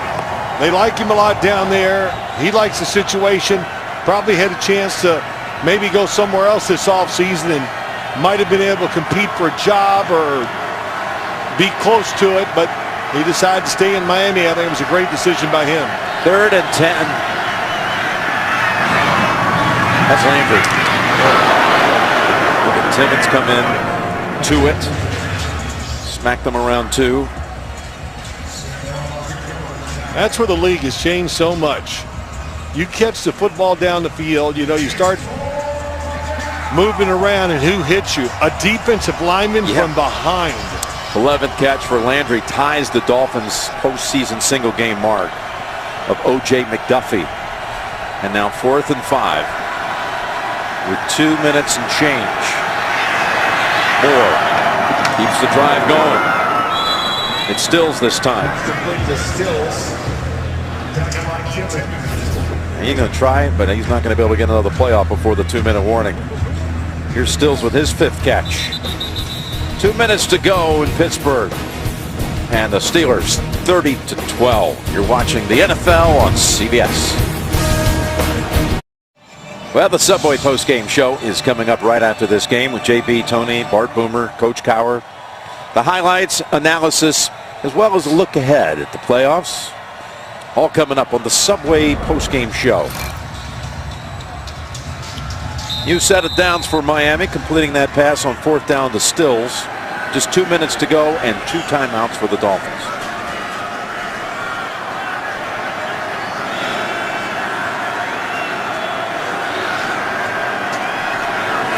S2: They like him a lot down there. He likes the situation. probably had a chance to maybe go somewhere else this offseason and might have been able to compete for a job or be close to it, but he decided to stay in Miami. I think it was a great decision by him.
S1: 3rd and 10. That's Landry. Look at Timmons come in to it. Smack them around 2.
S2: That's where the league has changed so much. You catch the football down the field, you know, you start moving around and who hits you? A defensive lineman from behind.
S1: 11th catch for Landry ties the Dolphins postseason single game mark of O.J. McDuffie. And now 4th and 5 with 2 minutes and change. Moore keeps the drive going. It's Stills this time. He's going to try it, but he's not going to be able to get another playoff before the 2-minute warning. Here's Stills with his 5th catch. 2 minutes to go in Pittsburgh. And the Steelers 30-12. You're watching the NFL on CBS. Well, the Subway postgame show is coming up right after this game with JB, Tony, Bart Boomer, Coach Cowher. The highlights, analysis, as well as a look ahead at the playoffs. All coming up on the Subway postgame show. New set of downs for Miami, completing that pass on 4th down to Stills. Just 2 minutes to go and 2 timeouts for the Dolphins.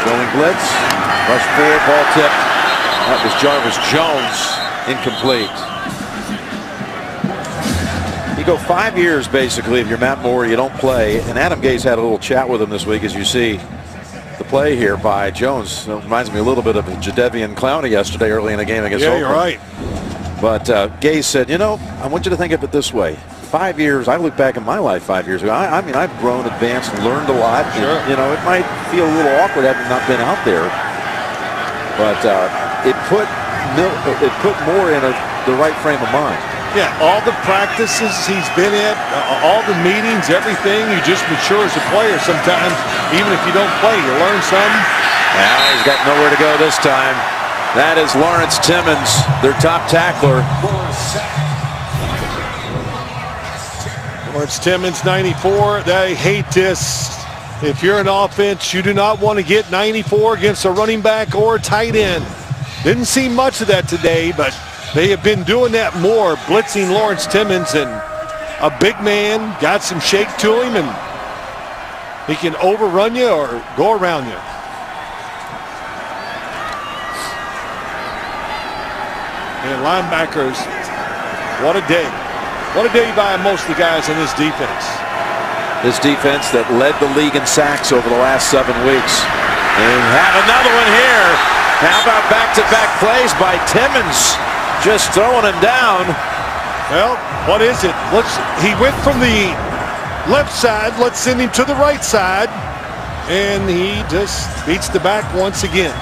S1: Going blitz. Rush 4, ball tipped. That was Jarvis Jones, incomplete. You go 5 years basically if you're Matt Moore, you don't play. And Adam Gase had a little chat with him this week, as you see the play here by Jones. It reminds me a little bit of Jadeveon Clowney yesterday early in the game against Oakland.
S2: You're right.
S1: But Gase said, you know, I want you to think of it this way. 5 years, I look back in my life 5 years ago. I mean, I've grown, advanced, learned a lot.
S2: Sure.
S1: And, you know, it might feel a little awkward having not been out there. But it put Moore in the right frame of mind.
S2: Yeah, all the practices he's been at, all the meetings, everything, you just mature as a player sometimes. Even if you don't play, you learn something.
S1: Now he's got nowhere to go this time. That is Lawrence Timmons, their top tackler.
S2: Lawrence Timmons, 94. They hate this. If you're an offense, you do not want to get 94 against a running back or a tight end. Didn't see much of that today, but they have been doing that more, blitzing Lawrence Timmons, and a big man, got some shake to him, and he can overrun you or go around you. And linebackers, what a day. What a day by most of the guys in this defense.
S1: This defense that led the league in sacks over the last 7 weeks. And have another one here. How about back-to-back plays by Timmons? Just throwing him down.
S2: Well, what is it? He went from the left side. Let's send him to the right side. And he just beats the back once again.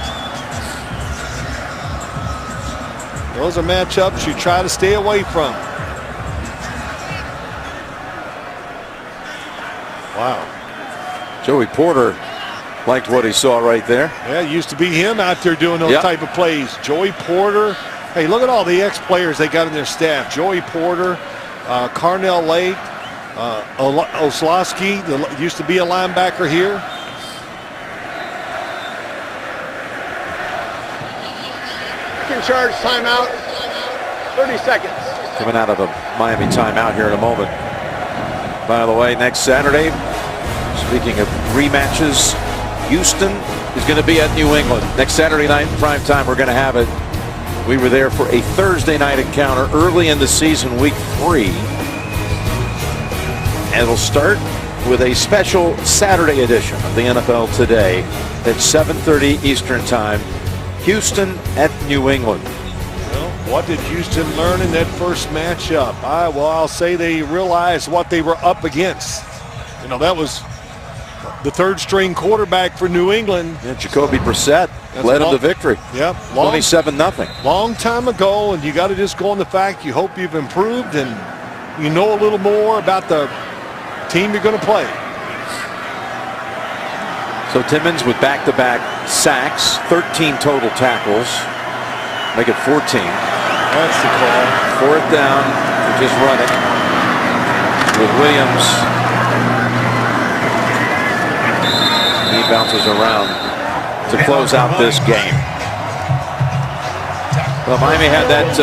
S2: Those are matchups you try to stay away from. Wow.
S1: Joey Porter liked what he saw right there.
S2: Yeah, it used to be him out there doing those type of plays. Joey Porter. Hey, look at all the ex-players they got in their staff. Joey Porter, Carnell Lake, Oslowski, used to be a linebacker here.
S3: In charge, timeout, 30 seconds.
S1: Coming out of a Miami timeout here in a moment. By the way, next Saturday, speaking of rematches, Houston is going to be at New England. Next Saturday night, prime time, we're going to have it. We were there for a Thursday night encounter early in the season, week 3. And it'll start with a special Saturday edition of the NFL Today at 7:30 Eastern Time. Houston at New England.
S2: Well, what did Houston learn in that first matchup? I'll say they realized what they were up against. You know, that was the third-string quarterback for New England.
S1: Yeah, Jacoby Brissett led them to victory.
S2: Yep.
S1: 27-0.
S2: Long time ago, and you got to just go on the fact you hope you've improved and you know a little more about the team you're going to play.
S1: So Timmons with back-to-back sacks, 13 total tackles, make it 14.
S2: That's the call.
S1: Fourth down, just run it with Williams. He bounces around to close out this game. Well, Miami had that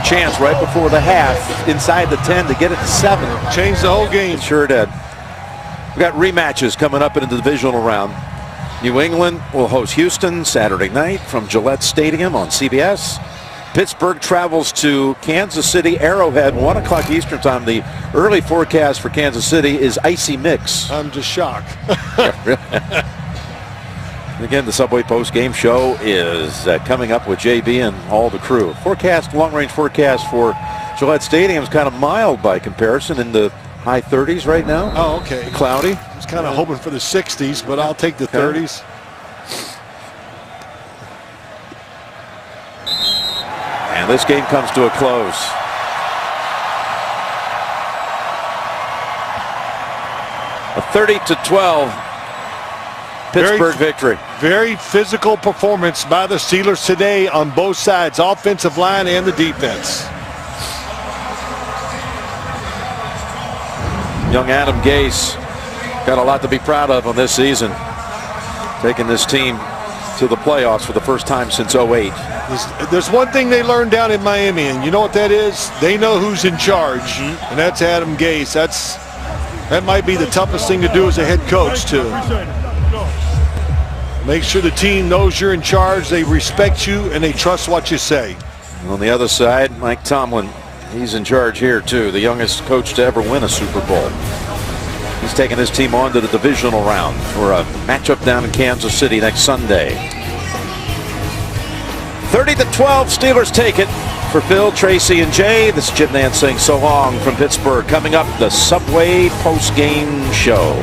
S1: chance right before the half inside the 10 to get it to 7.
S2: Changed the whole game.
S1: It sure did. We've got rematches coming up in the divisional round. New England will host Houston Saturday night from Gillette Stadium on CBS. Pittsburgh travels to Kansas City, Arrowhead, 1 o'clock Eastern time. The early forecast for Kansas City is icy mix.
S2: I'm just shocked.
S1: Again, the Subway Post Game Show is coming up with JB and all the crew. Forecast, long-range forecast for Gillette Stadium is kind of mild by comparison, in the high 30s right now.
S2: Oh, okay.
S1: Cloudy.
S2: I was kind of hoping for the 60s, but I'll take the 30s.
S1: And this game comes to a close. A 30-12 Pittsburgh victory.
S2: Very physical performance by the Steelers today on both sides, offensive line and the defense.
S1: Young Adam Gase got a lot to be proud of on this season, taking this team to the playoffs for the first time since 08.
S2: There's one thing they learned down in Miami, and you know what that is? They know who's in charge, and that's Adam Gase. That might be the toughest thing to do as a head coach, too. Make sure the team knows you're in charge, they respect you, and they trust what you say.
S1: On the other side, Mike Tomlin, he's in charge here, too. The youngest coach to ever win a Super Bowl. He's taking his team on to the divisional round for a matchup down in Kansas City next Sunday. 30-12, Steelers take it. For Phil, Tracy, and Jay, this is Jim Nantz saying so long from Pittsburgh. Coming up, the Subway Post Game Show.